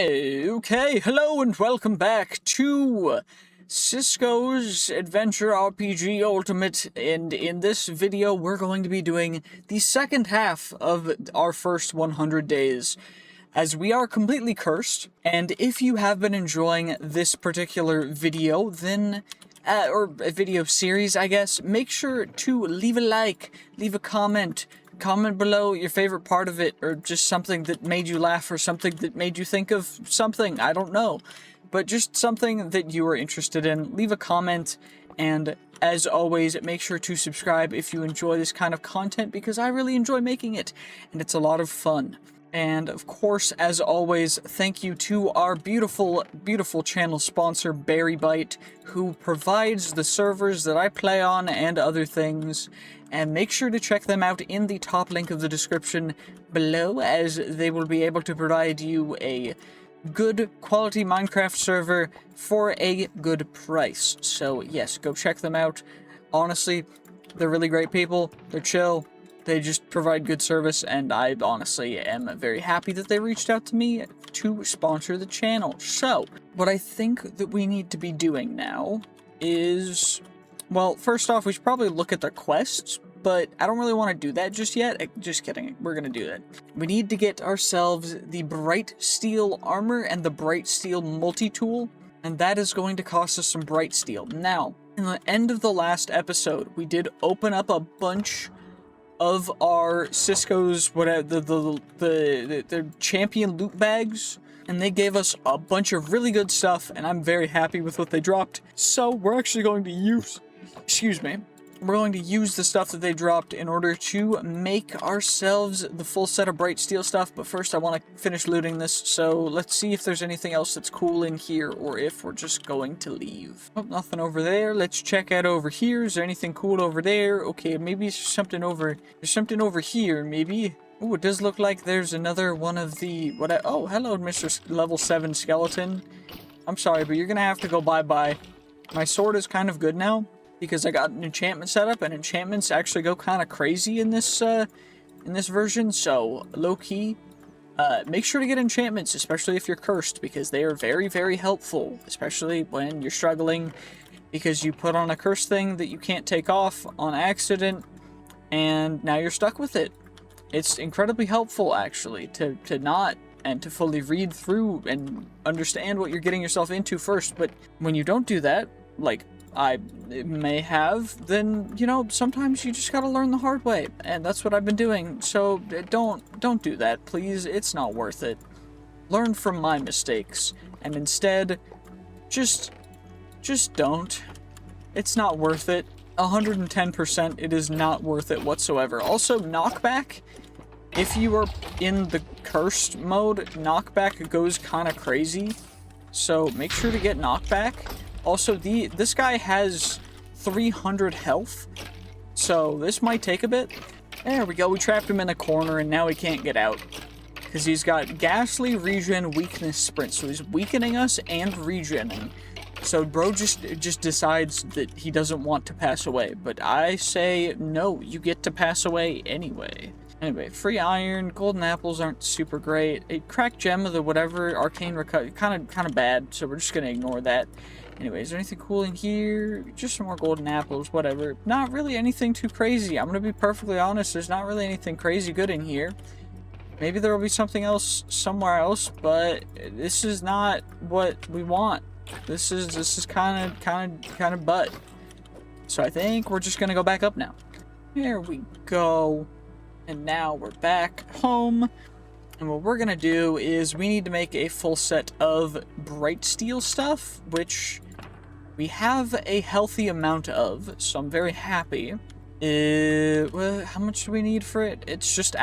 Okay, hello and welcome back to Cisco's Adventure RPG Ultimate, and in this video we're going to be doing the second half of our first 100 days, as we are completely cursed. And if you have been enjoying this particular video, then or a video series, I guess, make sure to leave a like, leave a comment below your favorite part of it, or just something that made you laugh, or something that made you think of something, I don't know. But just something that you are interested in, leave a comment, and as always, make sure to subscribe if you enjoy this kind of content, because I really enjoy making it, and it's a lot of fun. And of course, as always, thank you to our beautiful, beautiful channel sponsor, Berry Bite, who provides the servers that I play on and other things. And make sure to check them out in the top link of the description below, as they will be able to provide you a good quality Minecraft server for a good price. So yes, go check them out. Honestly, they're really great people. They're chill. They just provide good service, and I honestly am very happy that they reached out to me to sponsor the channel. So, what I think that we need to be doing now is, well, first off, we should probably look at the quests, but I don't really want to do that just yet. Just kidding, we're going to do that. We need to get ourselves the bright steel armor and the bright steel multi-tool, and that is going to cost us some bright steel. Now, in the end of the last episode, we did open up a bunch of our Cisco's whatever the champion loot bags, and they gave us a bunch of really good stuff, and I'm very happy with what they dropped. So we're actually going to use, we're going to use the stuff that they dropped in order to make ourselves the full set of bright steel stuff. But first I want to finish looting this, so let's see if there's anything else that's cool in here, or if we're just going to leave. Oh, nothing over there. Let's check out over here. Is there anything cool over there? Okay, maybe there's something over here, maybe. Oh, it does look like there's another one of the, oh, hello, Mr. Level 7 Skeleton. I'm sorry, but you're gonna have to go bye-bye. My sword is kind of good now, because I got an enchantment set up, and enchantments actually go kind of crazy in this version. So low-key, make sure to get enchantments, especially if you're cursed, because they are very, very helpful, especially when you're struggling, because you put on a curse thing that you can't take off on accident, and now you're stuck with it. It's incredibly helpful, actually, to not, and to fully read through and understand what you're getting yourself into first. But when you don't do that, like I may have, then, you know, sometimes you just gotta learn the hard way, and that's what I've been doing. So don't do that, please. It's not worth it. Learn from my mistakes, and instead, just don't. It's not worth it. 110%, it is not worth it whatsoever. Also, knockback, if you are in the cursed mode, knockback goes kind of crazy, so make sure to get knockback. Also, this guy has 300 health, so this might take a bit. There we go, we trapped him in a corner, and now he can't get out, because he's got ghastly, regen, weakness, sprint, so he's weakening us and regenning. So bro just decides that he doesn't want to pass away, but I say, no, you get to pass away anyway. Anyway, free iron, golden apples aren't super great. A cracked gem of the whatever, arcane recovery, kind of bad, so we're just gonna ignore that. Anyway, is there anything cool in here? Just some more golden apples, whatever. Not really anything too crazy. I'm gonna be perfectly honest, there's not really anything crazy good in here. Maybe there will be something else somewhere else, but this is not what we want. This is kind of butt. So I think we're just gonna go back up now. There we go. And now we're back home. And what we're gonna do is we need to make a full set of bright steel stuff, which we have a healthy amount of, so I'm very happy. Well, how much do we need for it? It's just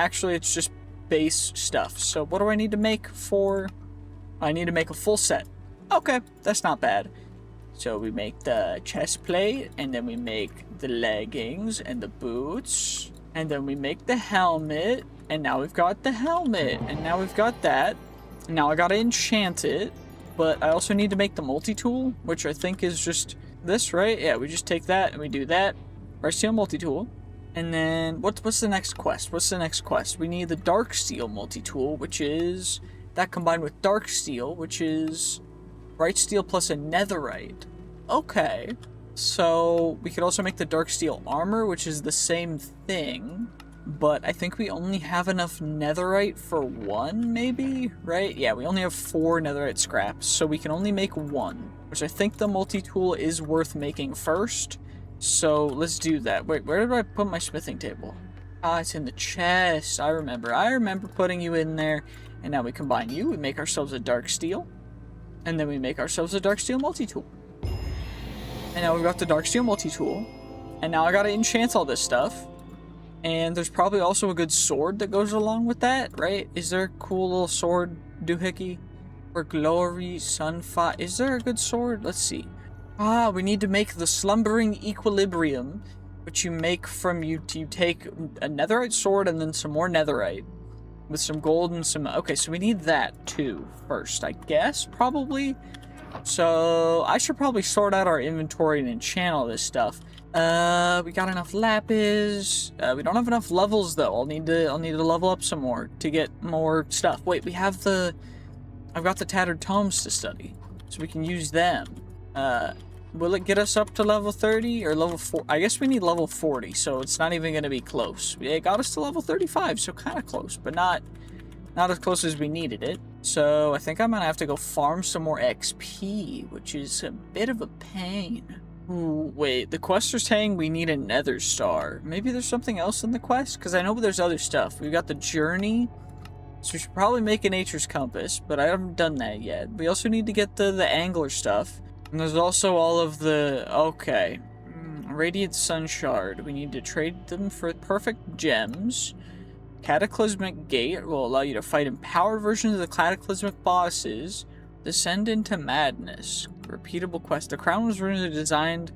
base stuff. So what do I need to make for? I need to make a full set. Okay, that's not bad. So we make the chest plate, and then we make the leggings and the boots, and then we make the helmet, and now we've got the helmet, and now we've got that. And now I gotta enchant it, but I also need to make the multi-tool, which I think is just this, right? Yeah, we just take that and we do that. Our steel multi-tool. And then, what's the next quest? What's the next quest? We need the dark steel multi-tool, which is that combined with dark steel, which is bright steel plus a netherite. Okay. So we could also make the dark steel armor, which is the same thing. But I think we only have enough netherite for one, maybe? Right? Yeah, we only have 4 netherite scraps, so we can only make 1. Which I think the multi-tool is worth making first. So let's do that. Wait, where did I put my smithing table? Ah, it's in the chest. I remember putting you in there. And now we combine you. We make ourselves a dark steel. And then we make ourselves a dark steel multi-tool. And now we've got the dark steel multi-tool. And now I gotta enchant all this stuff. And there's probably also a good sword that goes along with that, right? Is there a cool little sword doohickey? Or glory, sunfire? Is there a good sword? Let's see. Ah, we need to make the slumbering equilibrium, which you make from you take a netherite sword and then some more netherite with some gold and some. Okay, so we need that too first, I guess, probably. So I should probably sort out our inventory and enchant all this stuff. We got enough lapis. We don't have enough levels though. I'll need to level up some more to get more stuff. Wait, we have the. I've got the tattered tomes to study, so we can use them. Will it get us up to level 30 or level 4? I guess we need level 40, so it's not even going to be close. It got us to level 35, so kind of close, but not as close as we needed it. So I think I'm going to have to go farm some more XP, which is a bit of a pain. Ooh, wait, the quest is saying we need a nether star. Maybe there's something else in the quest? Because I know there's other stuff. We've got the journey, so we should probably make a nature's compass, but I haven't done that yet. We also need to get the angler stuff. And there's also all of the... Okay. Radiant Sun Shard. We need to trade them for perfect gems. Cataclysmic Gate will allow you to fight empowered versions of the Cataclysmic bosses. Descend into Madness. Repeatable quest. The crown was originally designed...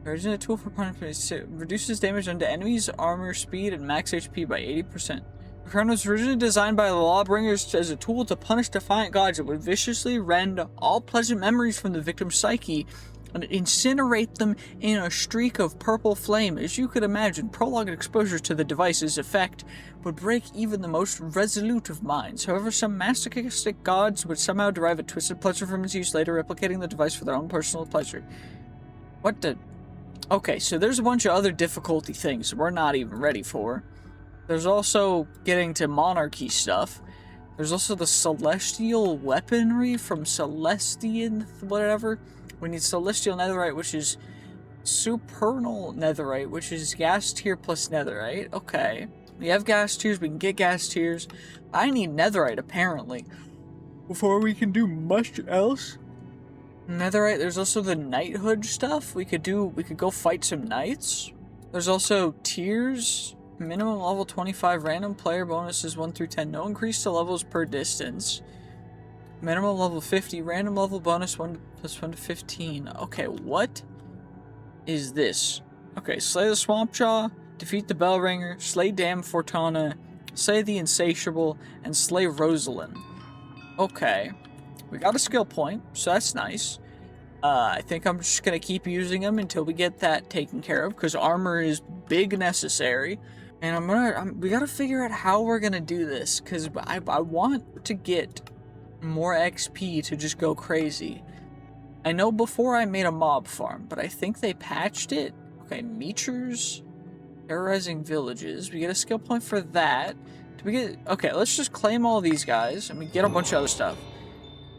Originally a tool for punishment. It reduces damage onto enemies, armor, speed, and max HP by 80%. The crown was originally designed by the Lawbringers as a tool to punish defiant gods. It would viciously rend all pleasant memories from the victim's psyche and incinerate them in a streak of purple flame. As you could imagine, prolonged exposure to the device's effect would break even the most resolute of minds. However, some masochistic gods would somehow derive a twisted pleasure from its use, later replicating the device for their own personal pleasure. What the... Okay, so there's a bunch of other difficulty things we're not even ready for. There's also getting to monarchy stuff. There's also the celestial weaponry from Celestian whatever. We need celestial netherite, which is supernal netherite, which is gas tier plus netherite. Okay. We have gas tiers, we can get gas tiers. I need netherite apparently before we can do much else. Netherite, there's also the knighthood stuff. We could go fight some knights. There's also tiers. Minimum level 25 random player bonuses 1 through 10. No increase to levels per distance. Minimum level 50 random level bonus 1 plus 1 to 15. Okay, what is this? Okay, slay the Swampjaw, defeat the Bellringer, slay Dam Fortuna, slay the Insatiable, and slay Rosalind. Okay, we got a skill point, so that's nice. I think I'm just gonna keep using them until we get that taken care of, because armor is big necessary. And we gotta figure out how we're gonna do this, because I want to get more XP to just go crazy. I know before I made a mob farm, but I think they patched it. Okay, Meechers, terrorizing villages. We get a skill point for that. Do we get... Okay, let's just claim all these guys, and we get a bunch of other stuff.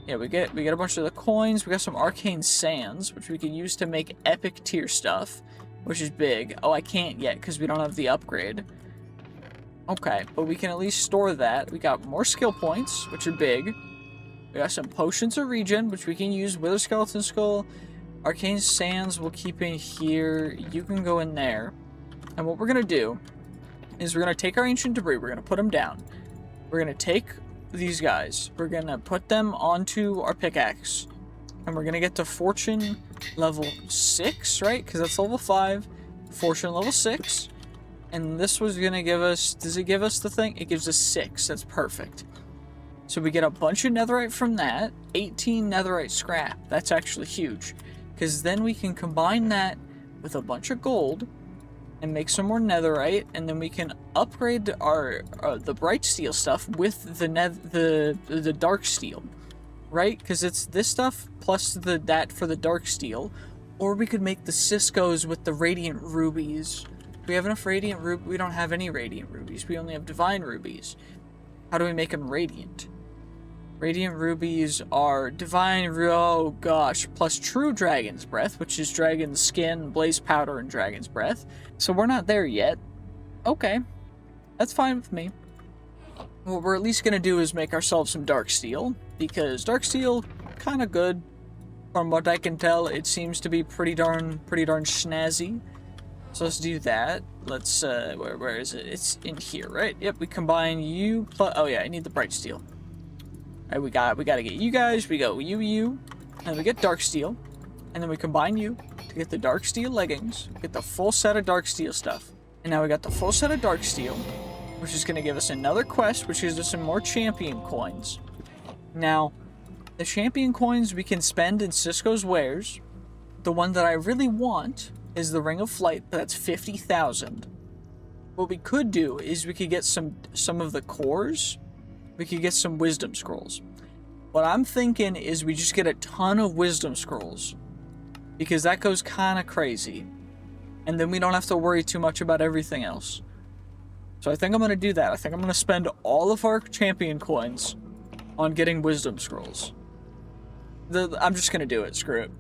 Yeah, we get a bunch of the coins. We got some arcane sands, which we can use to make epic tier stuff, which is big. Oh, I can't yet because we don't have the upgrade. Okay, but we can at least store that. We got more skill points, which are big. We got some potions of regen, which we can use. Wither Skeleton Skull, arcane sands we'll keep in here. You can go in there. And what we're gonna do is we're gonna take our ancient debris. We're gonna put them down. We're gonna take these guys. We're gonna put them onto our pickaxe. And we're gonna get to fortune level 6, right? Because that's level 5. Fortune level 6. And this was gonna give us... Does it give us the thing? It gives us 6. That's perfect. So we get a bunch of netherite from that. 18 netherite scrap. That's actually huge. Because then we can combine that with a bunch of gold. and make some more netherite, and then we can upgrade our the bright steel stuff with the dark steel, right? Because it's this stuff plus that for the dark steel, or we could make the Cisco's with the radiant rubies. We have enough radiant rubies. We don't have any radiant rubies. We only have divine rubies. How do we make them radiant? Radiant rubies are divine, oh gosh, plus true dragon's breath, which is dragon's skin, blaze powder, and dragon's breath. So we're not there yet. Okay, that's fine with me. What we're at least gonna do is make ourselves some dark steel, because dark steel, kind of good. From what I can tell, it seems to be pretty darn snazzy. So let's do that. Let's where is it? It's in here, right? Yep, we combine you plus, oh yeah, I need the bright steel. All right, we gotta get you guys. We go you, and we get dark steel, and then we combine you to get the dark steel leggings, get the full set of dark steel stuff. And now we got the full set of dark steel, which is gonna give us another quest, which gives us some more champion coins. Now, the champion coins we can spend in Cisco's wares. The one that I really want is the Ring of Flight, but that's 50,000. What we could do is we could get some of the cores. We could get some wisdom scrolls. What I'm thinking is we just get a ton of wisdom scrolls, because that goes kind of crazy, and then we don't have to worry too much about everything else. So I think I'm going to do that. I think I'm going to spend all of our champion coins on getting wisdom scrolls. I'm just going to do it. Screw it.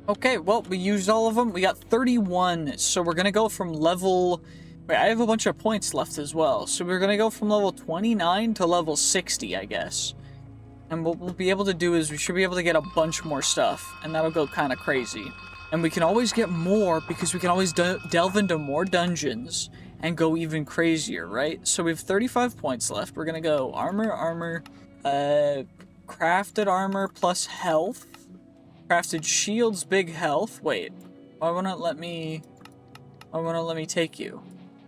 Okay, well, we used all of them. We got 31, so we're going to go from level... Wait, I have a bunch of points left as well. So we're going to go from level 29 to level 60, I guess. And what we'll be able to do is we should be able to get a bunch more stuff. And that'll go kind of crazy. And we can always get more because we can always delve into more dungeons and go even crazier, right? So we have 35 points left. We're going to go armor, crafted armor plus health. Crafted shields, big health. Wait, why won't it let me take you?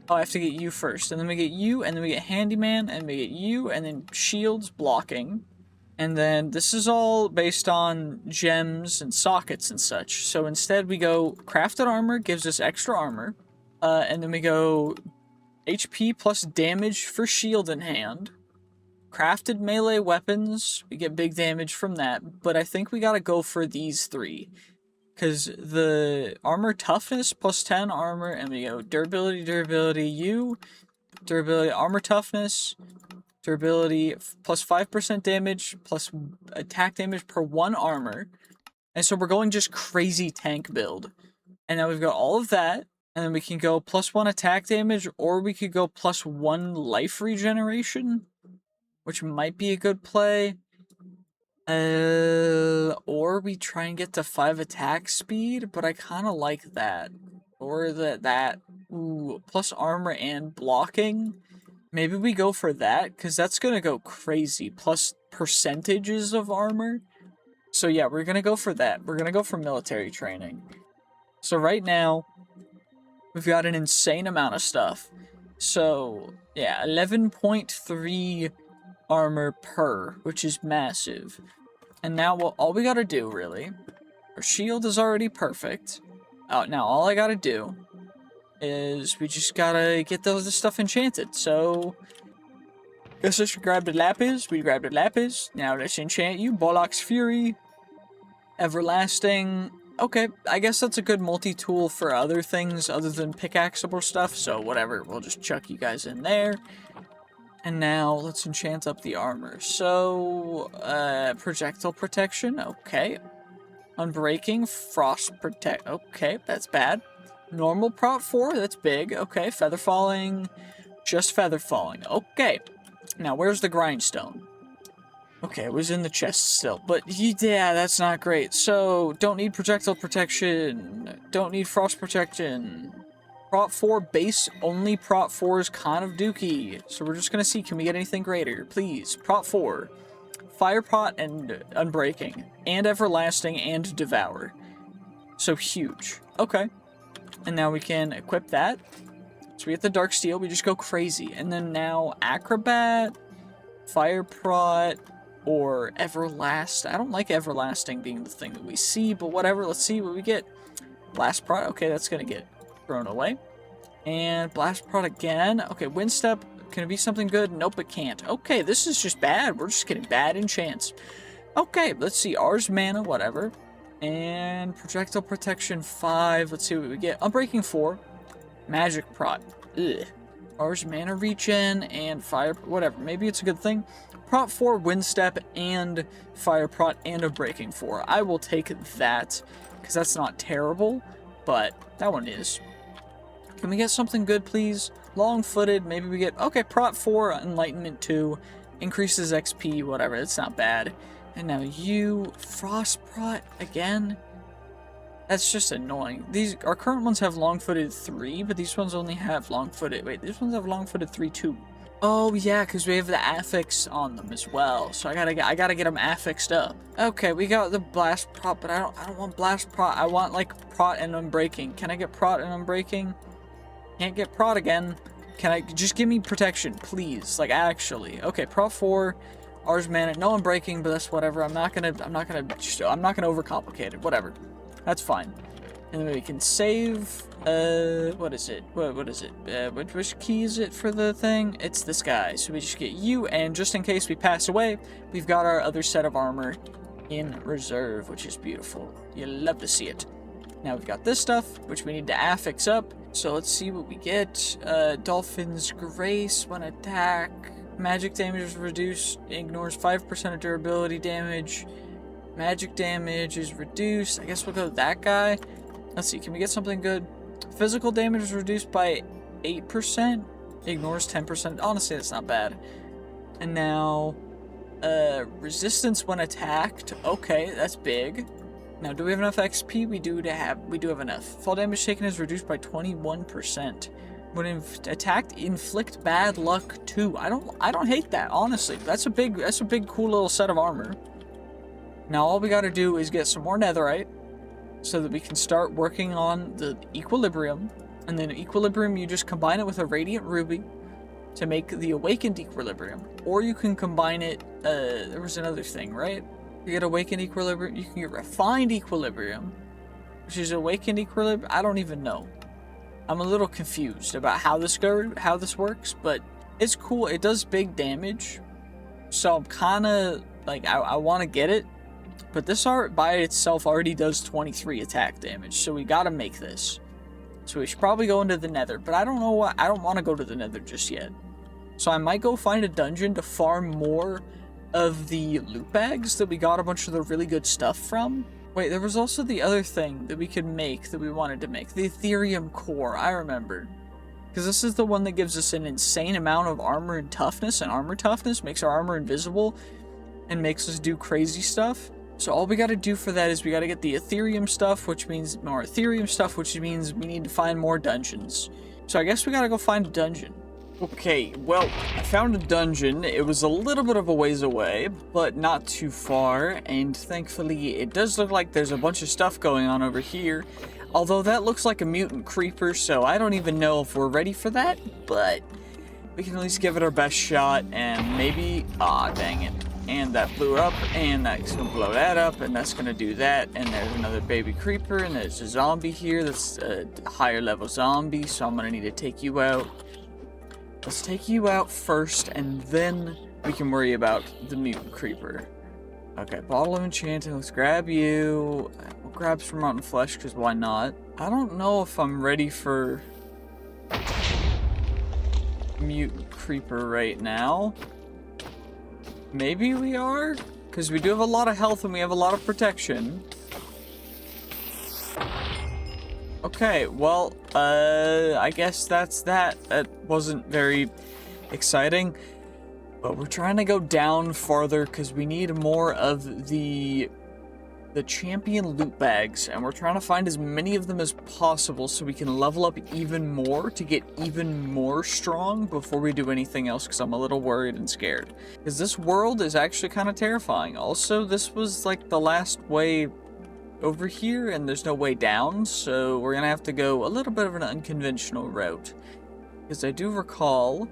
Oh, I have to get you first, and then we get you, and then we get handyman, and we get you, and then shields, blocking. And then this is all based on gems and sockets and such. So instead we go crafted armor, gives us extra armor. And then we go HP plus damage for shield in hand. Crafted melee weapons, we get big damage from that. But I think we gotta go for these three. Because the armor toughness plus 10 armor, and we go durability, durability, armor toughness, durability plus 5% damage, plus attack damage per 1 armor. And so we're going just crazy tank build. And now we've got all of that, and then we can go plus 1 attack damage, or we could go plus 1 life regeneration, which might be a good play. Or we try and get to 5 attack speed, but I kind of like that. Or ooh, plus armor and blocking. Maybe we go for that, because that's going to go crazy. Plus percentages of armor. So yeah, we're going to go for that. We're going to go for military training. So right now, we've got an insane amount of stuff. So yeah, 11.3 armor per, which is massive. And now all we gotta do, really, our shield is already perfect. Oh, now all I gotta do is we just gotta get this stuff enchanted. So, guess I should grab the lapis. We grabbed the lapis. Now let's enchant you. Bollock's Fury. Everlasting. Okay, I guess that's a good multi-tool for other things other than pickaxeable stuff. So whatever, we'll just chuck you guys in there. And now, let's enchant up the armor. So, projectile protection, okay. Unbreaking, frost protect, okay, that's bad. Normal prot 4, that's big, okay. Feather falling, just feather falling, okay. Now, where's the grindstone? Okay, it was in the chest still, but yeah, that's not great. So, don't need projectile protection, don't need frost protection. Prot 4 base, only Prot 4 is kind of dookie. So we're just gonna see, can we get anything greater? Please, Prot 4. Fire Prot and Unbreaking. And Everlasting and Devour. So huge. Okay. And now we can equip that. So we get the Dark Steel, we just go crazy. And then now Acrobat, Fire Prot, or Everlast. I don't like Everlasting being the thing that we see, but whatever, let's see what we get. Blast Prot, okay, that's gonna get thrown away. And blast prot again. Okay, wind step. Can it be something good? Nope, it can't. Okay, this is just bad. We're just getting bad enchants. Okay, let's see. Ars mana, whatever. And projectile protection 5. Let's see what we get. Unbreaking 4. Magic prot. Ugh. Ars mana regen and fire. Whatever. Maybe it's a good thing. Prot 4, wind step, and fire prot, and a breaking 4. I will take that because that's not terrible, but that one is. Can we get something good, please? Long-footed, maybe we get... Okay, Prot 4, Enlightenment 2, increases XP, whatever, it's not bad. And now you, Frost Prot, again? That's just annoying. Our current ones have Long-footed 3, but these ones only have Long-footed... Wait, these ones have Long-footed 3 too. Oh, yeah, because we have the affix on them as well, so I gotta get them affixed up. Okay, we got the Blast Prot, but I don't want Blast Prot, I want, like, Prot and Unbreaking. Can I get Prot and Unbreaking? Can't get prot again. Can I just give me protection, please? Like, actually. Okay, prot 4, Ars mana, no unbreaking, but that's whatever. I'm not gonna overcomplicate it. Whatever. That's fine. And then we can save. What is it? What is it? Which key is it for the thing? It's this guy. So we just get you, and just in case we pass away, we've got our other set of armor in reserve, which is beautiful. You love to see it. Now we've got this stuff, which we need to affix up. So let's see what we get. Dolphin's Grace when attack. Magic damage is reduced. Ignores 5% of durability damage. Magic damage is reduced. I guess we'll go with that guy. Let's see, can we get something good? Physical damage is reduced by 8%. Ignores 10%. Honestly, that's not bad. And now, resistance when attacked. Okay, that's big. Now, do we have enough XP? We do have enough. Fall damage taken is reduced by 21%. When attacked, inflict bad luck 2. I don't hate that, honestly. That's a big cool little set of armor. Now all we gotta do is get some more netherite so that we can start working on the equilibrium. And then equilibrium, you just combine it with a radiant ruby to make the awakened equilibrium. Or you can combine it, there was another thing, right? You get awakened equilibrium, you can get refined equilibrium, which is awakened equilibrium. I don't even know. I'm a little confused about how this works, but it's cool. It does big damage, so I'm kind of like I want to get it, but this art by itself already does 23 attack damage, so we gotta make this. So we should probably go into the Nether, but I don't know what. I don't want to go to the Nether just yet, so I might go find a dungeon to farm more of the loot bags that we got a bunch of the really good stuff from. Wait, there was also the other thing that we could make that we wanted to make. The Ethereum core, I remember. Because this is the one that gives us an insane amount of armor and toughness, and armor toughness makes our armor invisible and makes us do crazy stuff. So all we gotta do for that is we gotta get the Ethereum stuff, which means more Ethereum stuff, which means we need to find more dungeons. So I guess we gotta go find a dungeon. Okay, well, I found a dungeon. It was a little bit of a ways away, but not too far, and thankfully it does look like there's a bunch of stuff going on over here. Although that looks like a mutant creeper, so I don't even know if we're ready for that, but we can at least give it our best shot, and maybe... Ah, dang it. And that blew up, and that's gonna blow that up, and that's gonna do that, and there's another baby creeper, and there's a zombie here that's a higher level zombie, so I'm gonna need to take you out. Let's take you out first, and then we can worry about the mutant creeper. Okay, bottle of enchanting, let's grab you. We'll grab some rotten flesh, because why not? I don't know if I'm ready for mutant creeper right now. Maybe we are? Because we do have a lot of health and we have a lot of protection. Okay, well, I guess that's that. That wasn't very exciting. But we're trying to go down farther because we need more of the champion loot bags. And we're trying to find as many of them as possible so we can level up even more to get even more strong before we do anything else, because I'm a little worried and scared. Because this world is actually kind of terrifying. Also, this was like the last way over here, and there's no way down, so we're gonna have to go a little bit of an unconventional route. Because I do recall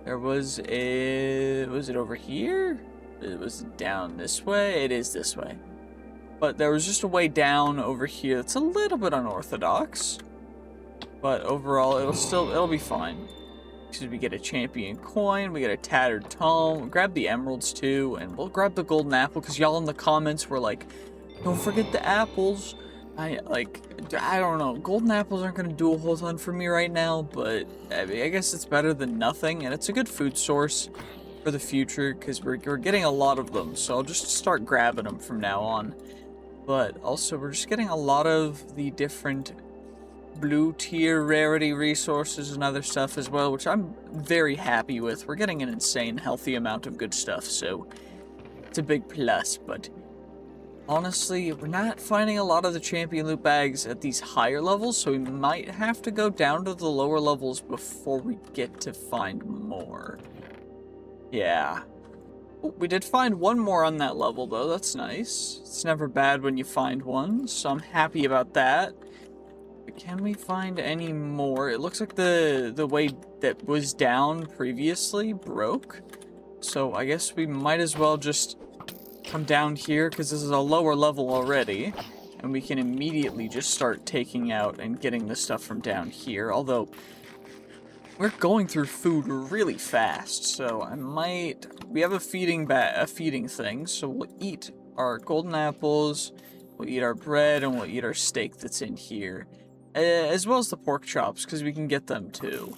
there was was it over here? It was down this way? It is this way. But there was just a way down over here that's a little bit unorthodox. But overall, it'll be fine. Because we get a champion coin, we get a tattered tome, we'll grab the emeralds too, and we'll grab the golden apple, because y'all in the comments were like, don't forget the apples. I don't know, golden apples aren't going to do a whole ton for me right now, but I mean, I guess it's better than nothing, and it's a good food source for the future, because we're getting a lot of them, so I'll just start grabbing them from now on. But also, we're just getting a lot of the different blue tier rarity resources and other stuff as well, which I'm very happy with. We're getting an insane healthy amount of good stuff, so it's a big plus. But honestly, we're not finding a lot of the champion loot bags at these higher levels, so we might have to go down to the lower levels before we get to find more. Yeah. Oh, we did find one more on that level though, that's nice. It's never bad when you find one, so I'm happy about that. Can we find any more? It looks like the way that was down previously broke. So I guess we might as well just come down here, because this is a lower level already. And we can immediately just start taking out and getting the stuff from down here. Although, we're going through food really fast. So I might... We have a feeding thing, so we'll eat our golden apples, we'll eat our bread, and we'll eat our steak that's in here. As well as the pork chops, because we can get them too.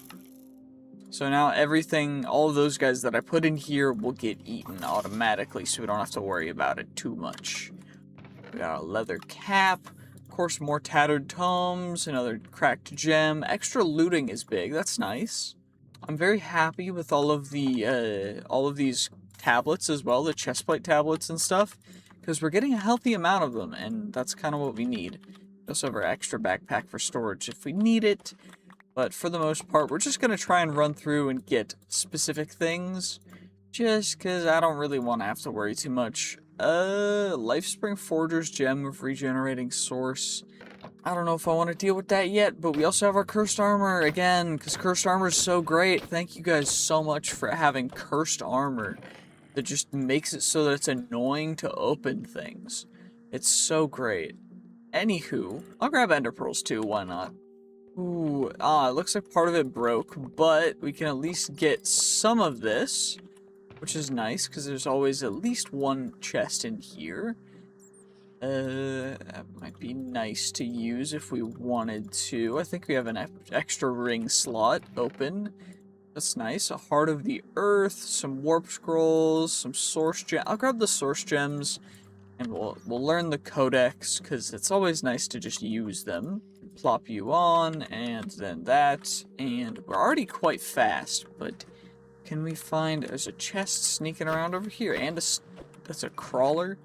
So now everything, all of those guys that I put in here will get eaten automatically, so we don't have to worry about it too much. We got a leather cap, of course more tattered tomes, another cracked gem. Extra looting is big, that's nice. I'm very happy with all of these tablets as well, the chestplate tablets and stuff, because we're getting a healthy amount of them, and that's kind of what we need. We also have our extra backpack for storage if we need it, but for the most part, we're just going to try and run through and get specific things, just because I don't really want to have to worry too much. Lifespring Forger's Gem of Regenerating Source. I don't know if I want to deal with that yet, but we also have our Cursed Armor again, because Cursed Armor is so great. Thank you guys so much for having Cursed Armor that just makes it so that it's annoying to open things. It's so great. Anywho, I'll grab ender pearls too, why not? Ooh, it looks like part of it broke, but we can at least get some of this, which is nice, because there's always at least one chest in here. That might be nice to use if we wanted to. I think we have an extra ring slot open. That's nice. A Heart of the Earth, some warp scrolls, some source gems. I'll grab the source gems. And we'll learn the codex, because it's always nice to just use them. Plop you on, and then that, and we're already quite fast, but can we find... There's a chest sneaking around over here, and that's a crawler.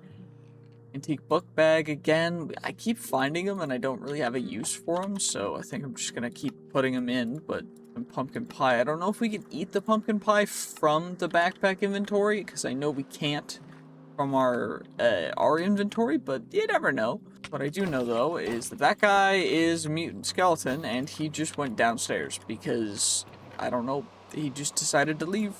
Antique book bag again. I keep finding them, and I don't really have a use for them, so I think I'm just going to keep putting them in, but... And pumpkin pie. I don't know if we can eat the pumpkin pie from the backpack inventory, because I know we can't from our inventory, but you never know. What I do know, though, is that guy is a mutant skeleton, and he just went downstairs, because, I don't know, he just decided to leave.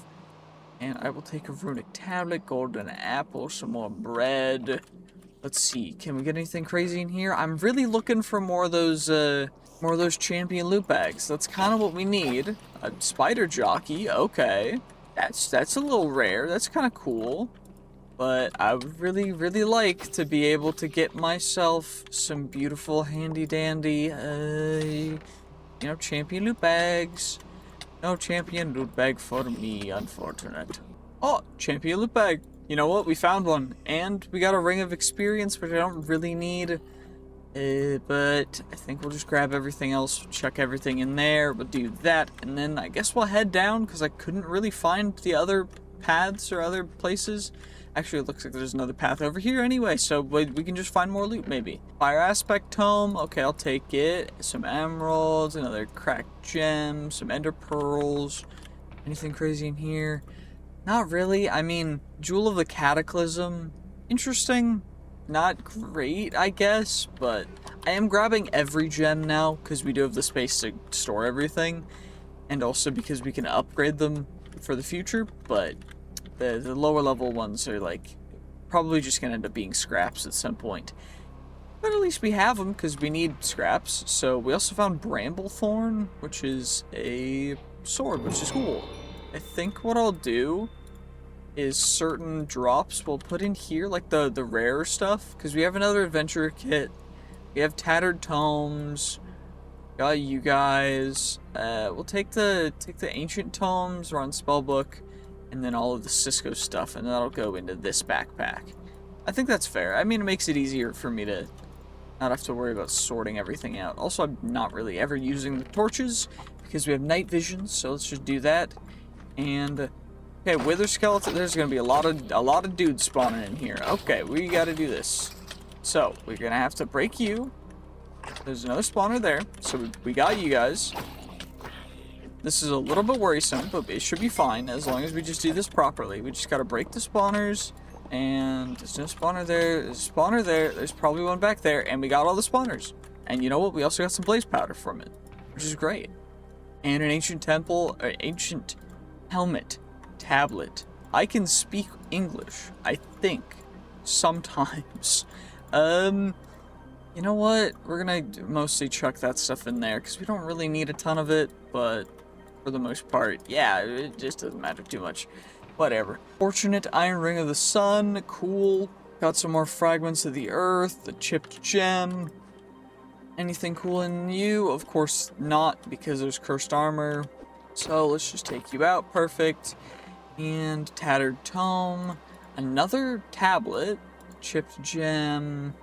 And I will take a runic tablet, golden apple, some more bread. Let's see, can we get anything crazy in here? I'm really looking for more of those champion loot bags. That's kind of what we need. A spider jockey, okay. That's a little rare, that's kind of cool. But I would really, really like to be able to get myself some beautiful, handy-dandy, champion loot bags. No champion loot bag for me, unfortunate. Oh, champion loot bag. You know what? We found one. And we got a ring of experience, which I don't really need. But I think we'll just grab everything else, chuck everything in there. We'll do that, and then I guess we'll head down, because I couldn't really find the other paths or other places. Actually, it looks like there's another path over here anyway, so we can just find more loot, maybe. Fire Aspect Tome, okay, I'll take it. Some emeralds, another cracked gem, some ender pearls. Anything crazy in here? Not really. I mean, Jewel of the Cataclysm, interesting. Not great, I guess, but I am grabbing every gem now, because we do have the space to store everything. And also because we can upgrade them for the future, but... The lower level ones are, like, probably just gonna end up being scraps at some point. But at least we have them, because we need scraps. So we also found Bramblethorn, which is a sword, which is cool. I think what I'll do is certain drops we'll put in here, like the rare stuff, because we have another adventurer kit. We have tattered tomes. Got you guys. We'll take the ancient tomes, run spellbook, and then all of the Cisco stuff, and that'll go into this backpack. I think that's fair. I mean, it makes it easier for me to not have to worry about sorting everything out. Also, I'm not really ever using the torches because we have night vision, so let's just do that. And okay, wither skeleton. There's gonna be a lot of dudes spawning in here. Okay, we got to do this. So we're gonna have to break you. There's another spawner there, so we got you guys. This is a little bit worrisome, but it should be fine as long as we just do this properly. We just gotta break the spawners, and there's no spawner there, there's a spawner there, there's probably one back there, and we got all the spawners. And you know what? We also got some blaze powder from it, which is great. And an ancient temple, or ancient helmet, tablet. I can speak English, I think, sometimes. You know what? We're gonna mostly chuck that stuff in there, because we don't really need a ton of it, but for the most part, yeah, it just doesn't matter too much. Whatever. Fortunate Iron Ring of the Sun, cool. Got some more fragments of the earth, the chipped gem. Anything cool in you? Of course not, because there's cursed armor. So let's just take you out, perfect. And tattered tome, another tablet, chipped gem,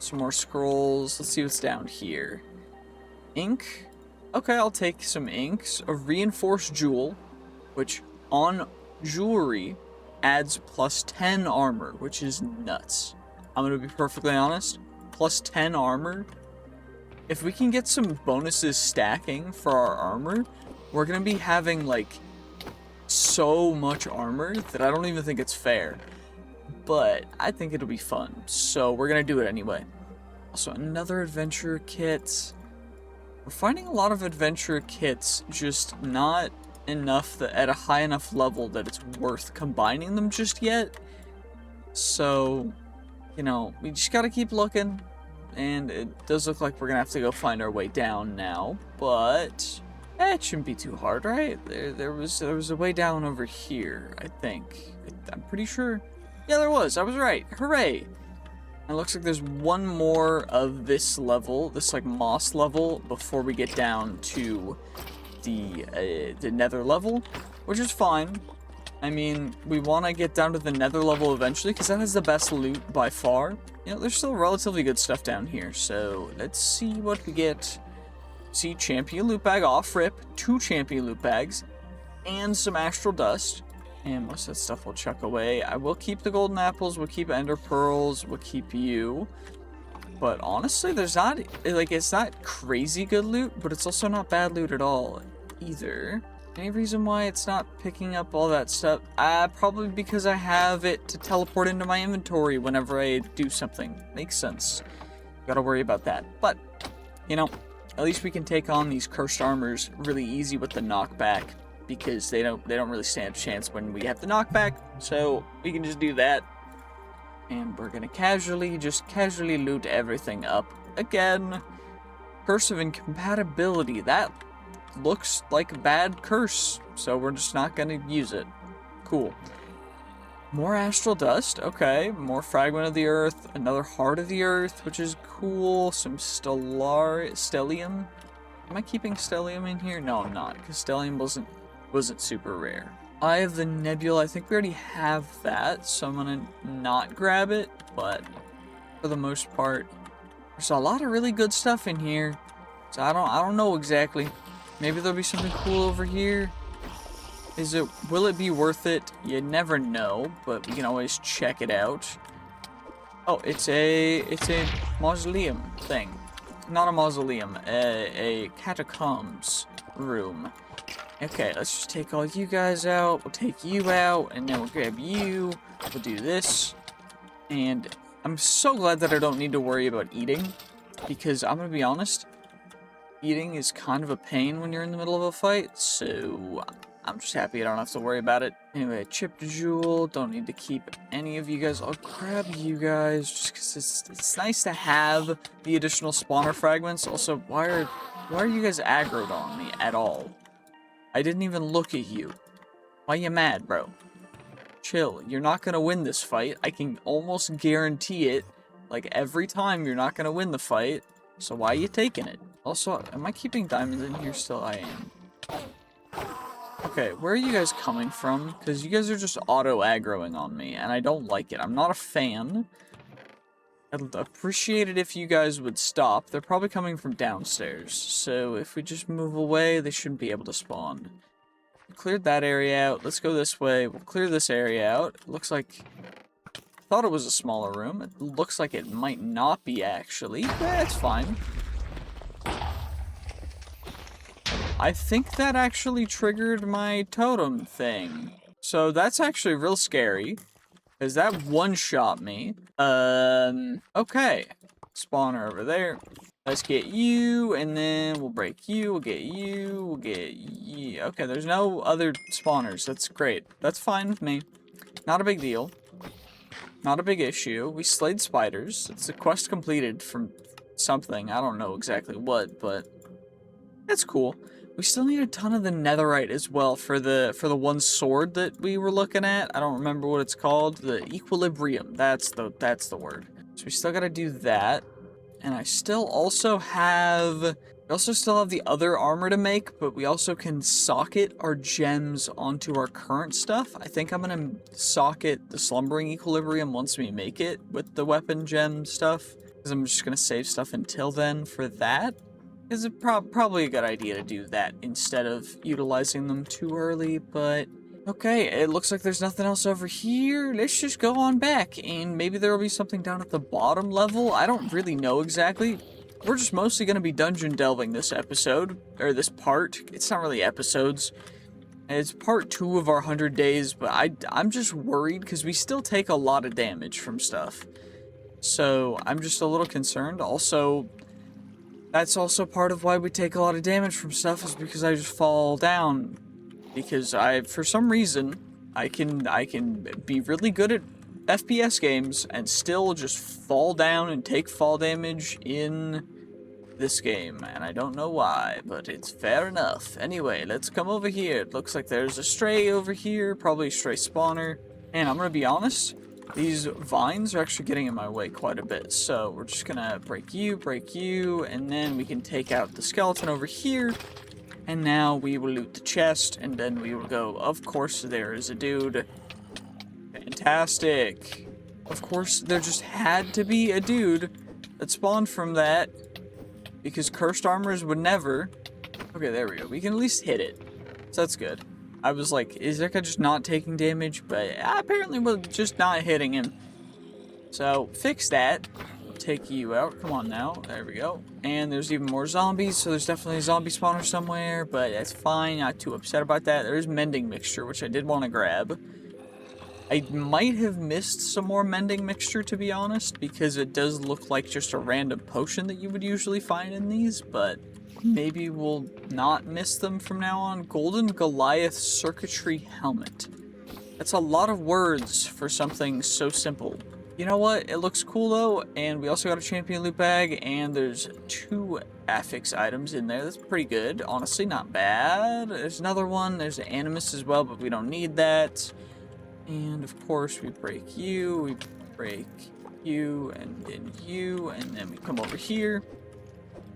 some more scrolls. Let's see what's down here. Ink. Okay, I'll take some inks. A reinforced jewel, which on jewelry adds plus 10 armor, which is nuts. I'm gonna be perfectly honest. Plus 10 armor. If we can get some bonuses stacking for our armor, we're gonna be having like so much armor that I don't even think it's fair. But I think it'll be fun, so we're gonna do it anyway. Also, another adventure kit. We're finding a lot of adventure kits, just not enough that at a high enough level that it's worth combining them just yet. So, you know, we just gotta keep looking, and it does look like we're gonna have to go find our way down now, but it shouldn't be too hard, right? There was a way down over here, I think. I'm pretty sure. Yeah, there was. I was right. Hooray! It looks like there's one more of this level, this like moss level, before we get down to the nether level, which is fine. I mean, we want to get down to the nether level eventually, because that has the best loot by far. You know, there's still relatively good stuff down here, so let's see what we get. See, champion loot bag off rip, 2 champion loot bags, and some astral dust. And most of that stuff we'll chuck away. I will keep the golden apples, we'll keep ender pearls, we'll keep you. But honestly, there's not, like, it's not crazy good loot, but it's also not bad loot at all, either. Any reason why it's not picking up all that stuff? Probably because I have it to teleport into my inventory whenever I do something. Makes sense. Gotta worry about that. But, you know, at least we can take on these cursed armors really easy with the knockback, because they don't really stand a chance when we have the knockback, so we can just do that. And we're gonna casually loot everything up again. Curse of Incompatibility, that looks like a bad curse, so we're just not gonna use it. Cool. More astral dust, okay. More fragment of the earth, another heart of the earth, which is cool. Some stellium. Am I keeping stellium in here? No, I'm not, because stellium wasn't super rare. Eye of the Nebula, I think we already have that, so I'm gonna not grab it, but for the most part, there's a lot of really good stuff in here. So I don't know exactly. Maybe there'll be something cool over here. Will it be worth it? You never know, but we can always check it out. Oh, it's a mausoleum thing. Not a mausoleum, a catacombs room. Okay, let's just take all you guys out. We'll take you out, and then we'll grab you. We'll do this. And I'm so glad that I don't need to worry about eating, because I'm gonna be honest, eating is kind of a pain when you're in the middle of a fight, so I'm just happy I don't have to worry about it. Anyway, chipped jewel. Don't need to keep any of you guys. I'll grab you guys just because it's nice to have the additional spawner fragments. Also, why are you guys aggroed on me at all? I didn't even look at you. Why you mad, bro? Chill. You're not gonna win this fight. I can almost guarantee it. Like, every time you're not gonna win the fight. So why are you taking it? Also, am I keeping diamonds in here still? I am. Okay, where are you guys coming from? Because you guys are just auto-aggroing on me, and I don't like it. I'm not a fan. I'd appreciate it if you guys would stop. They're probably coming from downstairs, so if we just move away, they shouldn't be able to spawn. We cleared that area out. Let's go this way. We'll clear this area out. It looks like... I thought it was a smaller room. It looks like it might not be, actually. That's fine. I think that actually triggered my totem thing. So that's actually real scary. Because that one-shot me. Okay. Spawner over there. Let's get you, and then we'll break you, we'll get you, we'll get you. Okay, there's no other spawners. That's great. That's fine with me. Not a big deal. Not a big issue. We slayed spiders. It's a quest completed from something. I don't know exactly what, but that's cool. We still need a ton of the netherite as well for the one sword that we were looking at. I don't remember what it's called. The equilibrium. That's the word. So we still gotta do that. And I still also have... We also still have the other armor to make, but we also can socket our gems onto our current stuff. I think I'm gonna socket the slumbering equilibrium once we make it with the weapon gem stuff. Because I'm just gonna save stuff until then for that. It's probably a good idea to do that instead of utilizing them too early, but... Okay, it looks like there's nothing else over here. Let's just go on back, and maybe there will be something down at the bottom level. I don't really know exactly. We're just mostly going to be dungeon delving this episode, or this part. It's not really episodes. It's part 2 of our 100 days, but I'm just worried because we still take a lot of damage from stuff. So I'm just a little concerned. Also... That's also part of why we take a lot of damage from stuff is because I just fall down. Because for some reason, I can be really good at FPS games and still just fall down and take fall damage in this game. And I don't know why, but it's fair enough. Anyway, let's come over here. It looks like there's a stray over here, probably a stray spawner. And I'm gonna be honest, these vines are actually getting in my way quite a bit, so we're just gonna break you, and then we can take out the skeleton over here, and now we will loot the chest, and then we will go, of course there is a dude. Fantastic. Of course, there just had to be a dude that spawned from that, because cursed armors would never. Okay, there we go. We can at least hit it, so that's good. I was like, is that guy just not taking damage? But apparently we're just not hitting him. So, fix that. Take you out. Come on now. There we go. And there's even more zombies, so there's definitely a zombie spawner somewhere, but that's fine. Not too upset about that. There's mending mixture, which I did want to grab. I might have missed some more mending mixture, to be honest, because it does look like just a random potion that you would usually find in these, but... Maybe we'll not miss them from now on. Golden Goliath Circuitry Helmet. That's a lot of words for something so simple. You know what? It looks cool though, and we also got a champion loot bag, and there's 2 affix items in there. That's pretty good. Honestly, not bad. There's another one. There's an animus as well, but we don't need that. And of course, we break you, and then we come over here.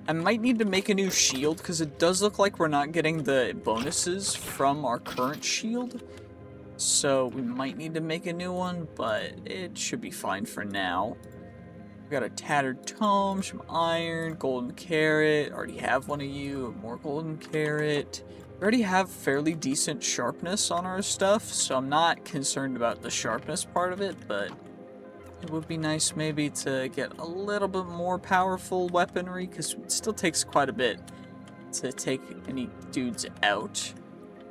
I might need to make a new shield, because it does look like we're not getting the bonuses from our current shield. So we might need to make a new one, but it should be fine for now. We got a tattered tome, some iron, golden carrot. Already have one of you, more golden carrot. We already have fairly decent sharpness on our stuff, so I'm not concerned about the sharpness part of it, but... It would be nice maybe to get a little bit more powerful weaponry, because it still takes quite a bit to take any dudes out.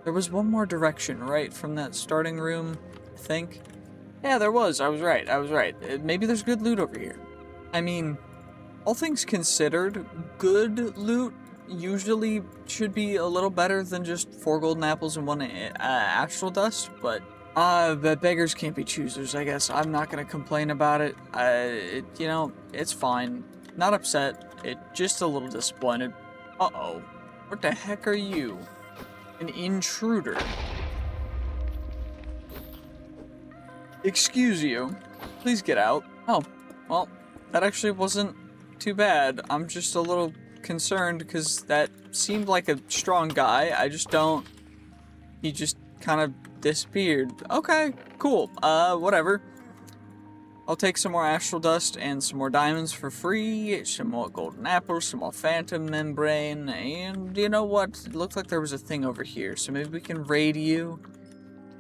There was one more direction, right, from that starting room, I think? Yeah, there was. I was right. Maybe there's good loot over here. I mean, all things considered, good loot usually should be a little better than just 4 golden apples and 1 astral dust, but beggars can't be choosers, I guess. I'm not gonna complain about it. You know, it's fine. Not upset. Just a little disappointed. Uh-oh. What the heck are you? An intruder. Excuse you. Please get out. Oh, well, that actually wasn't too bad. I'm just a little concerned because that seemed like a strong guy. I just don't... He just kind of disappeared. Okay, cool. Whatever. I'll take some more astral dust and some more diamonds for free, some more golden apples, some more phantom membrane, and you know what? It looked like there was a thing over here, so maybe we can raid you.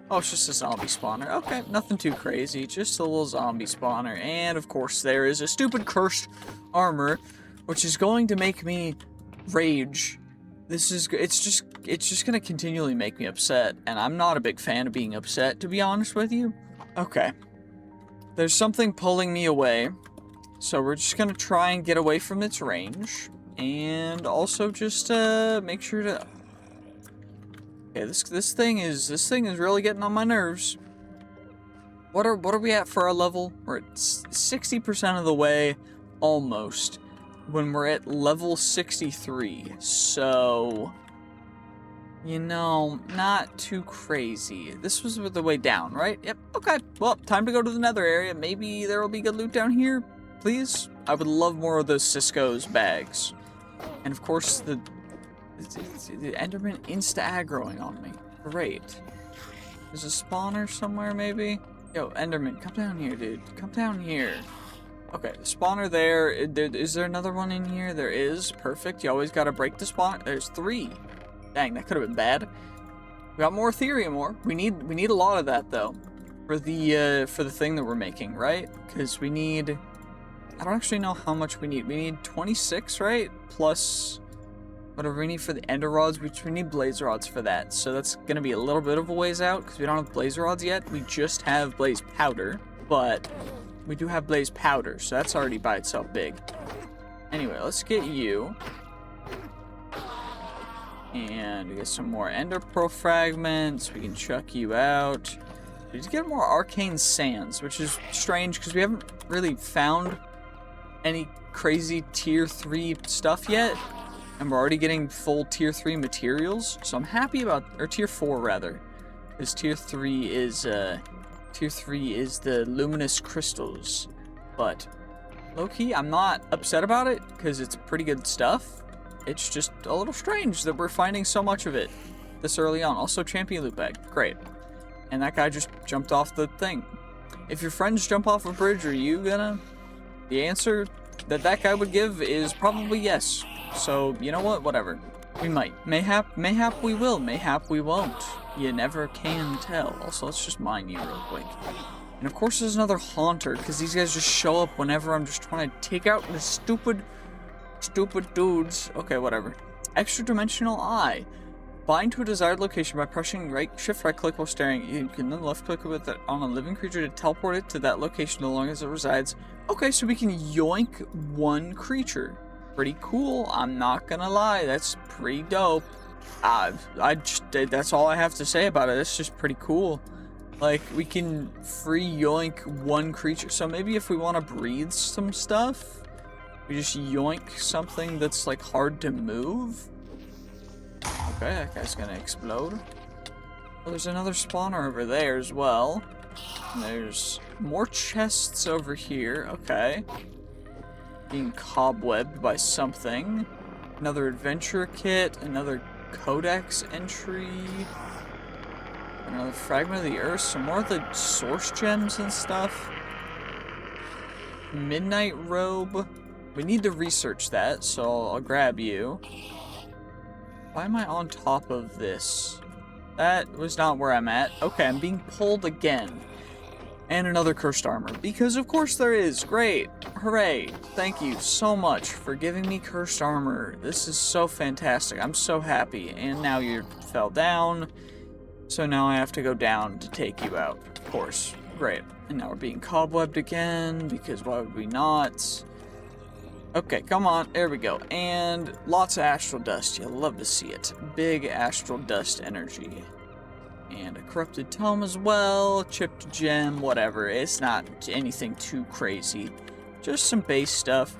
Oh, it's just a zombie spawner. Okay, nothing too crazy, just a little zombie spawner. And of course there is a stupid cursed armor, which is going to make me rage. It's just gonna continually make me upset, and I'm not a big fan of being upset, to be honest with you. Okay. There's something pulling me away, so we're just gonna try and get away from its range, and also just make sure to. Okay, this thing is really getting on my nerves. What are we at for our level? We're at 60% of the way, almost. When we're at level 63, so you know, not too crazy. This was the way down, right? Yep, okay. Well, time to go to the Nether area. Maybe there will be good loot down here, please? I would love more of those Cisco's bags. And of course, the Enderman insta-aggroing on me. Great. There's a spawner somewhere, maybe? Yo, Enderman, come down here, dude. Come down here. Okay, the spawner there. Is there another one in here? There is. Perfect. You always gotta break the spawner. There's 3. Dang, that could have been bad. We got more Ethereum ore. We need a lot of that though, for the thing that we're making, right? Because we need. I don't actually know how much we need. We need 26, right? Plus whatever we need for the ender rods, which we need blaze rods for that. So that's gonna be a little bit of a ways out because we don't have blaze rods yet. We just have blaze powder, but we do have blaze powder, so that's already by itself big. Anyway, let's get you. And we get some more ender pearl fragments. We can chuck you out. We need to get more arcane sands, which is strange because we haven't really found any crazy tier 3 stuff yet. And we're already getting full tier 3 materials. So I'm happy about, or tier 4 rather. Because tier 3 is the luminous crystals. But low-key, I'm not upset about it because it's pretty good stuff. It's just a little strange that we're finding so much of it this early on. Also, champion loot bag. Great. And that guy just jumped off the thing. If your friends jump off a bridge, are you gonna? The answer that guy would give is probably yes. So, you know what? Whatever. We might. Mayhap we will. Mayhap we won't. You never can tell. Also, let's just mine you real quick. And of course there's another haunter, because these guys just show up whenever I'm just trying to take out the stupid dudes. Okay, whatever. Extra dimensional eye. Bind to a desired location by pressing shift right click while staring. You can then left click with it on a living creature to teleport it to that location as long as it resides. Okay, so we can yoink one creature. Pretty cool. I'm not gonna lie. That's pretty dope. That's all I have to say about it. It's just pretty cool. Like, we can free yoink one creature. So maybe if we want to breathe some stuff, we just yoink something that's like hard to move. Okay, that guy's gonna explode. Oh, there's another spawner over there as well. And there's more chests over here. Okay. Being cobwebbed by something. Another adventure kit. Another codex entry. Another fragment of the earth. Some more of the source gems and stuff. Midnight robe. We need to research that, so I'll grab you. Why am I on top of this? That was not where I'm at. Okay, I'm being pulled again. And another cursed armor. Because of course there is. Great. Hooray. Thank you so much for giving me cursed armor. This is so fantastic. I'm so happy. And now you fell down. So now I have to go down to take you out. Of course. Great. And now we're being cobwebbed again. Because why would we not? Okay, come on. There we go. And lots of astral dust. You'll love to see it. Big astral dust energy. And a corrupted tome as well. Chipped gem, whatever. It's not anything too crazy. Just some base stuff.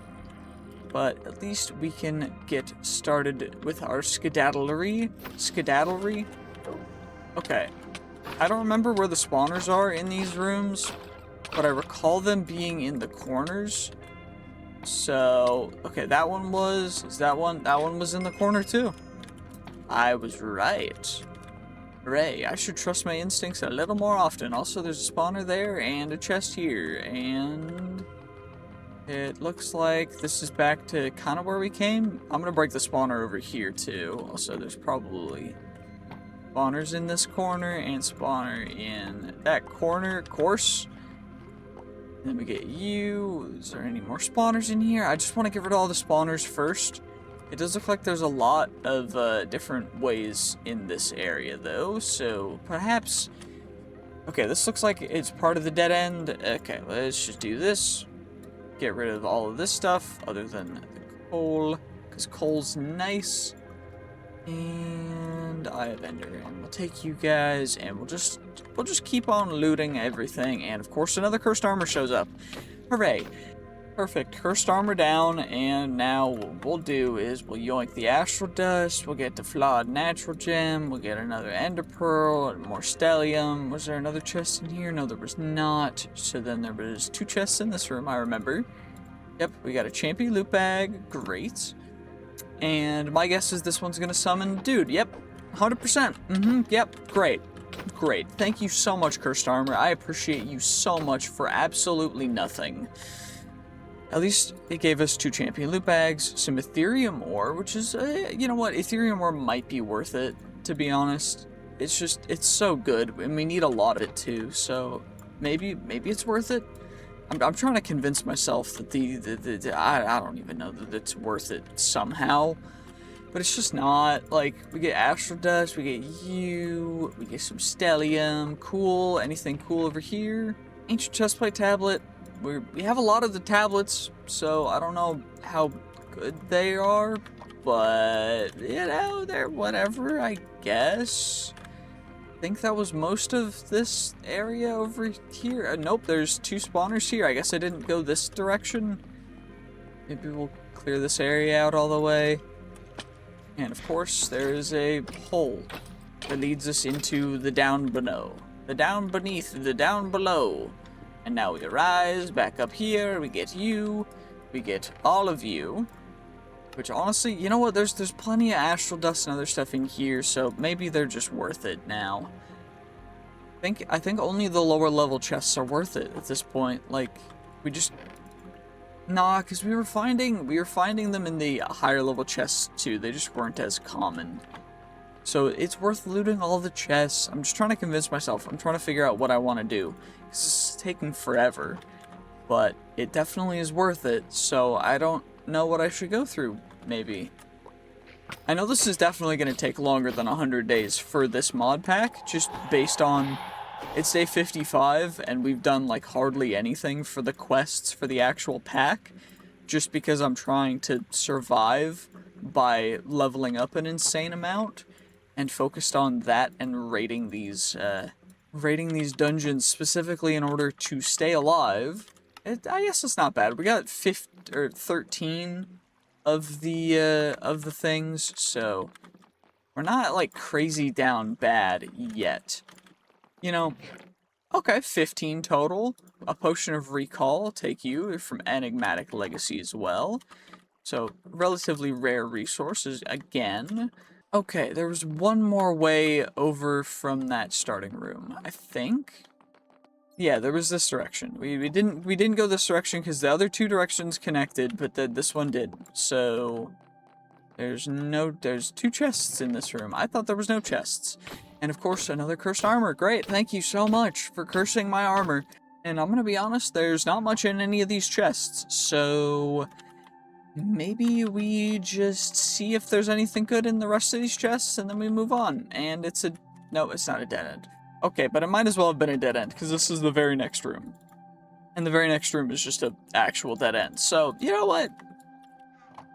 But at least we can get started with our skedaddlery. Skedaddlery? Okay. I don't remember where the spawners are in these rooms, but I recall them being in the corners. So, okay, that one was, that one was in the corner too. I was right. Hooray, I should trust my instincts a little more often. Also, there's a spawner there and a chest here, and it looks like this is back to kind of where we came. I'm gonna break the spawner over here too. Also, there's probably spawners in this corner and spawner in that corner, of course. Then we get you. Is there any more spawners in here? I just want to get rid of all the spawners first. It does look like there's a lot of different ways in this area though, so perhaps... Okay, this looks like it's part of the dead end. Okay, let's just do this. Get rid of all of this stuff other than the coal, because coal's nice. And I have Ender, and we'll take you guys, and we'll just keep on looting everything. And of course, another cursed armor shows up. Hooray! Perfect, cursed armor down, and now what we'll do is we'll yoink the astral dust. We'll get the flawed natural gem. We'll get another ender pearl and more stellium. Was there another chest in here? No, there was not. So then there was 2 chests in this room. I remember. Yep, we got a champion loot bag. Great. And my guess is this one's gonna summon dude. Yep, 100%. Yep, great. Great. Thank you so much, Cursed Armor. I appreciate you so much for absolutely nothing. At least it gave us 2 champion loot bags, some Ethereum ore, which is, you know what, Ethereum ore might be worth it, to be honest. It's so good, and we need a lot of it too, so maybe it's worth it. I'm trying to convince myself that I don't even know that it's worth it somehow. But it's just not. Like, we get astral dust, we get you, we get some stellium, cool. Anything cool over here? Ancient chestplate tablet. We have a lot of the tablets, so I don't know how good they are, but, you know, they're whatever, I guess. I think that was most of this area over here. Nope, there's 2 spawners here. I guess I didn't go this direction. Maybe we'll clear this area out all the way. And of course, there is a hole that leads us into the down below. The down beneath, the down below. And now we rise back up here. We get you. We get all of you. Which honestly, you know what? There's plenty of astral dust and other stuff in here, so maybe they're just worth it now. I think only the lower level chests are worth it at this point. Like, we just... Nah, because we were finding them in the higher level chests too. They just weren't as common. So it's worth looting all the chests. I'm just trying to convince myself. I'm trying to figure out what I want to do. This is taking forever. But it definitely is worth it, so I don't know what I should go through, maybe. I know this is definitely going to take longer than 100 days for this mod pack, just based on it's day 55, and we've done like hardly anything for the quests for the actual pack, just because I'm trying to survive by leveling up an insane amount, and focused on that and raiding these dungeons specifically in order to stay alive. I guess it's not bad. We got 13 of the things, so we're not like crazy down bad yet. You know, okay, 15 total. A potion of recall, take you from Enigmatic Legacy as well. So relatively rare resources again. Okay, there was one more way over from that starting room, I think. Yeah, there was this direction. We didn't go this direction because the other 2 directions connected, but this one did. So there's 2 chests in this room. I thought there was no chests. And of course, another cursed armor. Great, thank you so much for cursing my armor. And I'm gonna be honest, there's not much in any of these chests. So maybe we just see if there's anything good in the rest of these chests and then we move on. And no, it's not a dead end. Okay, but it might as well have been a dead end, because this is the very next room. And the very next room is just an actual dead end. So, you know what?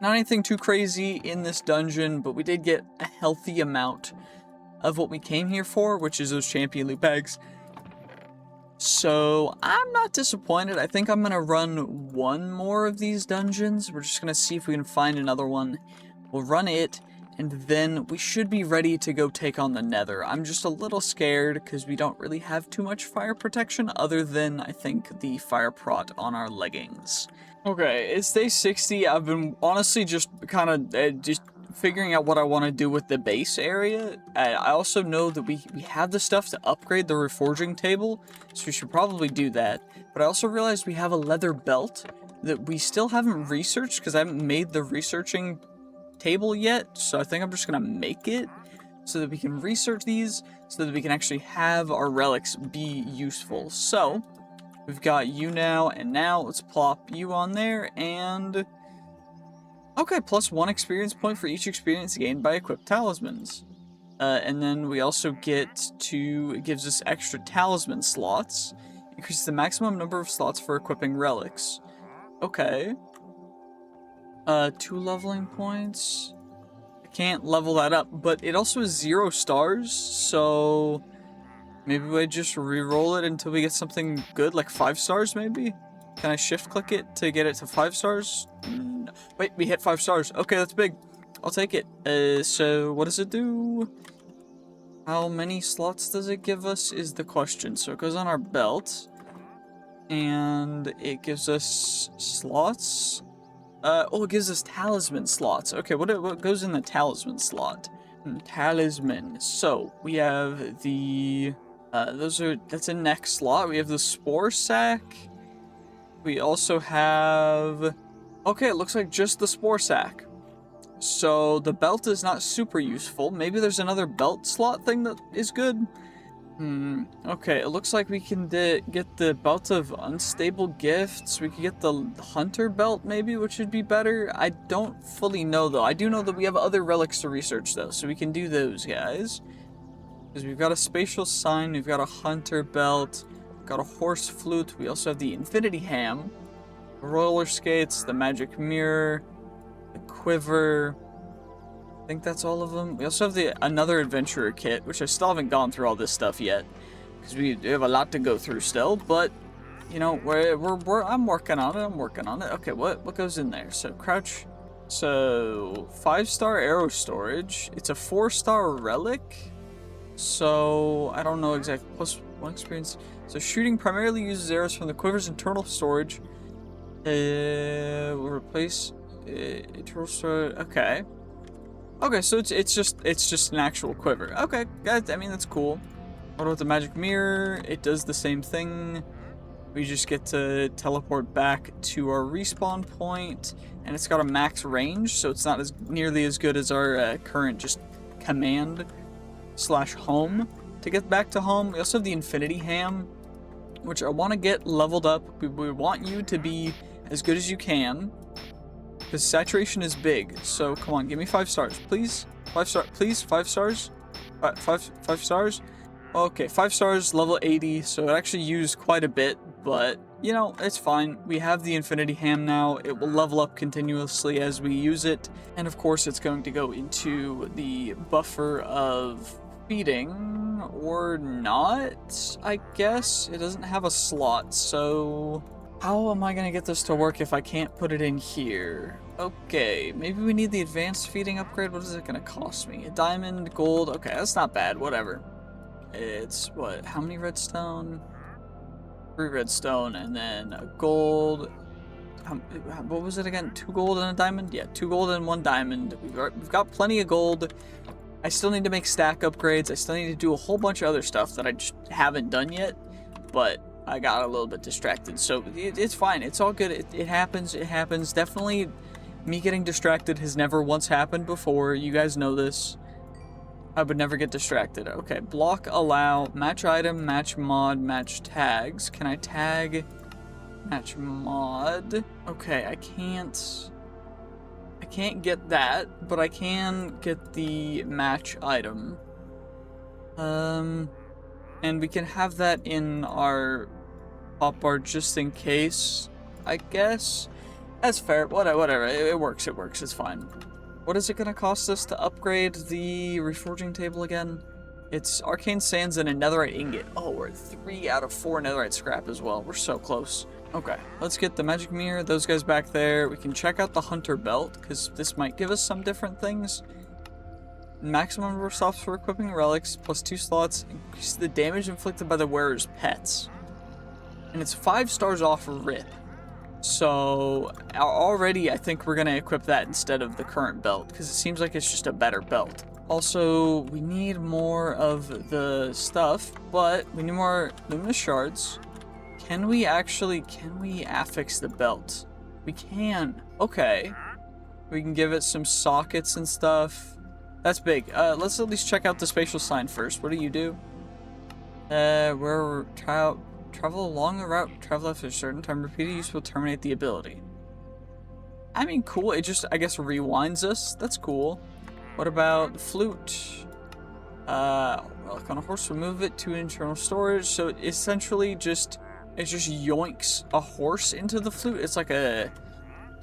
Not anything too crazy in this dungeon, but we did get a healthy amount of what we came here for, which is those champion loot bags. So I'm not disappointed. I think I'm gonna run one more of these dungeons. We're just gonna see if we can find another one. We'll run it, and then we should be ready to go take on the Nether. I'm just a little scared because we don't really have too much fire protection other than, I think, the fire prot on our leggings. Okay, it's day 60. I've been honestly just kind of just figuring out what I want to do with the base area. I also know that we have the stuff to upgrade the reforging table, so we should probably do that. But I also realized we have a leather belt that we still haven't researched because I haven't made the researching table yet, so I think I'm just gonna make it so that we can research these so that we can actually have our relics be useful. So we've got you now, and now let's plop you on there, and okay, +1 experience point for each experience gained by equipped talismans. And then we also get to, it gives us extra talisman slots, increases the maximum number of slots for equipping relics. Okay. 2 leveling points. I can't level that up, but it also has 0 stars, so maybe we just re-roll it until we get something good, like 5 stars maybe? Can I shift click it to get it to 5 stars? No. Wait, we hit 5 stars. Okay, that's big. I'll take it. So what does it do? How many slots does it give us is the question. So it goes on our belt, and it gives us slots. Oh, it gives us talisman slots. Okay, what goes in the talisman slot? Talisman. So we have the that's a neck slot. We have the spore sack. We also have, okay, it looks like just the spore sack. So the belt is not super useful. Maybe there's another belt slot thing that is good. Okay, it looks like we can get the belt of unstable gifts. We could get the hunter belt maybe, which would be better. I don't fully know though. I do know that we have other relics to research though, so we can do those, guys. Because we've got a spatial sign, we've got a hunter belt, we've got a horse flute, we also have the infinity ham, roller skates, the magic mirror, the quiver. I think that's all of them. We also have another adventurer kit, which I still haven't gone through all this stuff yet, because we have a lot to go through still. But you know, I'm working on it. Okay, what goes in there? So crouch. So 5-star arrow storage. It's a 4-star relic. So I don't know exactly. +1 experience. So shooting primarily uses arrows from the quiver's internal storage. Will replace internal storage. Okay. Okay, so it's just an actual quiver. Okay, guys, I mean that's cool. What about the magic mirror? It does the same thing. We just get to teleport back to our respawn point, and it's got a max range, so it's not as nearly as good as our current just command / home to get back to home. We also have the infinity ham, which I want to get leveled up. We want you to be as good as you can, because saturation is big. So come on, give me 5 stars, please. 5 stars, please. 5 stars. 5 stars. Okay, 5 stars, level 80. So it actually used quite a bit, but you know, it's fine. We have the infinity ham now. It will level up continuously as we use it, and of course, it's going to go into the buffer of feeding, or not. I guess it doesn't have a slot, so how am I gonna get this to work if I can't put it in here? Okay, maybe we need the advanced feeding upgrade. What is it gonna cost me? A diamond, gold. Okay, that's not bad. Whatever. It's what? How many redstone? 3 redstone, and then a gold. What was it again? 2 gold and a diamond? Yeah, 2 gold and 1 diamond. We've got plenty of gold. I still need to make stack upgrades. I still need to do a whole bunch of other stuff that I just haven't done yet, but I got a little bit distracted, so it's fine. It's all good. It happens. It happens. Definitely, me getting distracted has never once happened before. You guys know this. I would never get distracted. Okay, block, allow, match item, match mod, match tags. Can I tag match mod? Okay, I can't get that, but I can get the match item. And we can have that in our hotbar just in case, I guess. That's fair. Whatever. It works. It works. It's fine. What is it going to cost us to upgrade the reforging table again? It's arcane sands and a netherite ingot. Oh, we're at 3 out of 4 netherite scrap as well. We're so close. Okay, let's get the magic mirror. Those guys back there. We can check out the hunter belt, because this might give us some different things. Maximum number of slots for equipping relics, plus 2 slots. Increase the damage inflicted by the wearer's pets. And it's 5 stars off rip. So already I think we're going to equip that instead of the current belt, because it seems like it's just a better belt. Also, we need more of the stuff, but we need more luminous shards. Can we affix the belt? We can. Okay. We can give it some sockets and stuff. That's big. Let's at least check out the spatial sign first. What do you do? Travel along the route. Travel after a certain time. Repeated use will terminate the ability. I mean, cool. It just, I guess, rewinds us. That's cool. What about the flute? Relic on a horse will move it to internal storage. So it essentially it just yoinks a horse into the flute. It's like a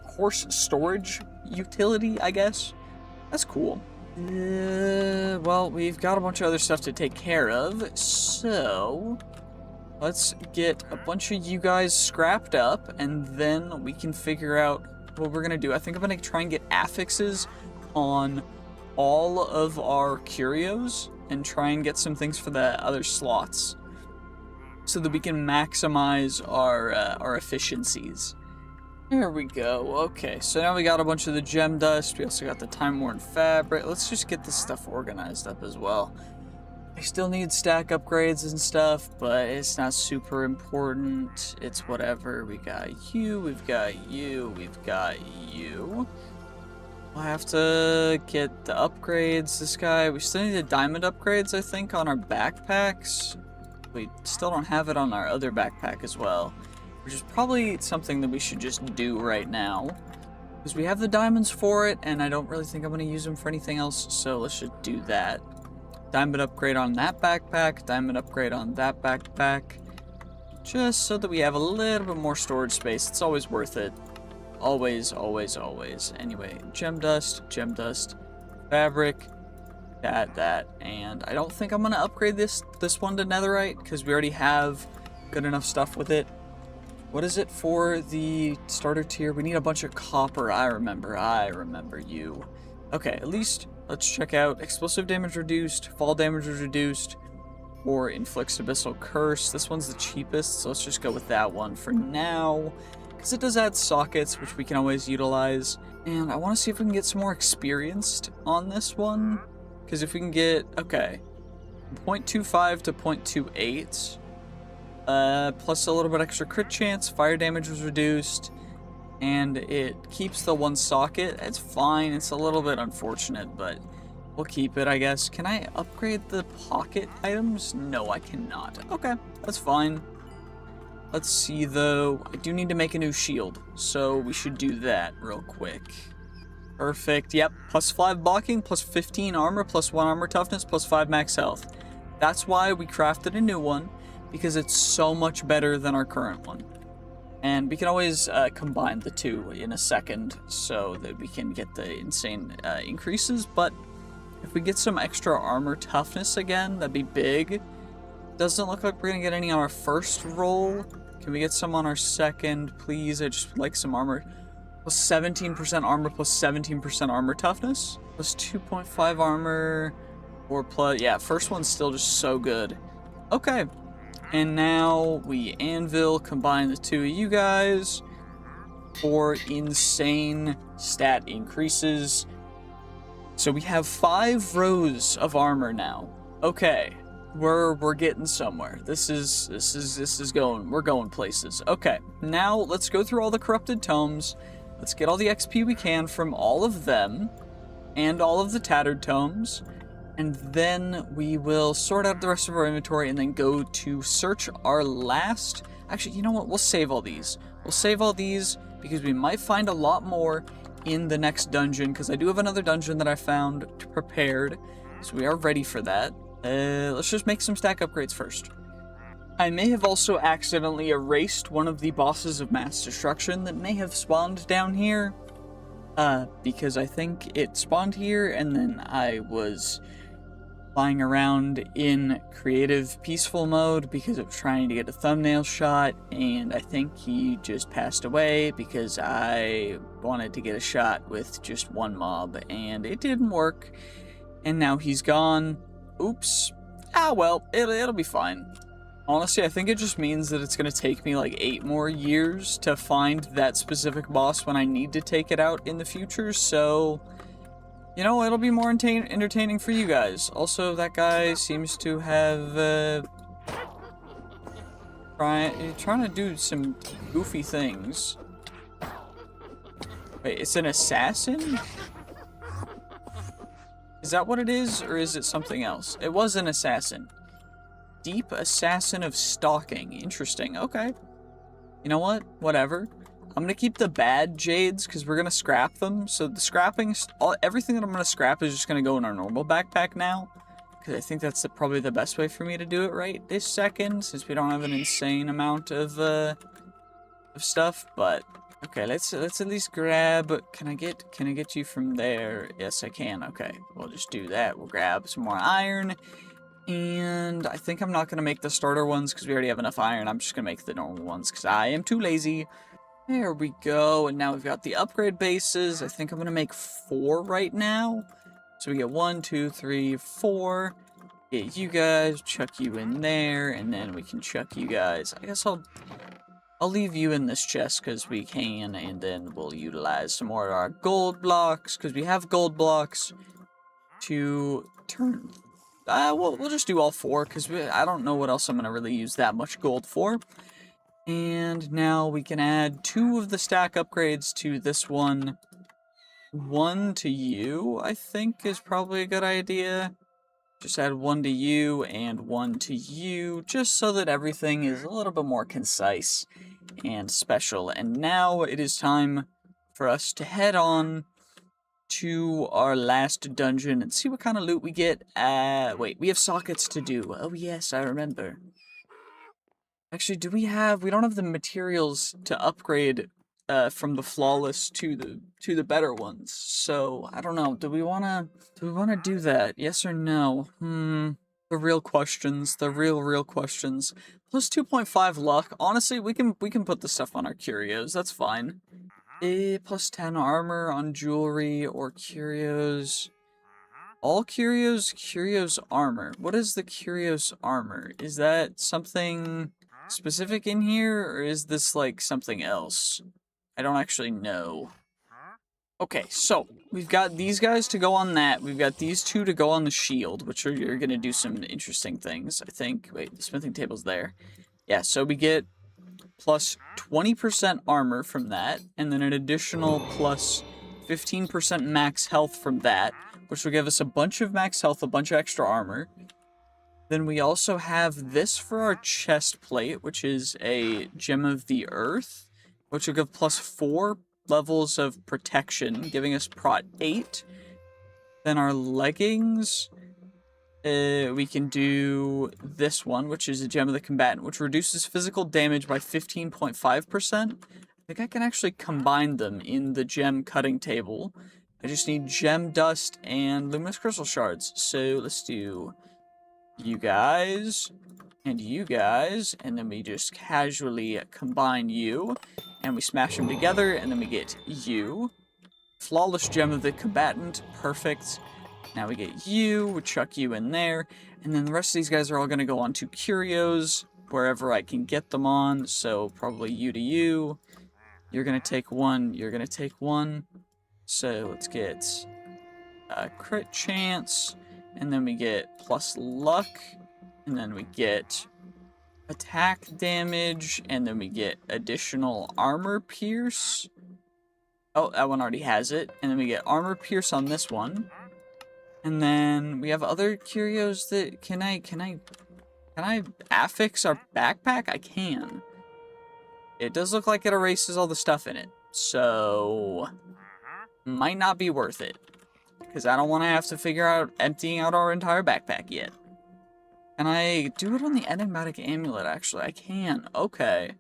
horse storage utility, I guess. That's cool. Well, we've got a bunch of other stuff to take care of, so let's get a bunch of you guys scrapped up, and then we can figure out what we're gonna do. I think I'm gonna try and get affixes on all of our curios and try and get some things for the other slots so that we can maximize our efficiencies. There we go. Okay, so now we got a bunch of the gem dust. We also got the time-worn fabric. Let's just get this stuff organized up as well. I still need stack upgrades and stuff, but it's not super important. It's whatever. We got you, we've got you, we've got you. We'll have to get the upgrades. This guy, we still need the diamond upgrades, I think, on our backpacks. We still don't have it on our other backpack as well, which is probably something that we should just do right now, because we have the diamonds for it, and I don't really think I'm going to use them for anything else, so let's just do that. Diamond upgrade on that backpack, diamond upgrade on that backpack, just so that we have a little bit more storage space. It's always worth it. Always, always, always. Anyway, gem dust, fabric, that, and I don't think I'm going to upgrade this one to netherite, because we already have good enough stuff with it. What is it for the starter tier? We need a bunch of copper. I remember you. Okay, at least let's check out explosive damage reduced, fall damage is reduced, or inflicts abyssal curse. This one's the cheapest, so let's just go with that one for now, because it does add sockets, which we can always utilize. And I want to see if we can get some more experienced on this one, because if we can get, okay, 0.25 to 0.28, plus a little bit extra crit chance, fire damage was reduced, and it keeps the one socket. It's fine. It's a little bit unfortunate, but we'll keep it, I guess. Can I upgrade the pocket items? No, I cannot. Okay, that's fine. Let's see, though. I do need to make a new shield, so we should do that real quick. Perfect. Yep, plus 5 blocking, plus 15 armor, plus 1 armor toughness, plus 5 max health. That's why we crafted a new one, because it's so much better than our current one. And we can always combine the two in a second so that we can get the insane increases, but if we get some extra armor toughness again, that'd be big. Doesn't look like we're gonna get any on our first roll. Can we get some on our second, please? I just would like some armor. Plus 17% armor, plus 17% armor toughness, plus 2.5 armor, or plus, yeah, first one's still just so good. Okay. And now we anvil, combine the two of you guys for insane stat increases. So we have 5 rows of armor now. Okay, we're getting somewhere. This is going, we're going places. Okay, now let's go through all the corrupted tomes. Let's get all the XP we can from all of them and all of the tattered tomes. And then we will sort out the rest of our inventory and then go to search our last... Actually, you know what? We'll save all these. We'll save all these because we might find a lot more in the next dungeon, because I do have another dungeon that I found prepared. So we are ready for that. Let's just make some stack upgrades first. I may have also accidentally erased one of the bosses of mass destruction that may have spawned down here. Because I think it spawned here, and then I was flying around in creative peaceful mode because I was trying to get a thumbnail shot, and I think he just passed away because I wanted to get a shot with just one mob, and it didn't work, and now he's gone. Oops. Ah, well, it'll be fine. Honestly, I think it just means that it's going to take me like 8 more years to find that specific boss when I need to take it out in the future, so, you know, it'll be more entertaining for you guys. Also, that guy seems to have, trying to do some goofy things. Wait, it's an assassin? Is that what it is, or is it something else? It was an assassin. Deep Assassin of Stalking. Interesting. Okay. You know what? Whatever. I'm gonna keep the bad jades because we're gonna scrap them. So the scrapping, everything that I'm gonna scrap is just gonna go in our normal backpack now, because I think that's probably the best way for me to do it right this second, since we don't have an insane amount of stuff. But okay, let's at least grab. Can I get you from there? Yes, I can. Okay, we'll just do that. We'll grab some more iron. And I think I'm not going to make the starter ones because we already have enough iron. I'm just going to make the normal ones because I am too lazy. There we go. And now we've got the upgrade bases. I think I'm going to make 4 right now. So we get 1, 2, 3, 4. Get you guys, chuck you in there, and then we can chuck you guys. I guess I'll leave you in this chest because we can, and then we'll utilize some more of our gold blocks because we have gold blocks to turn. We'll just do all 4, because I don't know what else I'm going to really use that much gold for. And now we can add 2 of the stack upgrades to this one. 1 to you, I think, is probably a good idea. Just add 1 to you and 1 to you, just so that everything is a little bit more concise and special. And now it is time for us to head on to our last dungeon and see what kind of loot we get. Wait, we have sockets to do. Oh yes, I remember. Actually, we don't have the materials to upgrade from the flawless to the better ones. So, I don't know. Do we want to do that? Yes or no? The real questions, the real questions. Plus 2.5 luck. Honestly, we can put the stuff on our curios. That's fine. Plus 10 armor on jewelry or curios. All curios armor. What is the curios armor? Is that something specific in here, or is this like something else? I don't actually know. Okay, so we've got these guys to go on that. We've got these 2 to go on the shield, which are gonna do some interesting things, I think. Wait, the smithing table's there. Yeah, so we get plus 20% armor from that, and then an additional plus 15% max health from that, which will give us a bunch of max health, a bunch of extra armor. Then we also have this for our chest plate, which is a gem of the earth, which will give plus 4 levels of protection, giving us prot 8. Then our leggings, we can do this one, which is a gem of the combatant, which reduces physical damage by 15.5%. I think I can actually combine them in the gem cutting table. I just need gem dust and luminous crystal shards. So let's do you guys and you guys, and then we just casually combine you, and we smash them together, and then we get you. Flawless gem of the combatant, perfect. Now we get you, we chuck you in there, and then the rest of these guys are all going to go on to curios, wherever I can get them on, so probably you to you. You're going to take 1, you're going to take 1. So let's get a crit chance, and then we get plus luck, and then we get attack damage, and then we get additional armor pierce. Oh, that one already has it. And then we get armor pierce on this one. And then we have other curios that can I affix our backpack? I can. It does look like it erases all the stuff in it. So might not be worth it, because I don't want to have to figure out emptying out our entire backpack yet. Can I do it on the enigmatic amulet? Actually, I can. Okay.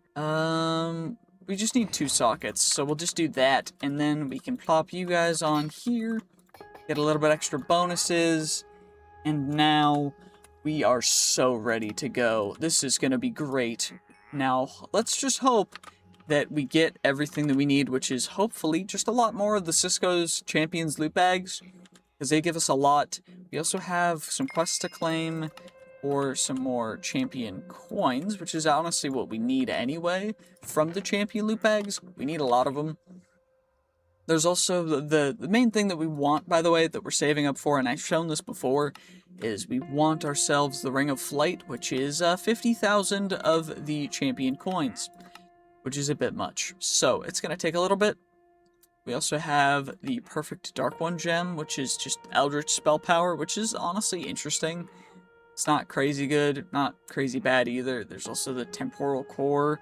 We just need 2 sockets, so we'll just do that, and then we can plop you guys on here, get a little bit extra bonuses, and now we are so ready to go. This is gonna be great. Now, let's just hope that we get everything that we need, which is hopefully just a lot more of the Cisco's Champions loot bags, because they give us a lot. We also have some quests to claim, or some more champion coins, which is honestly what we need anyway from the champion loot bags. We need a lot of them. There's also the main thing that we want, by the way, that we're saving up for, and I've shown this before, is we want ourselves the Ring of Flight, which is 50,000 of the champion coins, which is a bit much. So it's going to take a little bit. We also have the Perfect Dark One gem, which is just Eldritch spell power, which is honestly interesting. It's not crazy good, not crazy bad either. There's also the Temporal Core.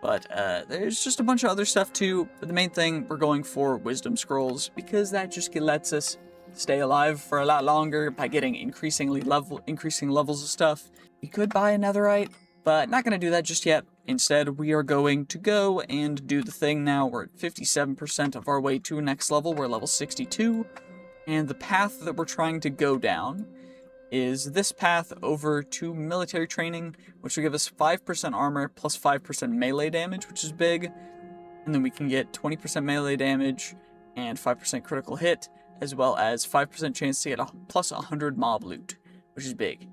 But there's just a bunch of other stuff too. But the main thing, we're going for Wisdom Scrolls, because that just lets us stay alive for a lot longer by getting increasing levels of stuff. We could buy a Netherite, but not going to do that just yet. Instead, we are going to go and do the thing now. We're at 57% of our way to next level. We're level 62. And the path that we're trying to go down is this path over to military training, which will give us 5% armor plus 5% melee damage, which is big. And then we can get 20% melee damage and 5% critical hit, as well as 5% chance to get a plus 100 mob loot, which is big.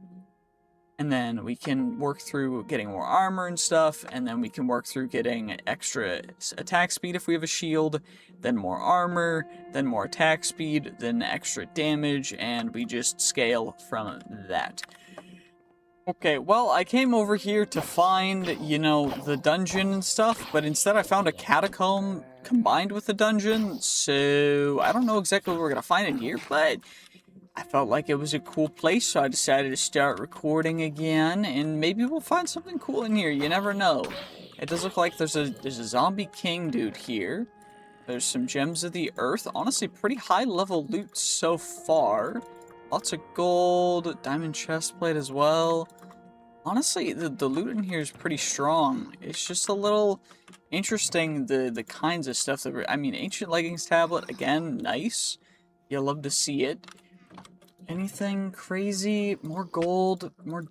And then we can work through getting more armor and stuff, and then we can work through getting extra attack speed if we have a shield, then more armor, then more attack speed, then extra damage, and we just scale from that. Okay, well, I came over here to find, you know, the dungeon and stuff, but instead I found a catacomb combined with the dungeon, so I don't know exactly what we're gonna find in here, but I felt like it was a cool place, so I decided to start recording again, and maybe we'll find something cool in here. You never know. It does look like there's a zombie king dude here. There's some gems of the earth. Honestly, pretty high level loot so far. Lots of gold, diamond chestplate as well. Honestly, the loot in here is pretty strong. It's just a little interesting, the kinds of stuff that I mean, ancient leggings tablet, again, nice. You'll love to see it. Anything crazy? More gold? More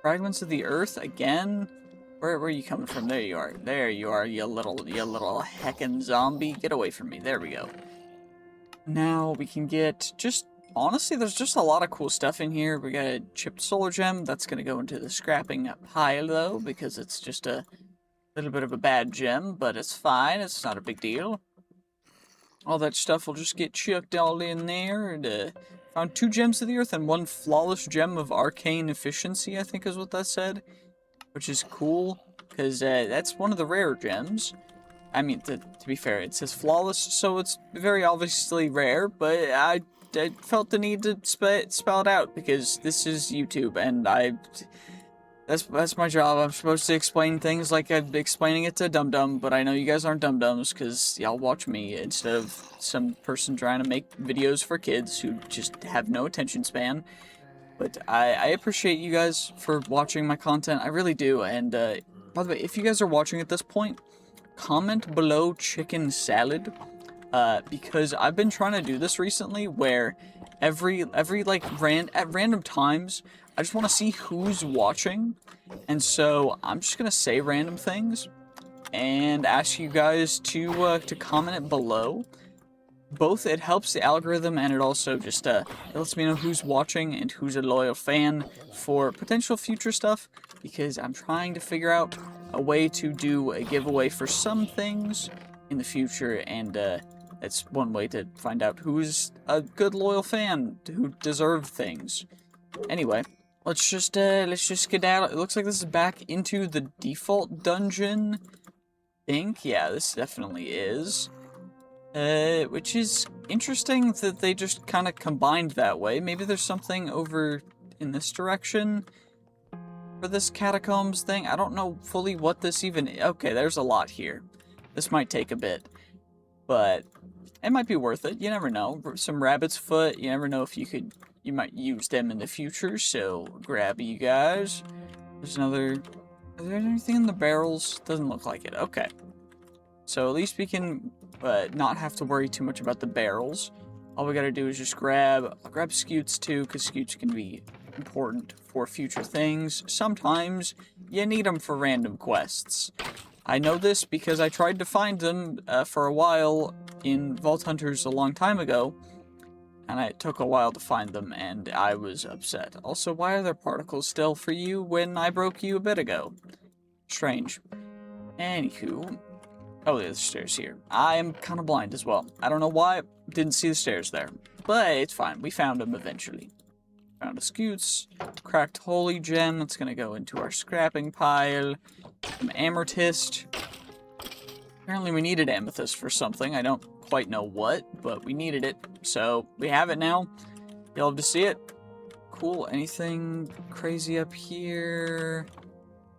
fragments of the earth? Again? Where are you coming from? There you are. There you are, you little heckin' zombie. Get away from me. There we go. Now we can get just... Honestly, there's just a lot of cool stuff in here. We got a chipped solar gem. That's going to go into the scrapping pile, though, because it's just a little bit of a bad gem, but it's fine. It's not a big deal. All that stuff will just get chucked all in there, and found 2 gems of the earth and 1 flawless gem of arcane efficiency, I think is what that said. Which is cool, because that's one of the rare gems. I mean, to be fair, it says flawless, so it's very obviously rare, but I felt the need to spell it out, because this is YouTube, and that's my job. I'm supposed to explain things like I'm explaining it to dum-dum, but I know you guys aren't dum-dums, because y'all watch me instead of some person trying to make videos for kids who just have no attention span. But I appreciate you guys for watching my content. I really do. And by the way, if you guys are watching at this point, comment below chicken salad. Because I've been trying to do this recently where every like at random times, I just want to see who's watching. And so I'm just going to say random things and ask you guys to comment it below. Both, it helps the algorithm, and it also just it lets me know who's watching and who's a loyal fan for potential future stuff, because I'm trying to figure out a way to do a giveaway for some things in the future, and that's one way to find out who's a good loyal fan who deserve things. Anyway, let's just get out. It looks like this is back into the default dungeon. I think, yeah, this definitely is. Which is interesting that they just kind of combined that way. Maybe there's something over in this direction for this catacombs thing. I don't know fully what this even is. Okay, there's a lot here. This might take a bit, but it might be worth it. You never know. Some rabbit's foot. You never know if you could you might use them in the future, so grab you guys. There's another... Is there anything in the barrels? Doesn't look like it. Okay. So at least we can not have to worry too much about the barrels. All we gotta do is just I'll grab scutes too, because scutes can be important for future things. Sometimes you need them for random quests. I know this because I tried to find them for a while in Vault Hunters a long time ago, and it took a while to find them, and I was upset. Also, why are there particles still for you when I broke you a bit ago? Strange. Anywho. Oh, there's stairs here. I am kind of blind as well. I don't know why. Didn't see the stairs there. But it's fine. We found them eventually. Found a scutes. Cracked holy gem. That's going to go into our scrapping pile. Some amethyst. Apparently we needed amethyst for something. I don't quite know what, but we needed it. So we have it now. You'll have to see it. Cool. Anything crazy up here?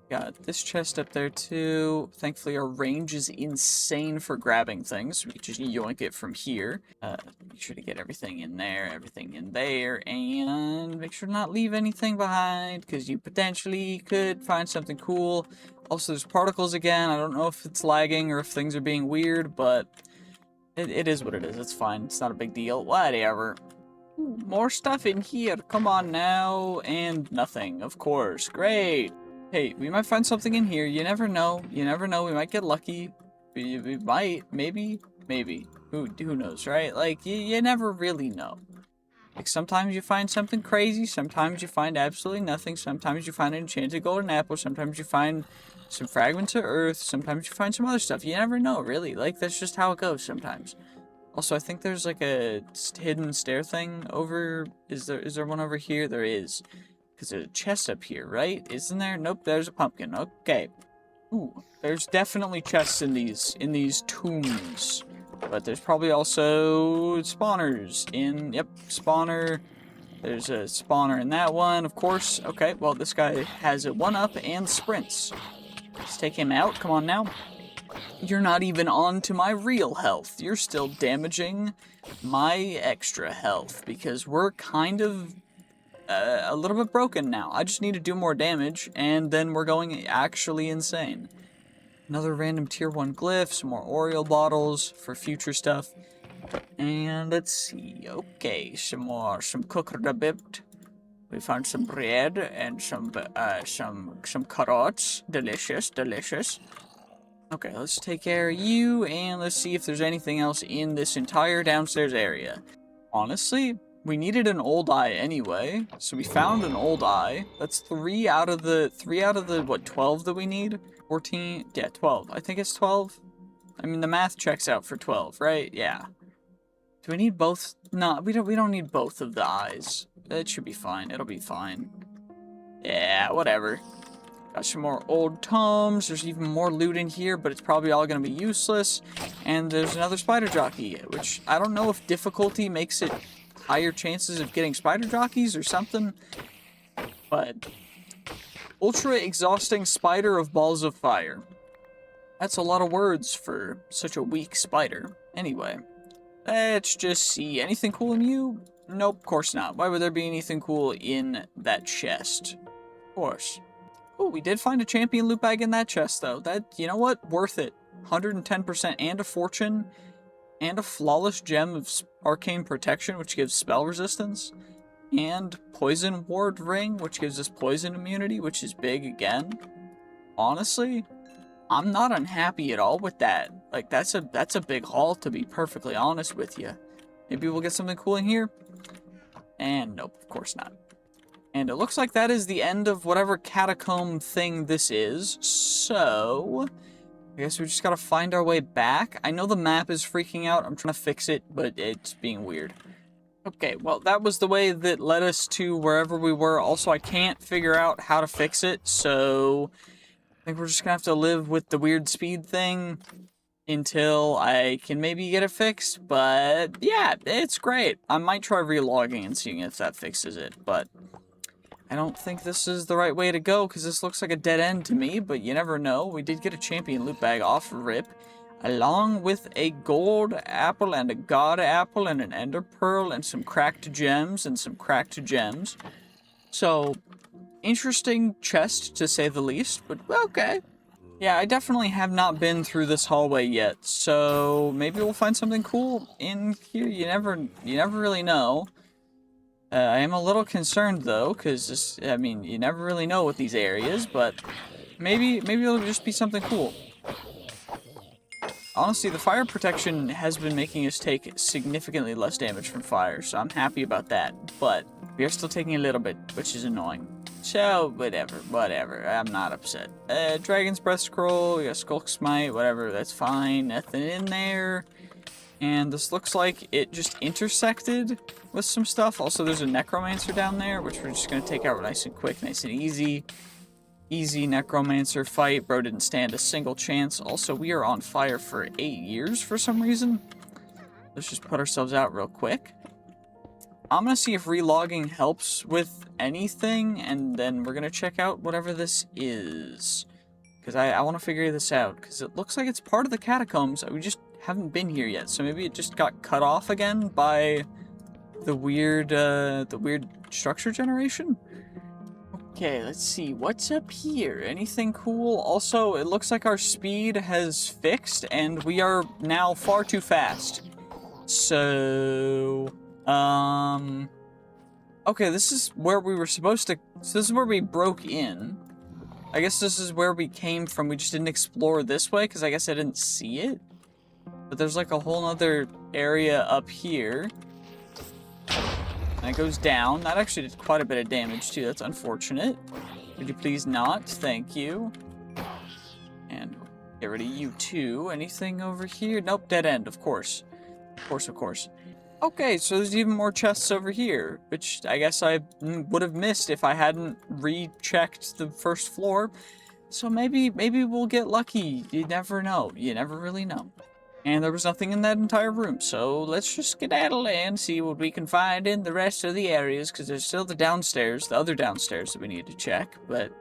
Got this chest up there too. Thankfully our range is insane for grabbing things. We can just yoink it from here. Make sure to get everything in there, everything in there, and make sure to not leave anything behind, because you potentially could find something cool. Also, there's particles again. I don't know if it's lagging or if things are being weird, but it is what it is. It's fine. It's not a big deal. Whatever. Ooh, more stuff in here. Come on now. And nothing, of course. Great. Hey, we might find something in here. You never know. You never know. We might get lucky. We might. Maybe. Maybe. Who knows, right? Like, you never really know. Like, sometimes you find something crazy. Sometimes you find absolutely nothing. Sometimes you find an enchanted golden apple. Sometimes you find some fragments of earth. Sometimes you find some other stuff. You never know, really. Like, that's just how it goes sometimes. Also, I think there's, like, a hidden stair thing over... Is there one over here? There is. Because there's a chest up here, right? Isn't there? Nope, there's a pumpkin. Okay. Ooh, there's definitely chests in these tombs. But there's probably also spawners in... Yep, spawner. There's a spawner in that one, of course. Okay, well, this guy has a 1-up and sprints. Let's take him out. Come on now. You're not even on to my real health. You're still damaging my extra health. Because we're kind of... a little bit broken now. I just need to do more damage, and then we're going actually insane. Another random tier 1 glyph, some more Oriole bottles for future stuff. And let's see. Okay, some cooked a bit. We found some bread and some carrots. Delicious, delicious. Okay, let's take care of you, and let's see if there's anything else in this entire downstairs area. Honestly, we needed an old eye anyway, so we found an old eye. That's 3 out of the, what, 12 that we need? 14? Yeah, 12. I think it's 12. I mean, the math checks out for 12, right? Yeah. Do we need both? No, we don't need both of the eyes. It should be fine. It'll be fine. Yeah, whatever. Got some more old tomes. There's even more loot in here, but it's probably all going to be useless. And there's another spider jockey, which I don't know if difficulty makes it higher chances of getting spider jockeys or something. But ultra exhausting spider of balls of fire. That's a lot of words for such a weak spider. Anyway, let's just see. Anything cool in you? Nope, of course not. Why would there be anything cool in that chest? Of course. Oh, we did find a champion loot bag in that chest, though. That, you know what? Worth it. 110% and a fortune. And a flawless gem of arcane protection, which gives spell resistance. And poison ward ring, which gives us poison immunity, which is big again. Honestly, I'm not unhappy at all with that. Like, that's a big haul, to be perfectly honest with you. Maybe we'll get something cool in here. And nope, of course not. And it looks like that is the end of whatever catacomb thing this is. So I guess we just gotta find our way back. I know the map is freaking out. I'm trying to fix it, but it's being weird. Okay, well, that was the way that led us to wherever we were. Also, I can't figure out how to fix it, so I think we're just gonna have to live with the weird speed thing until I can maybe get it fixed. But yeah, it's great. I might try relogging and seeing if that fixes it, but I don't think this is the right way to go, because this looks like a dead end to me, but you never know. We did get a champion loot bag off RIP. along with a gold apple and a god apple and an ender pearl and some cracked gems and some cracked gems. So, interesting chest to say the least, but okay. Yeah, I definitely have not been through this hallway yet, so maybe we'll find something cool in here. You never really know. I am a little concerned though, because I mean, you never really know with these areas, but maybe it'll just be something cool. Honestly, the fire protection has been making us take significantly less damage from fire, so I'm happy about that. But we are still taking a little bit, which is annoying. So, whatever. I'm not upset. Dragon's Breath Scroll, we got Skulk Smite, whatever, that's fine. Nothing in there. And this looks like it just intersected with some stuff. Also, there's a Necromancer down there, which we're just going to take out nice and quick, nice and easy. Easy Necromancer fight. Bro didn't stand a single chance. Also, we are on fire for 8 years for some reason. Let's just put ourselves out real quick. I'm going to see if relogging helps with anything, and then we're going to check out whatever this is. Because I want to figure this out, because it looks like it's part of the Catacombs. We just haven't been here yet, so maybe it just got cut off again by the weird structure generation? Okay, let's see. What's up here? Anything cool? Also, it looks like our speed has fixed, and we are now far too fast. So... Okay, this is where we were supposed to... So this is where we broke in. I guess this is where we came from. We just didn't explore this way, because I guess I didn't see it. But there's like a whole other area up here. And it goes down. That actually did quite a bit of damage, too. That's unfortunate. Would you please not? Thank you. And get rid of you, too. Anything over here? Nope, dead end, of course. Of course. Okay, so there's even more chests over here, which I guess I would have missed if I hadn't rechecked the first floor. So maybe we'll get lucky. You never know. You never really know. And there was nothing in that entire room, so let's just skedaddle and see what we can find in the rest of the areas, because there's still the other downstairs that we need to check, but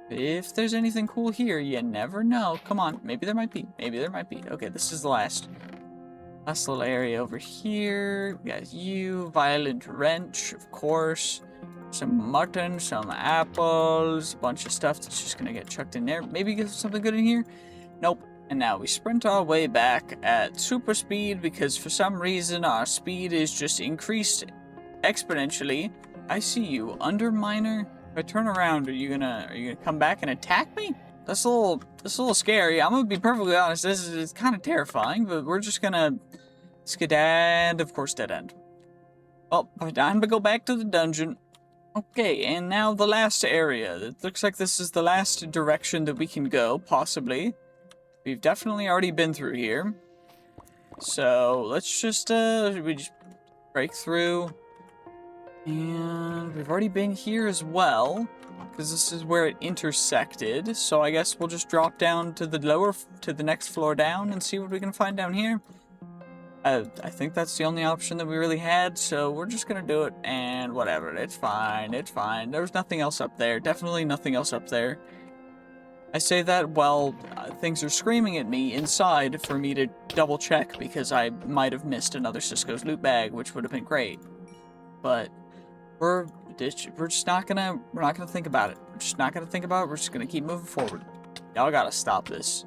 if there's anything cool here, you never know. Come on, maybe there might be. Okay, this is the last little area over here. We got you, Violent Wrench, of course. Some mutton, some apples, a bunch of stuff that's just gonna get chucked in there. Maybe get something good in here? Nope. And now we sprint our way back at super speed because for some reason our speed is just increased exponentially. I see you, Underminer. If I turn around, are you gonna come back and attack me? That's a little scary. I'm gonna be perfectly honest. This is kind of terrifying, but we're just gonna skedaddle. Of course, dead end. Well, time to go back to the dungeon. Okay, and now the last area. It looks like this is the last direction that we can go, possibly. We've definitely already been through here. So, let's just, we just break through. And we've already been here as well, because this is where it intersected. So I guess we'll just drop down to the next floor down and see what we can find down here. I think that's the only option that we really had, so we're just gonna do it, and whatever. It's fine. There's nothing else up there. Definitely nothing else up there. I say that while things are screaming at me inside for me to double check because I might have missed another Cisco's loot bag, which would have been great. But we're just not gonna think about it. We're just not gonna think about it. We're just gonna keep moving forward. Y'all gotta stop this.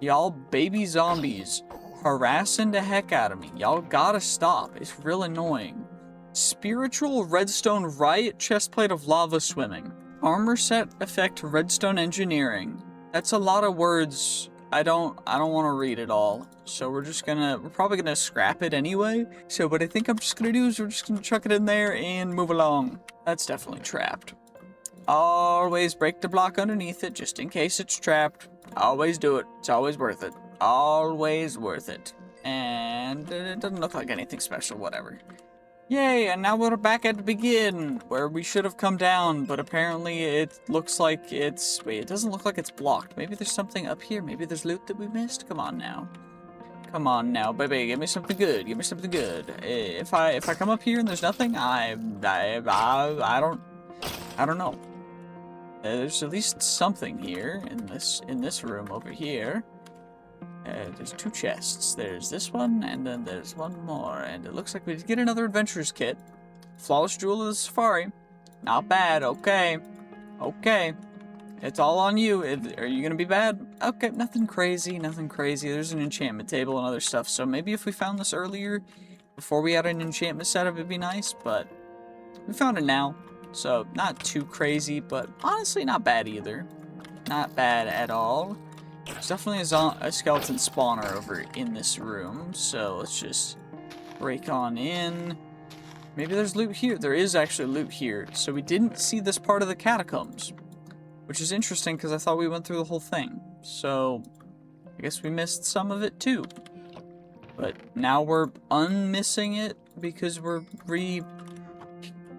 Y'all baby zombies harassing the heck out of me. Y'all gotta stop. It's real annoying. Spiritual redstone riot chestplate of lava swimming. Armor set effect redstone engineering. That's a lot of words. I don't want to read it all. So we're probably gonna scrap it anyway. So what I think I'm just gonna do is we're just gonna chuck it in there and move along. That's definitely trapped. Always break the block underneath it just in case it's trapped. Always do it. It's always worth it. Always worth it. And it doesn't look like anything special, whatever. Yay, and now we're back at the begin, where we should have come down, but apparently it looks like it's... Wait, it doesn't look like it's blocked. Maybe there's something up here. Maybe there's loot that we missed? Come on now. Come on now, baby. Give me something good. Give me something good. If I come up here and there's nothing, I don't know. There's at least something here in this room over here. There's 2 chests. There's this one, and then there's one more. And it looks like we did get another adventurer's kit. Flawless Jewel of the Safari. Not bad, okay. Okay. It's all on you. Are you gonna be bad? Okay, nothing crazy, nothing crazy. There's an enchantment table and other stuff, so maybe if we found this earlier, before we had an enchantment setup, it'd be nice, but we found it now. So, not too crazy, but honestly not bad either. Not bad at all. There's definitely a skeleton spawner over in this room, so let's just break on in. Maybe there's loot here. There is actually loot here, so we didn't see this part of the catacombs, which is interesting because I thought we went through the whole thing. So, I guess we missed some of it too. But now we're unmissing it because we're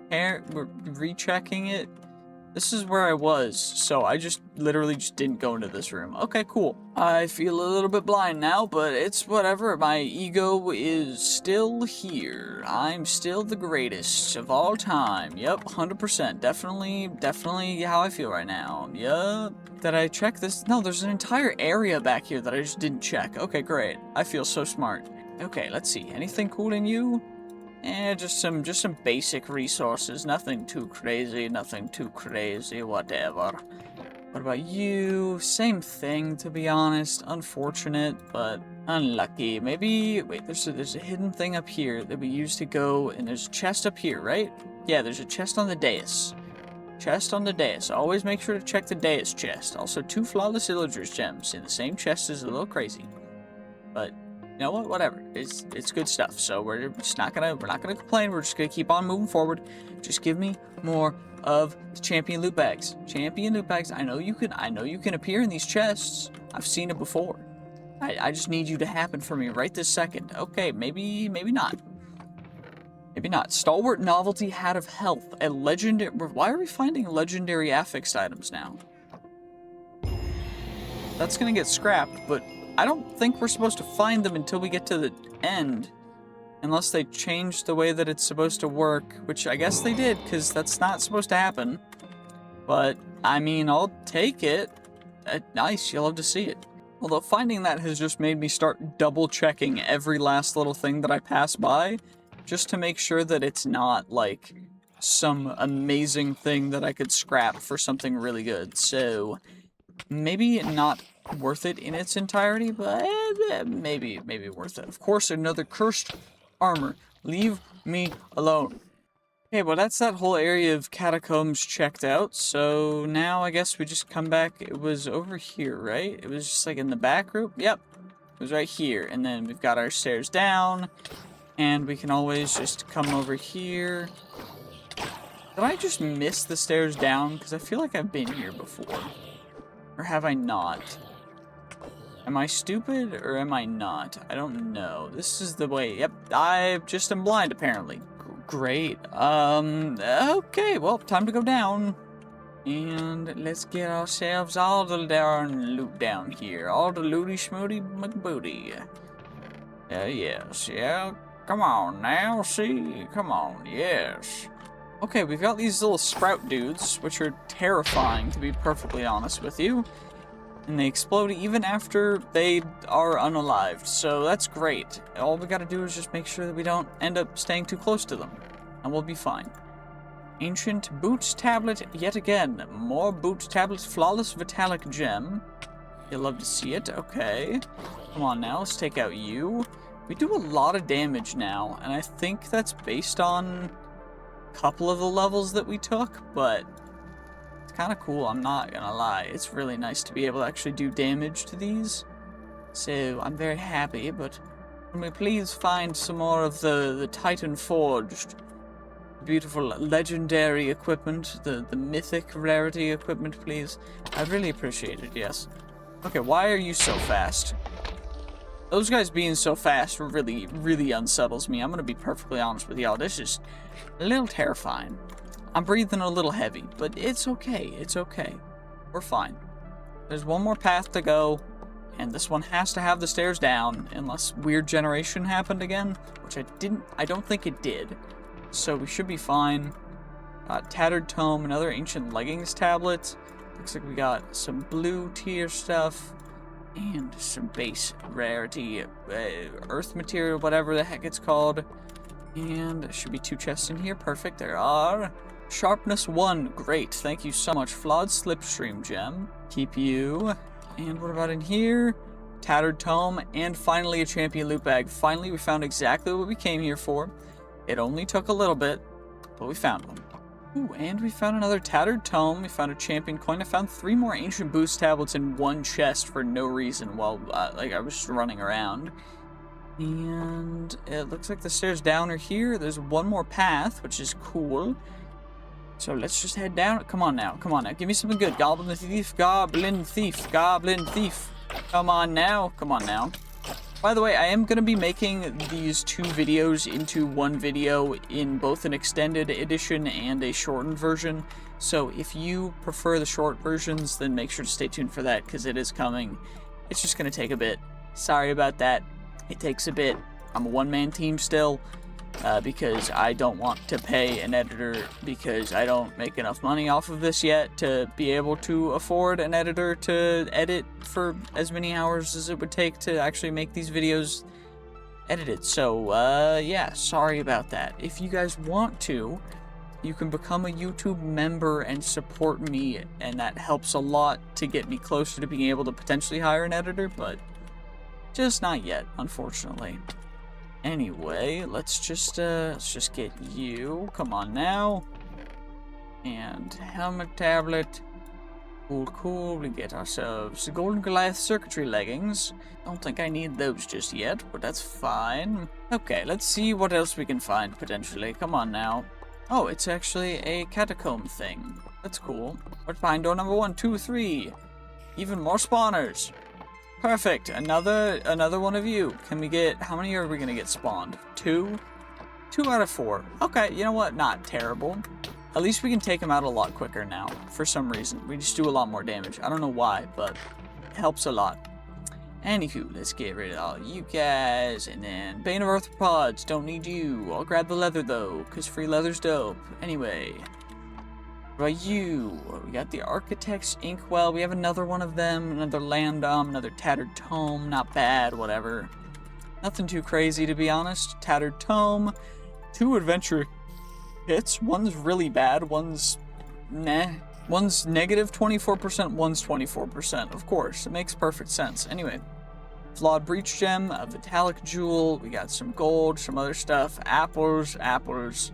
rechecking it. This is where I was, so I just literally just didn't go into this room. Okay, cool. I feel a little bit blind now, but it's whatever. My ego is still here. I'm still the greatest of all time. Yep, 100%. Definitely how I feel right now. Yup. Did I check this? No, there's an entire area back here that I just didn't check. Okay, great. I feel so smart. Okay, let's see. Anything cool in you? Just some basic resources. Nothing too crazy, whatever. What about you? Same thing, to be honest. Unfortunate, but unlucky. Maybe, wait, there's a hidden thing up here that we use to go, and there's a chest up here, right? Yeah, there's a chest on the dais. Chest on the dais. Always make sure to check the dais chest. Also, 2 flawless Illager's gems in the same chest is a little crazy. But you know what? Whatever. It's good stuff. So we're not gonna complain. We're just gonna keep on moving forward. Just give me more of the champion loot bags. Champion loot bags. I know you can appear in these chests. I've seen it before. I just need you to happen for me right this second. Okay, maybe not. Maybe not. Stalwart Novelty Hat of Health. A legendary. Why are we finding legendary affixed items now? That's gonna get scrapped, but I don't think we're supposed to find them until we get to the end. Unless they change the way that it's supposed to work, which I guess they did, because that's not supposed to happen. But, I mean, I'll take it. Nice, you'll love to see it. Although finding that has just made me start double-checking every last little thing that I pass by, just to make sure that it's not, like, some amazing thing that I could scrap for something really good. So, maybe not worth it in its entirety, but maybe worth it. Of course, another cursed armor. Leave me alone. Okay, well that's that whole area of catacombs checked out, so now I guess we just come back. It was over here, right? It was just like in the back room? Yep. It was right here, and then we've got our stairs down, and we can always just come over here. Did I just miss the stairs down? Because I feel like I've been here before. Or have I not? Am I stupid or am I not? I don't know. This is the way. Yep, I just am blind apparently. Great. Okay, well, time to go down. And let's get ourselves all the darn loot down here. All the looty schmooty McBooty. Yes, yeah. Come on now, see? Come on, yes. Okay, we've got these little sprout dudes, which are terrifying, to be perfectly honest with you. And they explode even after they are unalived, so that's great. All we gotta do is just make sure that we don't end up staying too close to them, and we'll be fine. Ancient Boots Tablet, yet again. More Boots Tablets, Flawless Vitalic Gem. You'll love to see it, okay. Come on now, let's take out you. We do a lot of damage now, and I think that's based on a couple of the levels that we took, but kind of cool, I'm not gonna lie. It's really nice to be able to actually do damage to these. So, I'm very happy, but can we please find some more of the Titan Forged, beautiful legendary equipment, the mythic rarity equipment, please? I'd really appreciate it, yes. Okay, why are you so fast? Those guys being so fast really unsettles me. I'm gonna be perfectly honest with y'all. This is a little terrifying. I'm breathing a little heavy, but it's okay. It's okay. We're fine. There's one more path to go, and this one has to have the stairs down, unless weird generation happened again, which I don't think it did. So we should be fine. Tattered Tome, another ancient leggings tablet. Looks like we got some blue tier stuff. And some base rarity, earth material, whatever the heck it's called. And there should be 2 chests in here. Perfect, there are. Sharpness 1, great, thank you so much. Flawed slipstream gem, keep you. And what about in here? Tattered tome, and finally a champion loot bag. Finally, we found exactly what we came here for. It only took a little bit, but we found one. Ooh, and we found another tattered tome. We found a champion coin. I found 3 more ancient boost tablets in 1 chest for no reason while I was just running around. And it looks like the stairs down are here. There's 1 more path, which is cool. So let's just head down. Come on now. Come on now. Give me something good. Goblin thief. Goblin thief. Goblin thief. Come on now. Come on now. By the way, I am going to be making these 2 videos into 1 video in both an extended edition and a shortened version. So if you prefer the short versions, then make sure to stay tuned for that, because it is coming. It's just going to take a bit. Sorry about that. It takes a bit. I'm a one-man team still, because I don't want to pay an editor, because I don't make enough money off of this yet to be able to afford an editor to edit for as many hours as it would take to actually make these videos edited. So, yeah, sorry about that. If you guys want to, you can become a YouTube member and support me, and that helps a lot to get me closer to being able to potentially hire an editor, but just not yet, unfortunately. Anyway, let's just get you. Come on now. And helmet tablet. Cool, cool. We get ourselves the Golden Goliath circuitry leggings. Don't think I need those just yet, but that's fine. Okay, let's see what else we can find potentially. Come on now. Oh, it's actually a Catacomb thing. That's cool. What's behind door number 1, 2, 3? Even more spawners. Perfect. Another one of you. Can we get, how many are we gonna get spawned? 2? 2 out of 4. Okay, you know what? Not terrible. At least we can take them out a lot quicker now, for some reason. We just do a lot more damage. I don't know why, but it helps a lot. Anywho, let's get rid of all you guys, and then Bane of Arthropods, don't need you. I'll grab the leather though, because free leather's dope. Anyway. What about you? We got the Architect's Inkwell. We have another one of them. Another Landom. Another Tattered Tome. Not bad. Whatever. Nothing too crazy, to be honest. Tattered Tome. 2 Adventure Kits. One's really bad. One's meh. One's negative 24%. One's 24%. Of course. It makes perfect sense. Anyway. Flawed Breach Gem. A Vitalic Jewel. We got some gold. Some other stuff. Apples. Apples.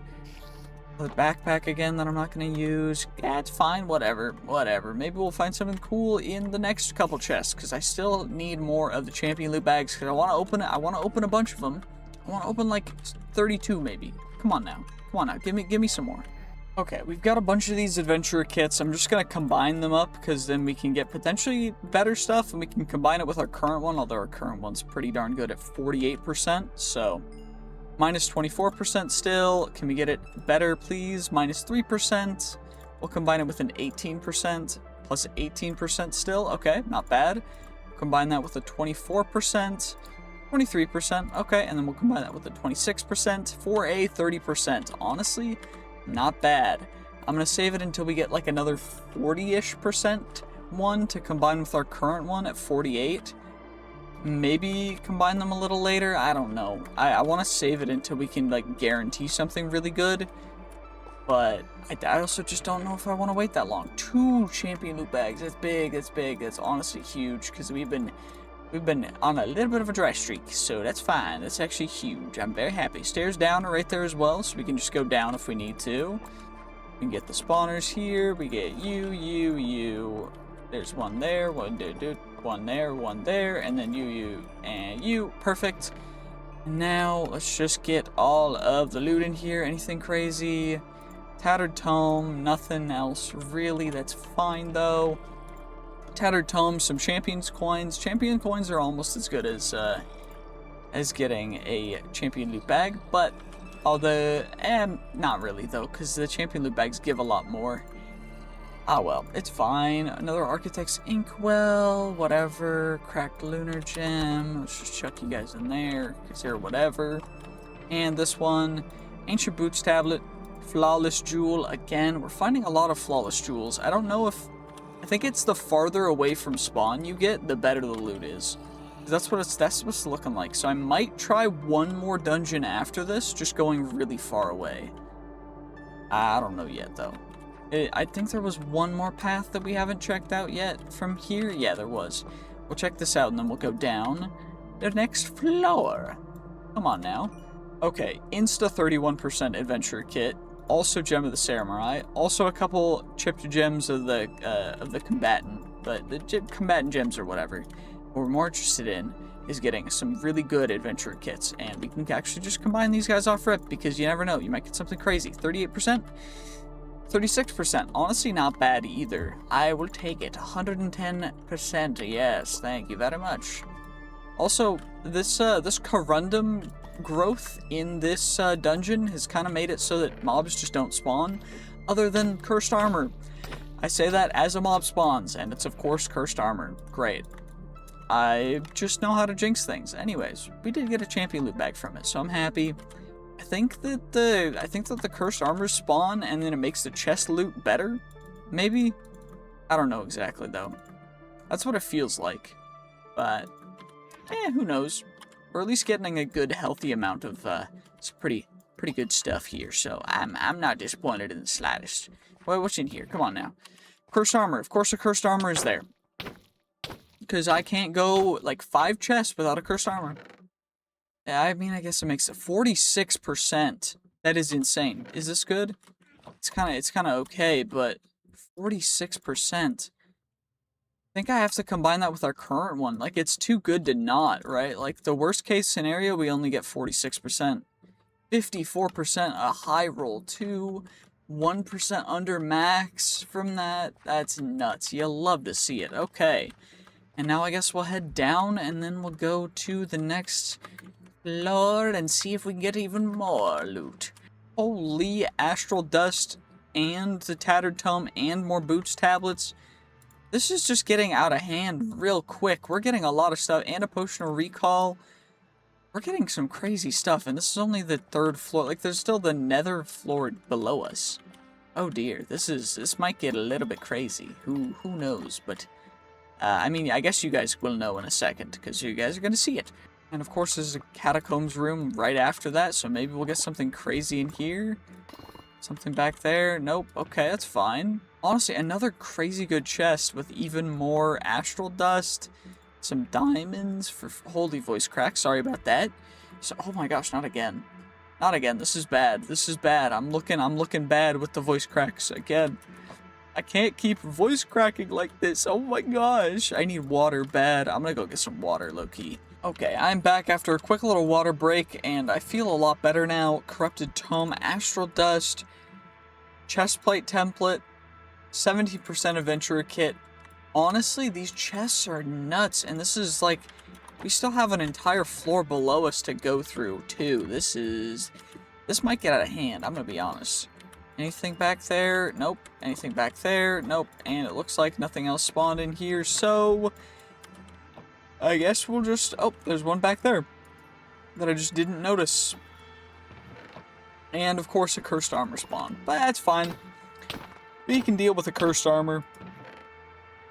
The backpack again that I'm not going to use. Yeah, it's fine. Whatever. Whatever. Maybe we'll find something cool in the next couple chests, because I still need more of the champion loot bags, because I want to open it. I want to open a bunch of them. I want to open like 32 maybe. Come on now. Come on now. Give me some more. Okay, we've got a bunch of these adventurer kits. I'm just going to combine them up, because then we can get potentially better stuff, and we can combine it with our current one, although our current one's pretty darn good at 48%, so minus 24% still. Can we get it better, please? Minus 3%. We'll combine it with an 18%, plus 18% still. Okay, not bad. Combine that with a 24%, 23%. Okay, and then we'll combine that with a 26% for a 30%. Honestly, not bad. I'm going to save it until we get like another 40-ish% one to combine with our current one at 48. Maybe combine them a little later. I don't know. I want to save it until we can like guarantee something really good. But I also just don't know if I want to wait that long. 2 champion loot bags. That's big. That's big. That's honestly huge, because we've been on a little bit of a dry streak. So that's fine. That's actually huge. I'm very happy. Stairs down are right there as well, so we can just go down if we need to. We can get the spawners here. We get you. There's one there. One there, and then you, and you. Perfect. Now, let's just get all of the loot in here. Anything crazy? Tattered Tome, nothing else really. That's fine, though. Tattered Tome, some Champions coins. Champion coins are almost as good as getting a Champion loot bag, but although, not really, though, because the Champion loot bags give a lot more. Ah, well, it's fine. Another Architect's Inkwell, whatever. Cracked Lunar Gem. Let's just chuck you guys in there, because they're whatever. And this one, Ancient Boots Tablet, Flawless Jewel. Again, we're finding a lot of Flawless Jewels. I don't know if I think it's the farther away from spawn you get, the better the loot is. That's what it's looking like. So I might try one more dungeon after this, just going really far away. I don't know yet, though. I think there was one more path that we haven't checked out yet from here. Yeah, there was. We'll check this out, and then we'll go down the next floor. Come on now. Okay, insta 31% adventure kit. Also Gem of the Samurai. Also a couple chipped gems of the combatant. But the combatant gems or whatever. What we're more interested in is getting some really good adventure kits. And we can actually just combine these guys off rip, because you never know. You might get something crazy. 38%? 36%. Honestly, not bad either. I will take it. 110%. Yes, thank you very much. Also, this corundum growth in this dungeon has kind of made it so that mobs just don't spawn, other than cursed armor. I say that as a mob spawns, and it's of course cursed armor. Great. I just know how to jinx things. Anyways, we did get a champion loot bag from it, so I'm happy. I think that the cursed armor spawn, and then it makes the chest loot better. Maybe? I don't know exactly though. That's what it feels like. But who knows? We're at least getting a good, healthy amount of some pretty good stuff here. So I'm not disappointed in the slightest. Well, what's in here? Come on now. Cursed armor. Of course, the cursed armor is there. Because I can't go like 5 chests without a cursed armor. I mean, I guess it makes it 46%. That is insane. Is this good? It's kind of okay, but 46%. I think I have to combine that with our current one. Like, it's too good to not, right? Like, the worst case scenario, we only get 46%. 54% a high roll, 1% under max from that. That's nuts. You love to see it. Okay. And now I guess we'll head down, and then we'll go to the next floor and see if we can get even more loot. Holy astral dust and the tattered tome and more boots tablets. This is just getting out of hand real quick. We're getting a lot of stuff, and a potion of recall. We're getting some crazy stuff, and this is only the 3rd floor. Like, there's still the nether floor below us. Oh dear, this might get a little bit crazy. Who knows? But I mean, I guess you guys will know in a second, because you guys are gonna see it. And of course, there's a catacombs room right after that, so maybe we'll get something crazy in here. Something back there. Nope. Okay, that's fine. Honestly, another crazy good chest with even more astral dust. Some diamonds for holy voice crack. Sorry about that. So, oh my gosh, not again. Not again. This is bad. This is bad. I'm looking bad with the voice cracks again. I can't keep voice cracking like this. Oh my gosh. I need water bad. I'm gonna go get some water, low-key. Okay, I'm back after a quick little water break, and I feel a lot better now. Corrupted tome, astral dust, chestplate template, 70% adventurer kit. Honestly, these chests are nuts, and this is like, we still have an entire floor below us to go through, too. This might get out of hand, I'm gonna be honest. Anything back there? Nope. Anything back there? Nope. And it looks like nothing else spawned in here, so I guess we'll just, oh, there's one back there that I just didn't notice. And of course a cursed armor spawn, but that's fine. We can deal with a cursed armor.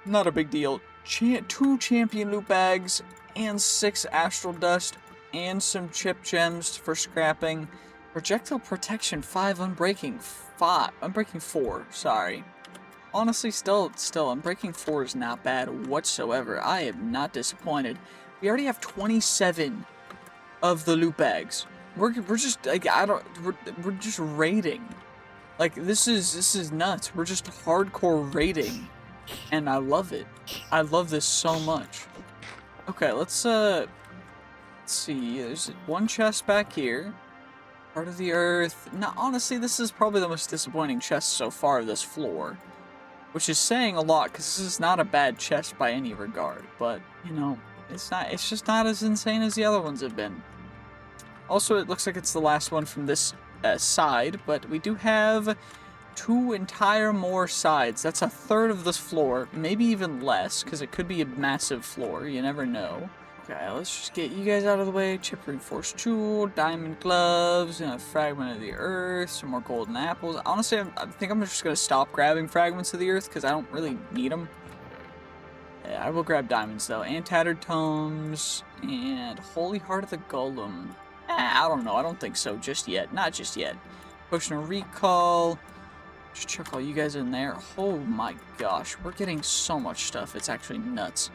Not a big deal. 2 champion loot bags, and 6 astral dust, and some chip gems for scrapping. Projectile protection 5, unbreaking 5. Unbreaking 4, sorry. Honestly, still, unbreaking 4 is not bad whatsoever. I am not disappointed. We already have 27 of the loot bags. We're just like, we're just raiding. Like, this is nuts. We're just hardcore raiding, and I love it. I love this so much. Okay, let's see. There's one chest back here. Part of the earth. Now, honestly, this is probably the most disappointing chest so far of this floor, which is saying a lot, because this is not a bad chest by any regard. But you know, it's just not as insane as the other ones have been. Also, it looks like it's the last one from this side, but we do have 2 entire more sides. That's a 1/3 of this floor, maybe even less, because it could be a massive floor. You never know. Okay, let's just get you guys out of the way. Chip reinforced jewel, diamond gloves, and a fragment of the earth, some more golden apples. Honestly, I think I'm just going to stop grabbing fragments of the earth because I don't really need them. I will grab diamonds, though. And tattered tomes. And Holy Heart of the Golem. I don't know. I don't think so just yet. Not just yet. Potion of Recall. Just chuck all you guys in there. Oh my gosh. We're getting so much stuff. It's actually nuts.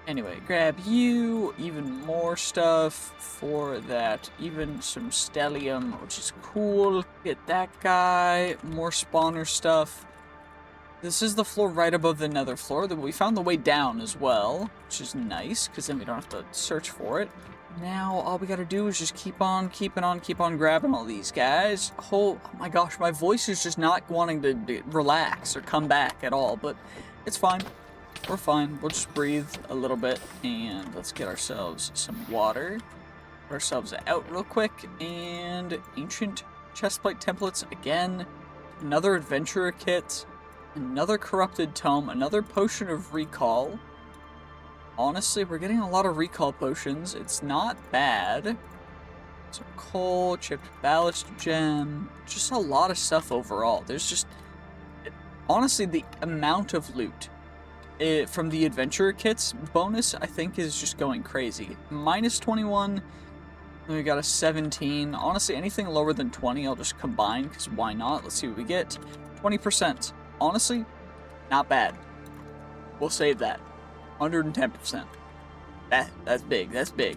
Anyway, grab you. Even more stuff for that. Even some stellium, which is cool. Get that guy. More spawner stuff. This is the floor right above the nether floor. We found the way down as well, which is nice, because then we don't have to search for it. Now, all we gotta do is just keep on grabbing all these guys. Oh my gosh, my voice is just not wanting to relax or come back at all, but it's fine. We're fine. We'll just breathe a little bit, and let's get ourselves some water. Get ourselves out real quick, and ancient chestplate templates again. Another adventurer kit. Another corrupted tome, another potion of recall. Honestly, we're getting a lot of recall potions. It's not bad. Some coal, chipped ballast gem, just a lot of stuff overall. There's just, honestly, the amount of loot from the adventurer kits bonus, I think, is just going crazy. Minus 21, then we got a 17. Honestly, anything lower than 20, I'll just combine, because why not? Let's see what we get. 20%. Honestly, not bad. We'll save that. 110%. That's big. That's big.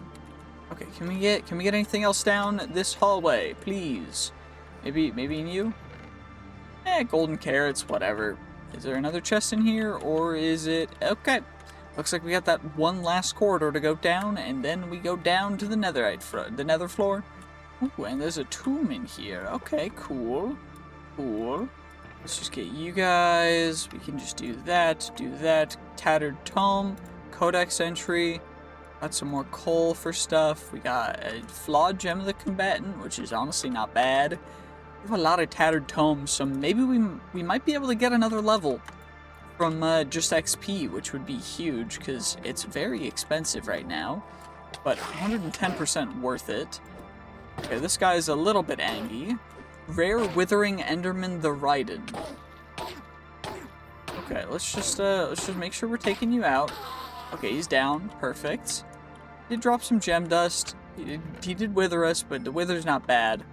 Okay, can we get anything else down this hallway, please? Maybe in you? Golden carrots, whatever. Is there another chest in here, or is it... Okay. Looks like we got that one last corridor to go down, and then we go down to the nether floor. Ooh, and there's a tomb in here. Okay, cool. Cool. Let's just get you guys. We can just do that. Tattered tome. Codex entry. Got some more coal for stuff. We got a flawed gem of the combatant, which is honestly not bad. We have a lot of tattered tomes, so maybe we might be able to get another level from just XP, which would be huge, because it's very expensive right now. But 110% worth it. Okay, this guy is a little bit angry. Rare Withering Enderman the Raiden. Okay, let's just make sure we're taking you out. Okay, he's down. Perfect. He did drop some gem dust. He did wither us, but the wither's not bad.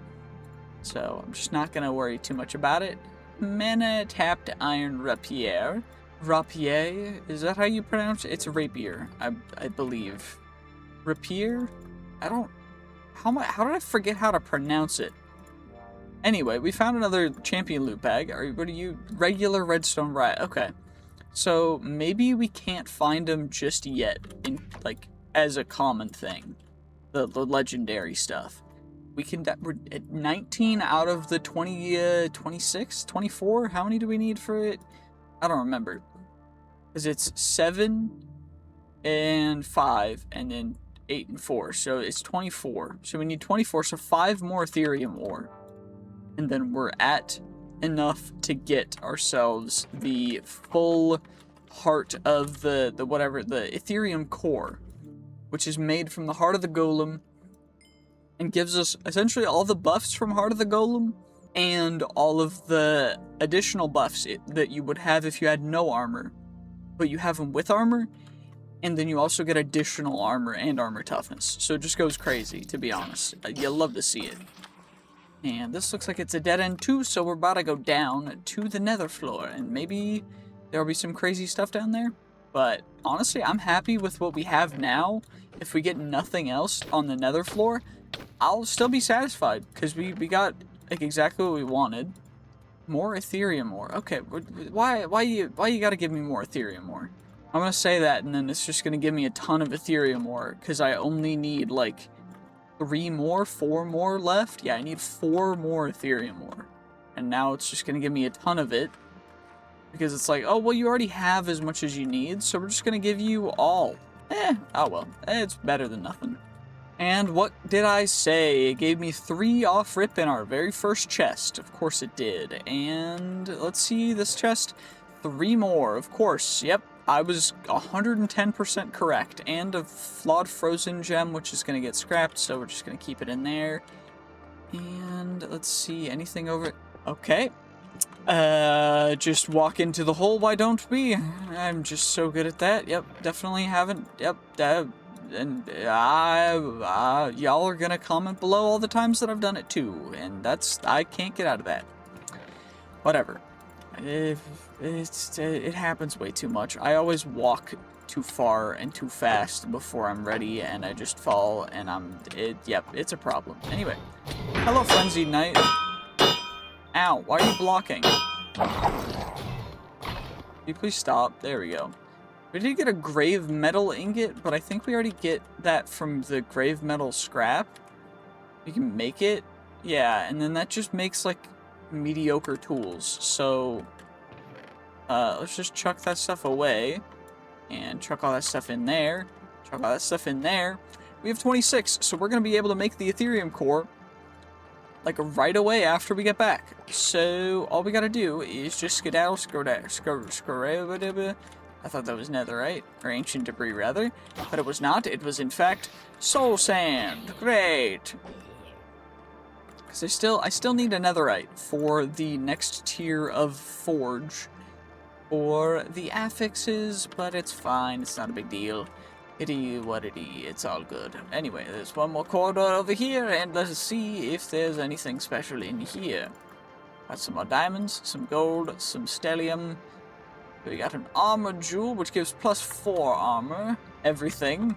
So I'm just not gonna worry too much about it. Mana tapped iron rapier. Rapier? Is that how you pronounce it? It's a rapier, I believe. Rapier? How did I forget how to pronounce it? Anyway, we found another champion loot bag. What are you? Regular redstone riot. Okay. So maybe we can't find them just yet, as a common thing. The legendary stuff. We're at 19 out of the 26, 24? How many do we need for it? I don't remember. Because it's 7 and 5, and then 8 and 4. So it's 24. So we need 24, so 5 more Ethereum ore. And then we're at enough to get ourselves the full heart of the Ethereum core, which is made from the heart of the golem and gives us essentially all the buffs from Heart of the Golem and all of the additional buffs that you would have if you had no armor, but you have them with armor, and then you also get additional armor and armor toughness. So it just goes crazy, to be honest. You'll love to see it. And this looks like it's a dead end too, so we're about to go down to the nether floor, and maybe there'll be some crazy stuff down there. But honestly, I'm happy with what we have now. If we get nothing else on the nether floor, I'll still be satisfied, because we got exactly what we wanted. More Ethereum ore. Okay, why you gotta give me more Ethereum ore? I'm gonna say that, and then it's just gonna give me a ton of Ethereum ore, because I only need, 4 more left? Yeah, I need 4 more Ethereum ore. And now it's just gonna give me a ton of it. Because it's like, oh, well, you already have as much as you need, so we're just gonna give you all. Oh well. It's better than nothing. And what did I say? It gave me 3 off rip in our very first chest. Of course it did. And let's see this chest. 3 more, of course. Yep, I was 110% correct. And a flawed frozen gem, which is going to get scrapped, so we're just going to keep it in there. And let's see, anything over... Okay. Just walk into the hole, why don't we? I'm just so good at that. Yep, definitely haven't. Yep, and y'all are gonna comment below all the times that I've done it too, and I can't get out of that. Whatever. It happens way too much. I always walk too far and too fast before I'm ready, and I just fall, and yep, it's a problem. Anyway, hello, Frenzied Knight. Ow, why are you blocking? Can you please stop? There we go. We did get a grave metal ingot, but I think we already get that from the grave metal scrap. You can make it. Yeah, and then that just makes, like, mediocre tools. So, let's just chuck that stuff away. And chuck all that stuff in there. Chuck all that stuff in there. We have 26, so we're going to be able to make the Ethereum core like right away after we get back. So all we gotta do is just skedaddle, I thought that was netherite, or ancient debris rather, but it was not. It was in fact soul sand. Great. Because I still need a netherite for the next tier of forge or the affixes, but it's fine. It's not a big deal. Itty what itty, it's all good. Anyway, there's one more corridor over here, and let's see if there's anything special in here. Got some more diamonds, some gold, some stellium. We got an armor jewel, which gives +4 armor. Everything.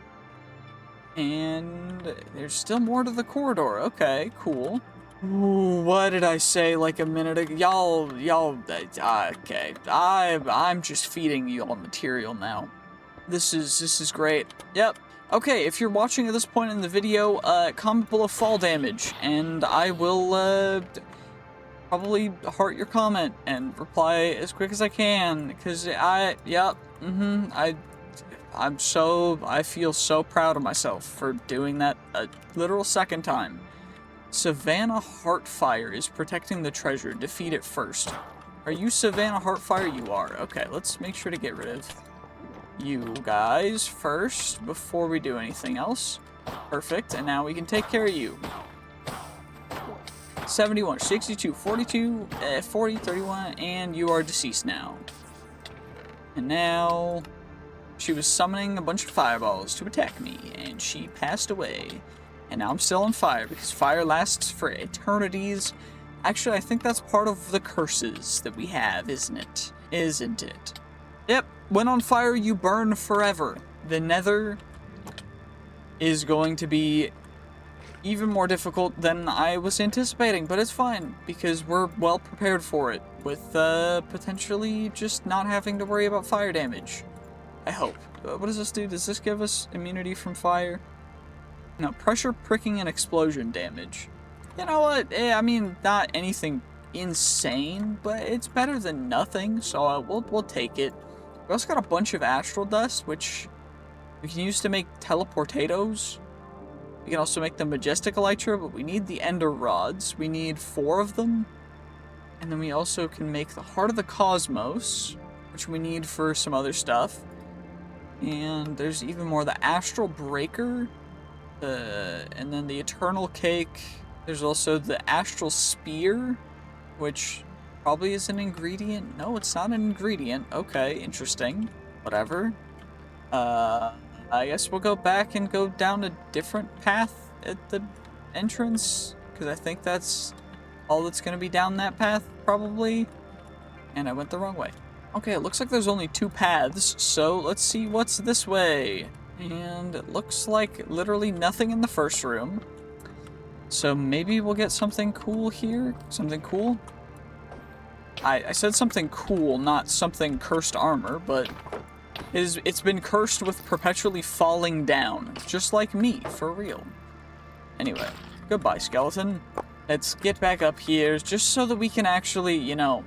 And there's still more to the corridor. Okay, cool. Ooh, what did I say like a minute ago? Y'all, okay. I'm just feeding you all material now. This is great. Yep. Okay, if you're watching at this point in the video, comment below fall damage, and I will, probably heart your comment and reply as quick as I can, because I feel so proud of myself for doing that a literal second time. Savannah Heartfire is protecting the treasure. Defeat it first. Are you Savannah Heartfire? You are. Okay, let's make sure to get rid of you guys first before we do anything else. Perfect, and now we can take care of you. 71, 62, 42, 40, 31, and you are deceased now. And now she was summoning a bunch of fireballs to attack me, and she passed away. And now I'm still on fire, because fire lasts for eternities. Actually, I think that's part of the curses that we have, isn't it? Isn't it? Yep, when on fire, you burn forever. The Nether is going to be even more difficult than I was anticipating, but it's fine, because we're well prepared for it, with potentially just not having to worry about fire damage. I hope. What does this do? Does this give us immunity from fire? No, pressure, pricking, and explosion damage. You know what? I mean, not anything insane, but it's better than nothing, so we'll take it. We also got a bunch of astral dust, which we can use to make teleportados. We can also make the majestic elytra, but we need the ender rods. We need 4 of them. And then we also can make the heart of the cosmos, which we need for some other stuff. And there's even more. The astral breaker, and then the eternal cake. There's also the astral spear, which probably is an ingredient. No, it's not an ingredient. Okay, interesting. Whatever. I guess we'll go back and go down a different path at the entrance, because I think that's all that's going to be down that path, probably. And I went the wrong way. Okay, it looks like there's only 2 paths, so let's see what's this way. And it looks like literally nothing in the first room. So maybe we'll get something cool here? Something cool? I said something cool, not something cursed armor, but it's been cursed with perpetually falling down. Just like me, for real. Anyway, goodbye, skeleton. Let's get back up here, just so that we can actually, you know,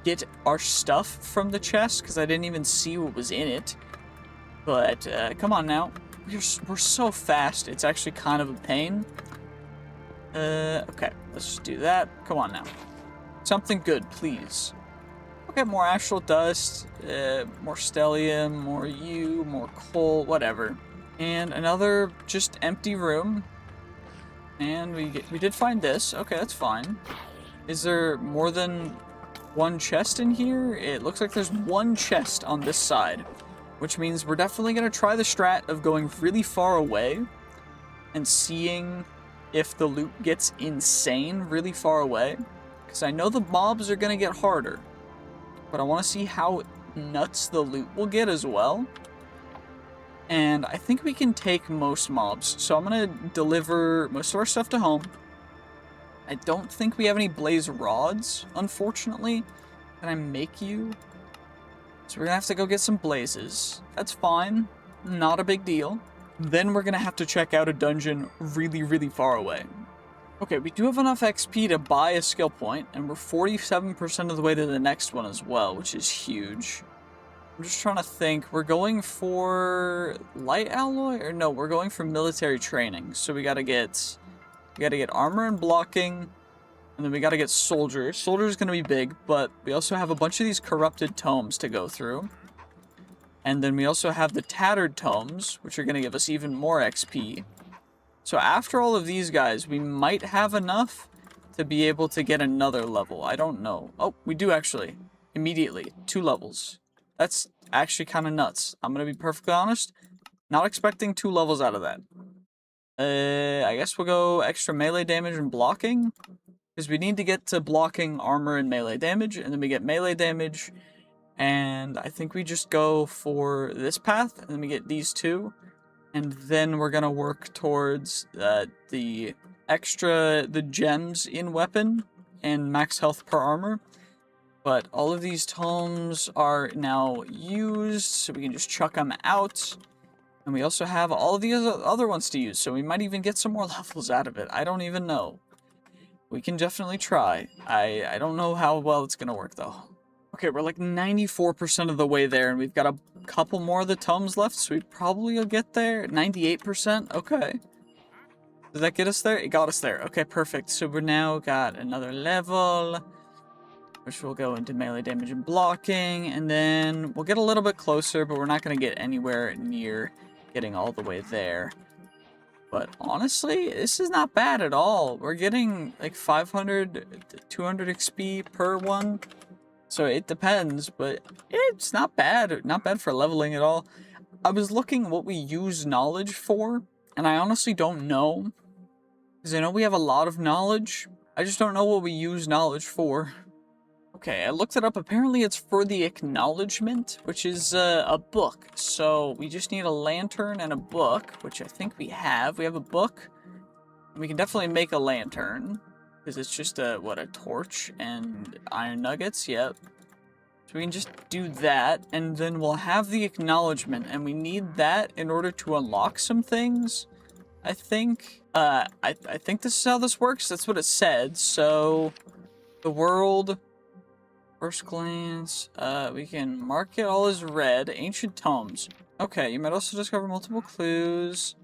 get our stuff from the chest, because I didn't even see what was in it. But, come on now. We're so fast, it's actually kind of a pain. Okay, let's just do that. Come on now. Something good, please. Okay, more astral dust, more stellium, more more coal, whatever. And another just empty room. And we did find this. Okay, that's fine. Is there more than one chest in here. It looks like there's one chest on this side, which means we're definitely going to try the strat of going really far away and seeing if the loot gets insane really far away. Because I know the mobs are going to get harder, but I want to see how nuts the loot will get as well. And I think we can take most mobs, so I'm going to deliver most of our stuff to home. I don't think we have any blaze rods, unfortunately. Can I make you? So we're gonna have to go get some blazes. That's fine. Not a big deal. Then we're gonna have to check out a dungeon really, really far away. Okay, we do have enough XP to buy a skill point, and we're 47% of the way to the next one as well, which is huge. I'm just trying to think. We're going for light alloy? Or no, we're going for military training. So we gotta get armor and blocking, and then we gotta get soldier. Soldier is gonna be big, but we also have a bunch of these corrupted tomes to go through. And then we also have the tattered tomes, which are gonna give us even more XP. So after all of these guys, we might have enough to be able to get another level. I don't know. Oh, we do actually. Immediately. 2 levels. That's actually kind of nuts. I'm gonna be perfectly honest. Not expecting 2 levels out of that. I guess we'll go extra melee damage and blocking. Because we need to get to blocking, armor, and melee damage. And then we get melee damage. And I think we just go for this path. And then we get these 2. And then we're going to work towards the gems in weapon. And max health per armor. But all of these tomes are now used. So we can just chuck them out. And we also have all of the other ones to use, so we might even get some more levels out of it. I don't even know. We can definitely try. I don't know how well it's going to work, though. Okay, we're like 94% of the way there, and we've got a couple more of the tomes left, so we probably will get there. 98%? Okay. Did that get us there? It got us there. Okay, perfect. So we're now got another level, which will go into melee damage and blocking, and then we'll get a little bit closer, but we're not going to get anywhere near getting all the way there. But honestly, this is not bad at all. We're getting like 500 to 200 XP per one. So it depends, but it's not bad. Not bad for leveling at all. I was looking what we use knowledge for, and I honestly don't know. Because I know we have a lot of knowledge. I just don't know what we use knowledge for. Okay, I looked it up. Apparently it's for the acknowledgement, which is a book. So we just need a lantern and a book, which I think we have. We have a book. We can definitely make a lantern, because it's just a torch and iron nuggets. Yep. So we can just do that, and then we'll have the acknowledgement, and we need that in order to unlock some things, I think. I think this is how this works. That's what it said. So the world... First glance, we can mark it all as red. Ancient tomes. Okay, you might also discover multiple clues.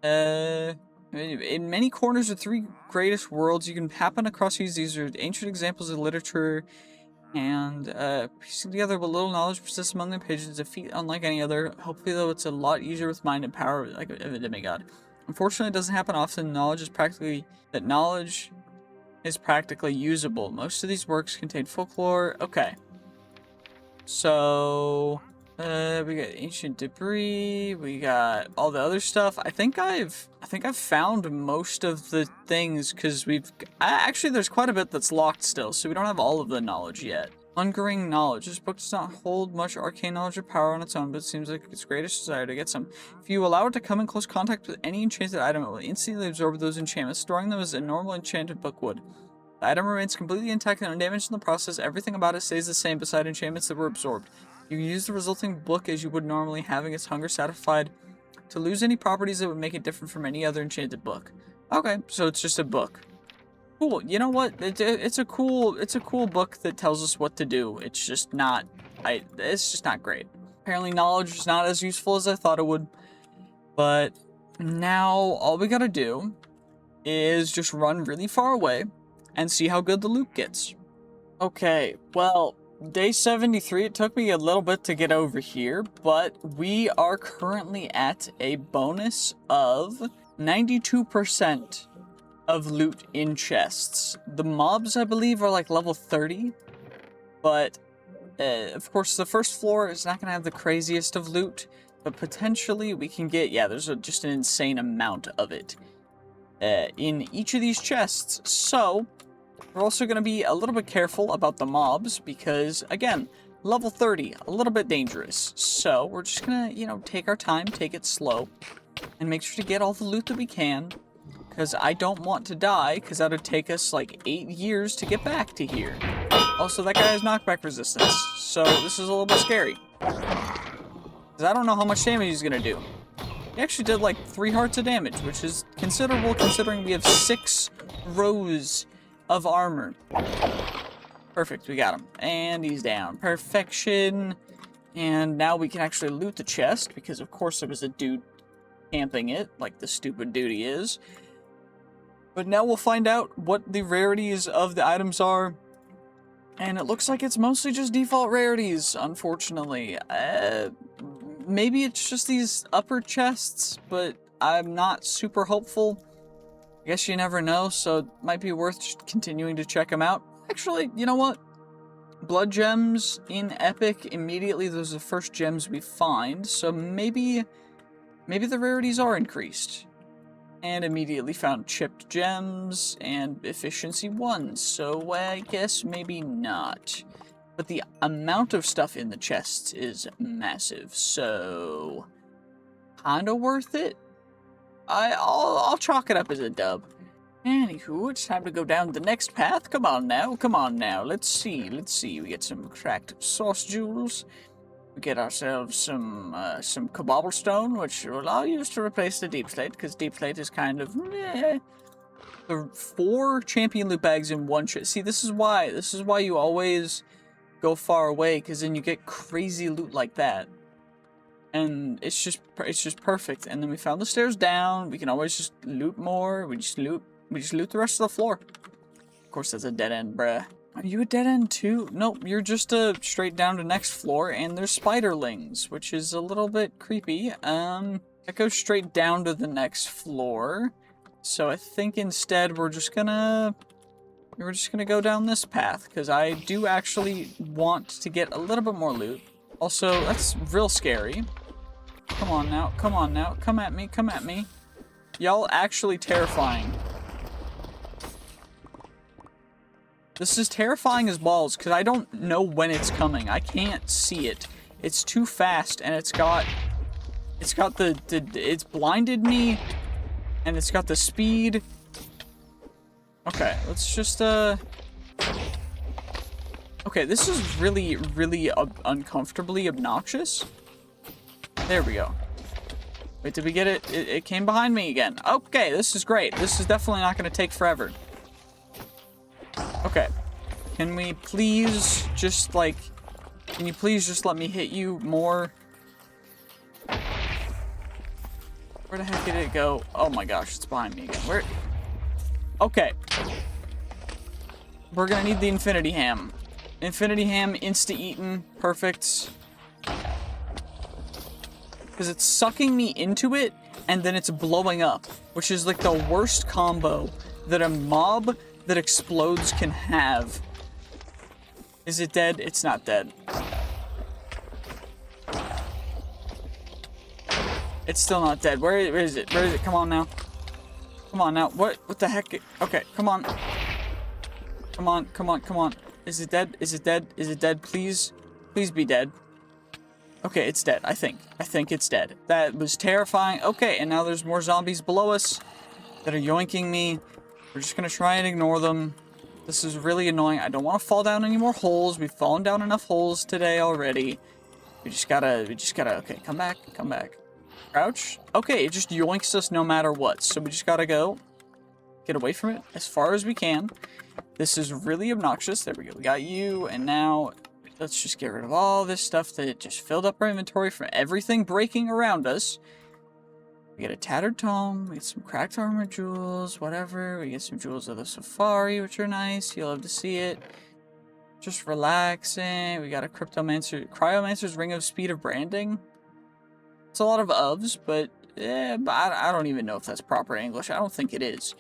In many corners of 3 greatest worlds, you can happen across these are ancient examples of literature, and piecing together what little knowledge persists among the pages is a feat unlike any other. Hopefully, though, it's a lot easier with mind and power like a demigod. Unfortunately, it doesn't happen often. Knowledge is practically usable. Most of these works contain folklore. Okay. So, we got ancient debris. We got all the other stuff. I think I've found most of the things, because actually there's quite a bit that's locked still, so we don't have all of the knowledge yet. Hungering knowledge. This book does not hold much arcane knowledge or power on its own, but it seems like its greatest desire to get some. If you allow it to come in close contact with any enchanted item, it will instantly absorb those enchantments, storing them as a normal enchanted book would. The item remains completely intact and undamaged in the process. Everything about it stays the same beside enchantments that were absorbed. You can use the resulting book as you would normally, having its hunger satisfied, to lose any properties that would make it different from any other enchanted book. Okay, so it's just a book. Cool. You know what? It's a cool book that tells us what to do. It's just not great. Apparently knowledge is not as useful as I thought it would. But now all we gotta do is just run really far away and see how good the loot gets. Okay, well, day 73, it took me a little bit to get over here, but we are currently at a bonus of 92% of loot in chests. The mobs, I believe, are like level 30. But, of course, the first floor is not going to have the craziest of loot, but potentially we can get, yeah, there's just an insane amount of it in each of these chests. So, we're also going to be a little bit careful about the mobs because, again, level 30, a little bit dangerous. So, we're just going to, you know, take our time, take it slow, and make sure to get all the loot that we can. Because I don't want to die, because that would take us like 8 years to get back to here. Also, that guy has knockback resistance, so this is a little bit scary. Because I don't know how much damage he's going to do. He actually did like 3 hearts of damage, which is considerable considering we have 6 rows of armor. Perfect, we got him. And he's down. Perfection. And now we can actually loot the chest, because of course there was a dude camping it, like the stupid dude he is. But now we'll find out what the rarities of the items are. And it looks like it's mostly just default rarities, unfortunately. Maybe it's just these upper chests, but I'm not super hopeful. I guess you never know, so it might be worth just continuing to check them out. Actually, you know what? Blood gems in Epic, immediately those are the first gems we find, so maybe the rarities are increased. And immediately found chipped gems and efficiency 1, so I guess maybe not. But the amount of stuff in the chests is massive, so kinda worth it. I'll chalk it up as a dub. Anywho, it's time to go down the next path. Come on now. Let's see. We get some cracked sauce jewels. We get ourselves some cobblestone, which I'll use to replace the deep slate, because deep slate is kind of meh. The 4 champion loot bags in one chest. See, this is why you always go far away, because then you get crazy loot like that. And it's just perfect. And then we found the stairs down. We can always just loot more. We just loot the rest of the floor. Of course, that's a dead end, bruh. Are you a dead end too? Nope, you're just straight down to next floor, and there's spiderlings, which is a little bit creepy. That goes straight down to the next floor. So I think instead we're just gonna go down this path, because I do actually want to get a little bit more loot. Also, that's real scary. Come on now, come at me. Y'all actually terrifying. This is terrifying as balls, because I don't know when it's coming. I can't see it. It's too fast, and it's blinded me, and it's got the speed. Okay, let's just, okay, this is really, really uncomfortably obnoxious. There we go. Wait, did we get it? It came behind me again. Okay, this is great. This is definitely not going to take forever. Okay. Can we please just, like... Can you please just let me hit you more? Where the heck did it go? Oh my gosh, it's behind me again. Where? Okay. We're gonna need the Infinity Ham. Infinity Ham, insta-eaten. Perfect. Because it's sucking me into it, and then it's blowing up. Which is like the worst combo that a mob that explodes can have. Is it dead? It's not dead. It's still not dead. Where is it? Where is it? Come on now. Come on now. What the heck? Okay, come on. Come on. Is it dead? Is it dead? Please be dead. Okay, it's dead, I think. I think it's dead. That was terrifying. Okay, and now there's more zombies below us that are yoinking me. We're just gonna try and ignore them. This is really annoying. I don't want to fall down any more holes. We've fallen down enough holes today already. We just gotta, okay, come back. Crouch. Okay, it just yoinks us no matter what. So we just gotta go. Get away from it as far as we can. This is really obnoxious. There we go. We got you, and now let's just get rid of all this stuff that just filled up our inventory from everything breaking around us. We get a tattered tome, we get some cracked armor jewels, whatever. We get some jewels of the safari, which are nice. You'll love to see it. Just relaxing. We got a cryomancer's ring of speed of branding. It's a lot of ofs, but I don't even know if that's proper English. I don't think it is.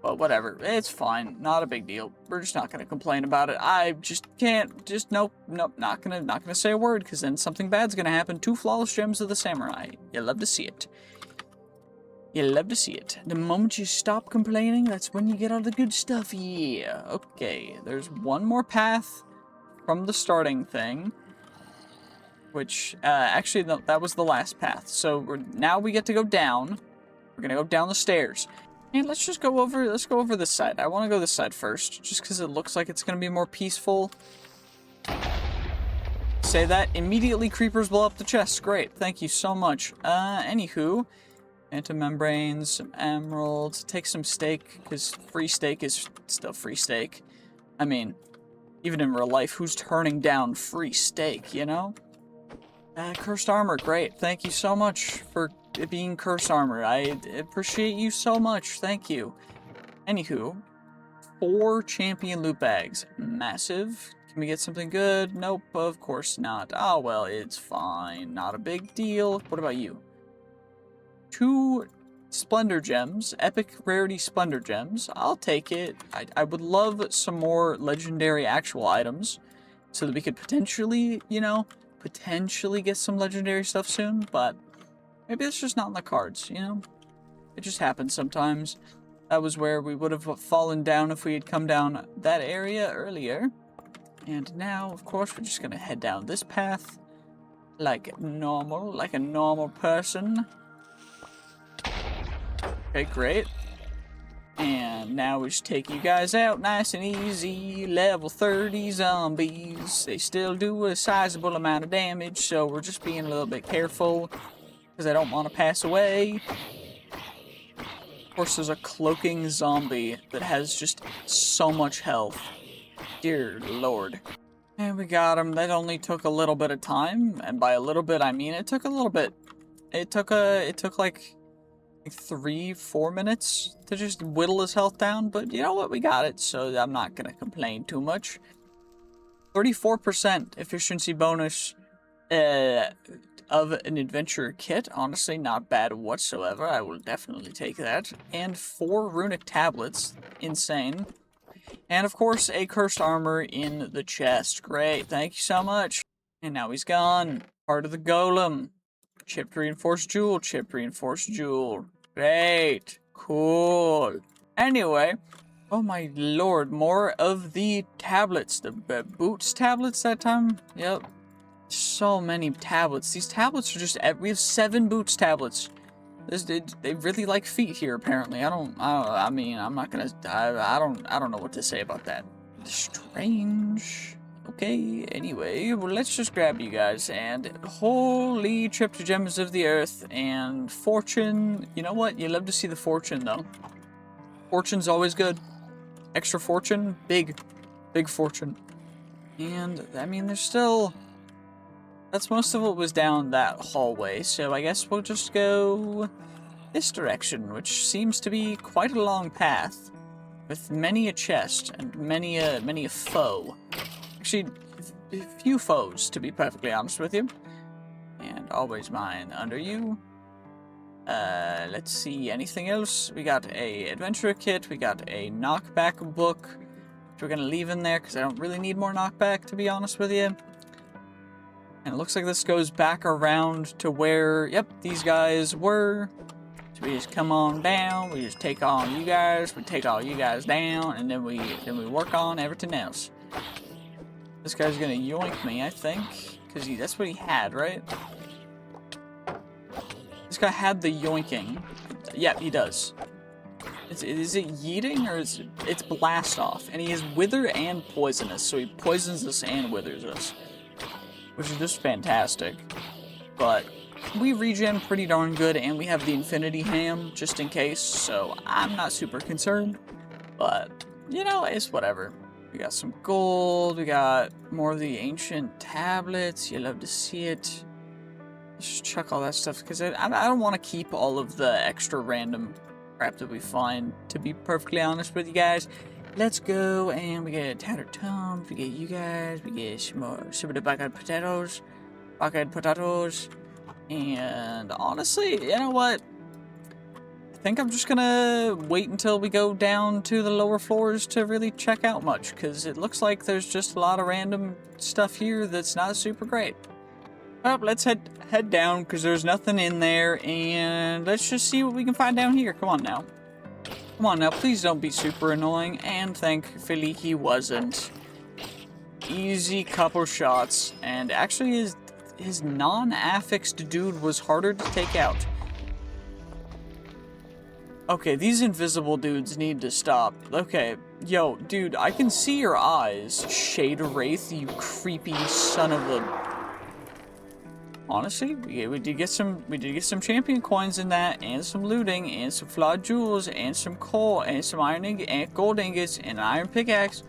But whatever, it's fine, not a big deal. We're just not gonna complain about it. I just can't, nope, not gonna say a word, because then something bad's gonna happen. 2 flawless gems of the samurai. You love to see it. You love to see it. The moment you stop complaining, that's when you get all the good stuff. Yeah. Okay, there's one more path from the starting thing, which actually no, that was the last path. So now we get to go down. We're gonna go down the stairs. And let's just go over, let's go over this side. I want to go this side first, just because it looks like it's going to be more peaceful. Say that, immediately creepers blow up the chest. Great, thank you so much. Anywho, anti-membranes, some emeralds, take some steak, because free steak is still free steak. I mean, even in real life, who's turning down free steak, you know? Cursed armor, great, thank you so much for it being curse armor. I appreciate you so much. Thank you. Anywho, 4 champion loot bags. Massive. Can we get something good? Nope, of course not. Oh, well, it's fine. Not a big deal. What about you? 2 splendor gems. Epic rarity splendor gems. I'll take it. I would love some more legendary actual items so that we could potentially, you know, potentially get some legendary stuff soon, but maybe it's just not in the cards, you know? It just happens sometimes. That was where we would have fallen down if we had come down that area earlier. And now, of course, we're just gonna head down this path like a normal person. Okay, great. And now we just take you guys out nice and easy. Level 30 zombies. They still do a sizable amount of damage, so we're just being a little bit careful, because I don't want to pass away. Of course, there's a cloaking zombie that has just so much health. Dear Lord. And we got him. That only took a little bit of time, and by a little bit, I mean it took a little bit. It took like 3-4 minutes to just whittle his health down, but you know what? We got it, so I'm not gonna complain too much. 34% efficiency bonus. Of an adventure kit. Honestly, not bad whatsoever. I will definitely take that. And 4 runic tablets. Insane. And of course, a cursed armor in the chest. Great, thank you so much. And now he's gone. Part of the golem. Chipped reinforced jewel, chipped reinforced jewel. Great. Cool. Anyway, oh my lord, more of the tablets. The boots tablets that time? Yep. So many tablets. These tablets are just, we have 7 boots tablets. They really like feet here, apparently. I mean, I'm not gonna, I don't know what to say about that. Strange. Okay, anyway, well, let's just grab you guys, and holy tripped gems of the earth, and fortune. You know what? You love to see the fortune, though. Fortune's always good. Extra fortune, big fortune. And, I mean, there's still... That's most of what was down that hallway, so I guess we'll just go this direction, which seems to be quite a long path, with many a chest and many a foe. Actually, a few foes, to be perfectly honest with you. And always mine under you. Let's see, anything else? We got a adventurer kit, we got a knockback book, which we're gonna leave in there, because I don't really need more knockback, to be honest with you. And it looks like this goes back around to where, yep, these guys were. So we just come on down, we just take on you guys, we take all you guys down, and then we work on everything else. This guy's gonna yoink me, I think, because that's what he had, right? This guy had the yoinking. Yeah, he does. Is it yeeting, or it's blast off? And he is wither and poisonous, so he poisons us and withers us, which is just fantastic. But we regen pretty darn good, and we have the infinity ham just in case, so I'm not super concerned. But, you know, it's whatever. We got some gold, we got more of the ancient tablets, you love to see it. Let's just chuck all that stuff, because I don't want to keep all of the extra random crap that we find, to be perfectly honest with you guys. Let's go, and we get tattered tomes, we get you guys, we get some of the bucket potatoes, and honestly, you know what? I think I'm just gonna wait until we go down to the lower floors to really check out much, because it looks like there's just a lot of random stuff here that's not super great. Well, let's head down, because there's nothing in there, and let's just see what we can find down here. Come on now. Come on now, please don't be super annoying, and thankfully he wasn't. Easy couple shots, and actually his non-affixed dude was harder to take out. Okay, these invisible dudes need to stop. Okay, yo, dude, I can see your eyes, Shade Wraith, you creepy son of a... Honestly, we did get some champion coins in that, and some looting, and some flawed jewels, and some coal, and some and gold ingots, and an iron pickaxe.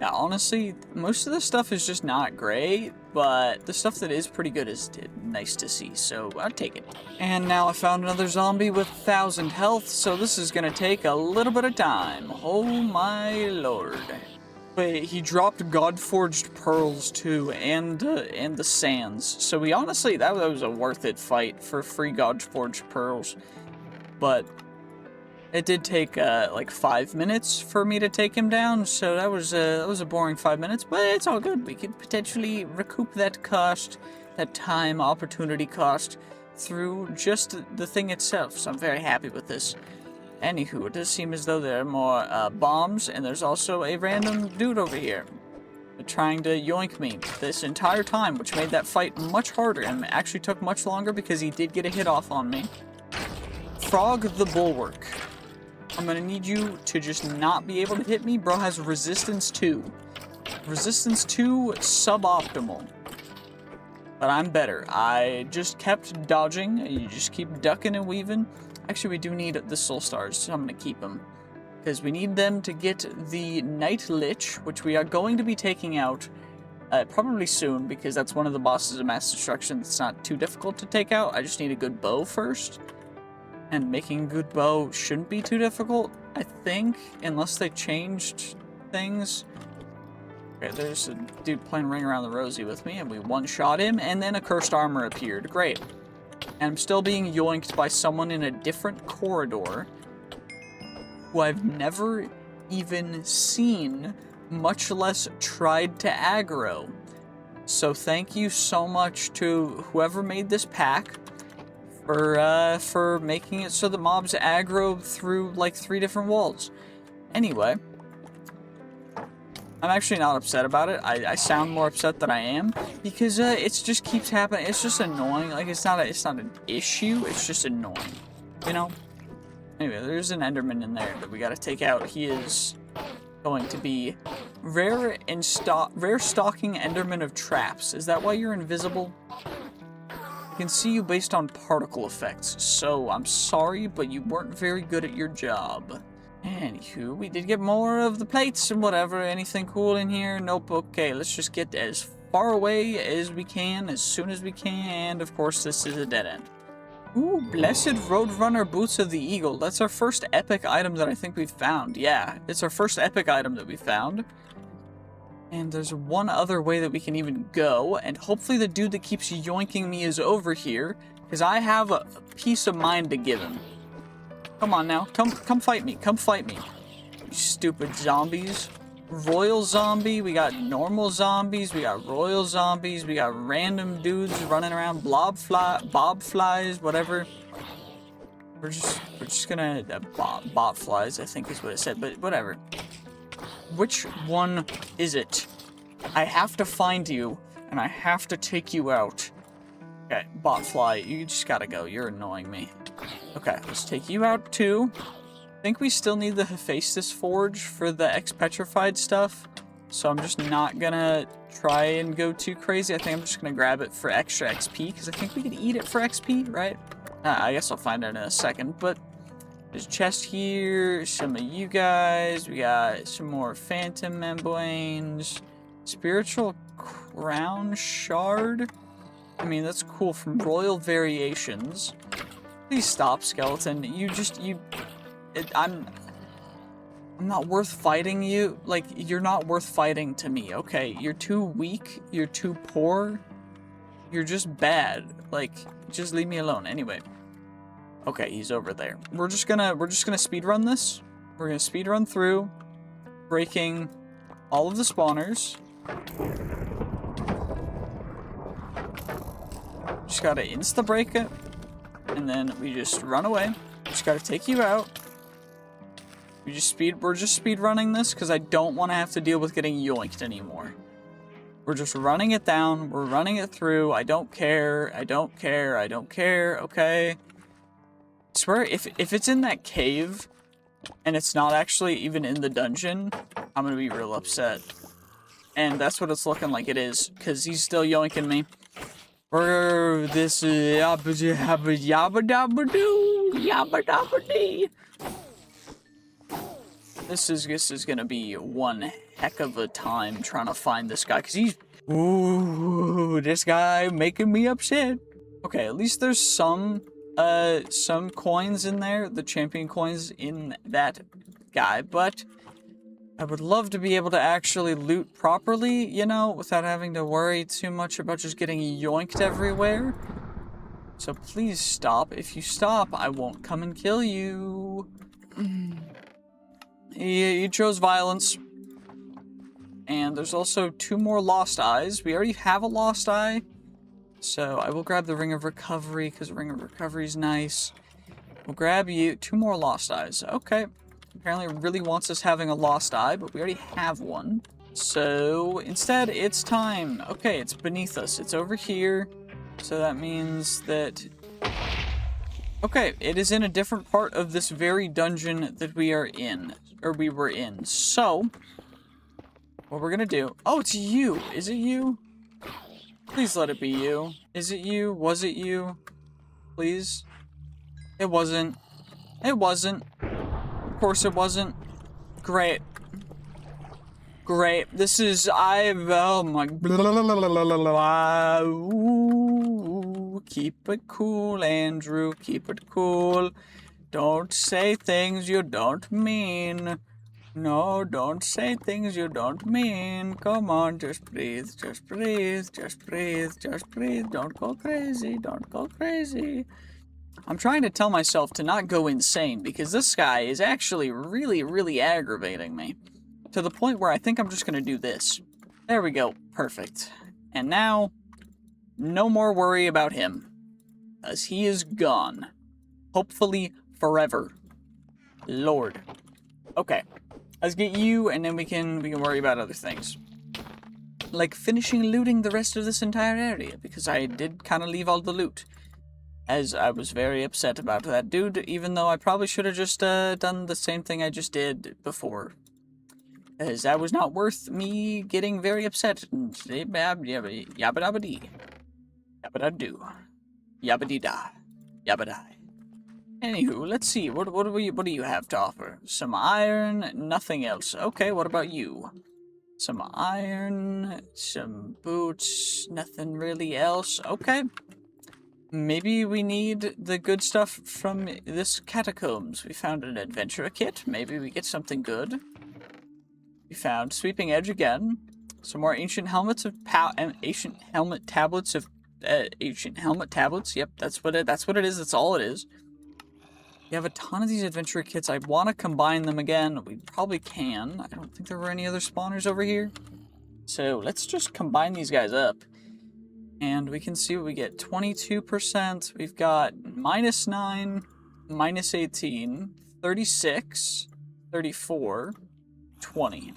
Now, honestly, most of the stuff is just not great, but the stuff that is pretty good is nice to see, so I'll take it. And now I found another zombie with 1,000 health, so this is gonna take a little bit of time. Oh my lord. Wait, he dropped God-forged pearls too, and the sands. So we honestly, that was a worth it fight for free God-forged pearls. But it did take like 5 minutes for me to take him down, so that was a boring 5 minutes, but it's all good. We could potentially recoup that cost, that time opportunity cost, through just the thing itself. So I'm very happy with this. Anywho, it does seem as though there are more bombs, and there's also a random dude over here trying to yoink me this entire time, which made that fight much harder, and actually took much longer because he did get a hit off on me. Frog the Bulwark. I'm gonna need you to just not be able to hit me. Bro has resistance 2. Resistance 2, suboptimal. But I'm better. I just kept dodging. You just keep ducking and weaving. Actually, we do need the soul stars, so I'm gonna keep them. Because we need them to get the Night Lich, which we are going to be taking out probably soon, because that's one of the bosses of Mass Destruction. It's not too difficult to take out. I just need a good bow first. And making a good bow shouldn't be too difficult, I think, unless they changed things. Okay, there's a dude playing Ring Around the Rosie with me, and we one-shot him, and then a cursed armor appeared. Great. And I'm still being yoinked by someone in a different corridor who I've never even seen, much less tried to aggro. So thank you so much to whoever made this pack for making it so the mobs aggro through like 3 different walls. Anyway, I'm actually not upset about it. I sound more upset than I am, because it just keeps happening. It's just annoying. Like, it's not an issue, it's just annoying, you know? Anyway, there's an Enderman in there that we gotta take out. He is going to be rare stalking Enderman of traps. Is that why you're invisible? I can see you based on particle effects, so I'm sorry, but you weren't very good at your job. Anywho, we did get more of the plates and whatever. Anything cool in here? Nope. Okay, let's just get as far away as we can, as soon as we can, and of course this is a dead end. Ooh, Blessed Roadrunner Boots of the Eagle. That's our first epic item that I think we've found. Yeah, it's our first epic item that we found. And there's one other way that we can even go, and hopefully the dude that keeps yoinking me is over here, because I have a peace of mind to give him. Come on now, come fight me, come fight me. You stupid zombies. Royal zombie, we got normal zombies, we got royal zombies, we got random dudes running around, bob flies, whatever. We're just gonna, bot flies, I think is what it said, but whatever. Which one is it? I have to find you, and I have to take you out. Okay, botfly, you just gotta go. You're annoying me. Okay, let's take you out too. I think we still need the Hephaestus Forge for the X-Petrified stuff, so I'm just not gonna try and go too crazy. I think I'm just gonna grab it for extra XP, because I think we can eat it for XP, right? I guess I'll find out in a second, but there's a chest here, some of you guys, we got some more Phantom Membranes, Spiritual Crown Shard. I mean, that's cool, from Royal Variations. Please stop, skeleton. I'm not worth fighting you. Like, you're not worth fighting to me, okay? You're too weak, you're too poor, you're just bad. Like, just leave me alone. Anyway. Okay, he's over there. We're just gonna speed run this. We're gonna speed run through, breaking all of the spawners. Just gotta insta break it, and then we just run away. Just gotta take you out. We're just speed running this because I don't want to have to deal with getting yoinked anymore. We're just running it down. We're running it through. I don't care. I don't care. I don't care. Okay. I swear, if it's in that cave and it's not actually even in the dungeon, I'm gonna be real upset. And that's what it's looking like it is, because he's still yoinking me. This yabba yabba dabba doo, yabba dabba dee. This is gonna be one heck of a time trying to find this guy, because he's... Ooh, this guy making me upset. Okay, at least there's some coins in there, the champion coins in that guy, but I would love to be able to actually loot properly, you know, without having to worry too much about just getting yoinked everywhere. So please stop. If you stop, I won't come and kill you. He chose violence. And there's also 2 more lost eyes. We already have a lost eye. So I will grab the Ring of Recovery, because Ring of Recovery is nice. We'll grab you. 2 more lost eyes. Okay. Apparently it really wants us having a lost eye, but we already have one. So instead, it's time. Okay, it's beneath us. It's over here. So that means that... Okay, it is in a different part of this very dungeon that we are in. Or we were in. So, what we're gonna do... Oh, it's you! Is it you? Please let it be you. Is it you? Was it you? Please? It wasn't. It wasn't. Of course it wasn't. Great. Great. This is... Oh my... Ooh, keep it cool, Andrew. Keep it cool. Don't say things you don't mean. No, don't say things you don't mean. Come on, just breathe, just breathe, just breathe, just breathe. Don't go crazy, don't go crazy. I'm trying to tell myself to not go insane because this guy is actually really, really aggravating me. To the point where I think I'm just going to do this. There we go. Perfect. And now, no more worry about him. As he is gone. Hopefully forever. Lord. Okay. Let's get you, and then we can worry about other things. Like finishing looting the rest of this entire area, because I did kind of leave all the loot. As I was very upset about that dude, even though I probably should have just done the same thing I just did before. As that was not worth me getting very upset. Yabba-dabba-dee. Yabba-da-doo. Yabba-dee-da. Yabba-die. Anywho, let's see. What do you have to offer? Some iron, nothing else. Okay, what about you? Some iron, some boots, nothing really else. Okay. Maybe we need the good stuff from this Catacombs. We found an adventurer kit. Maybe we get something good. We found Sweeping Edge again. Some more ancient helmets of ancient helmet tablets of ancient helmet tablets. Yep, that's what it is. That's all it is. We have a ton of these adventure kits. I want to combine them again. We probably can. I don't think there were any other spawners over here. So let's just combine these guys up. And we can see what we get. 22%. We've got -9, -18, 36, 34, 20.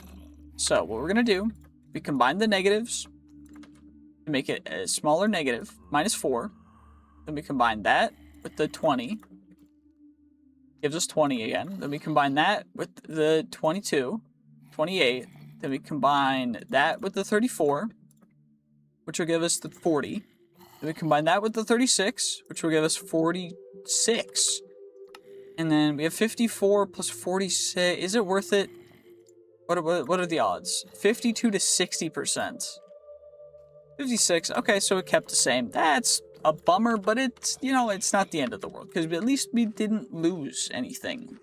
So what we're going to do, we combine the negatives to make it a smaller negative, -4. Then we combine that with the 20. Gives us 20 again. Then we combine that with the 22, 28. Then we combine that with the 34, which will give us the 40. Then we combine that with the 36, which will give us 46. And then we have 54 plus 46. Is it worth it? What are the odds? 52 to 60%. 56. Okay, so it kept the same. That's a bummer, but it's, you know, it's not the end of the world, because at least we didn't lose anything.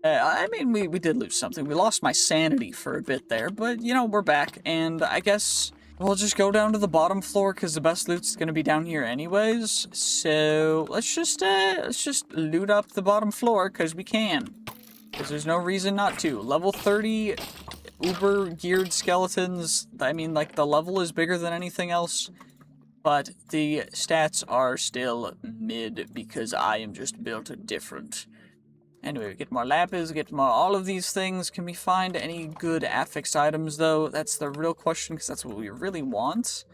I mean, we did lose something. We lost my sanity for a bit there, but, you know, we're back, and I guess We'll just go down to the bottom floor because the best loot's gonna be down here anyways. So let's just loot up the bottom floor because we can. Because there's no reason not to. Level 30 uber geared skeletons. I mean, like, the level is bigger than anything else. But the stats are still mid because I am just built different. Anyway, we get more lapis, get more all of these things. Can we find any good affixed items, though? That's the real question, because that's what we really want.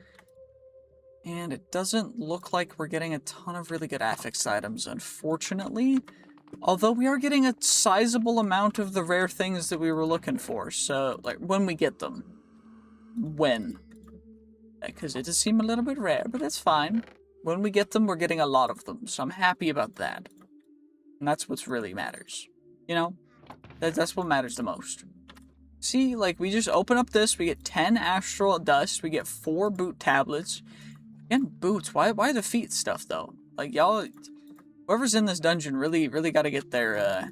And it doesn't look like we're getting a ton of really good affixed items, unfortunately. Although we are getting a sizable amount of the rare things that we were looking for. So, like, when we get them. When. Because it does seem a little bit rare, but that's fine. When we get them, we're getting a lot of them. So I'm happy about that. And that's what really matters. You know? That's what matters the most. See, like, we just open up this, we get 10 astral dust, we get 4 boot tablets. Again, boots. Why the feet stuff, though? Like, y'all, whoever's in this dungeon really gotta get their,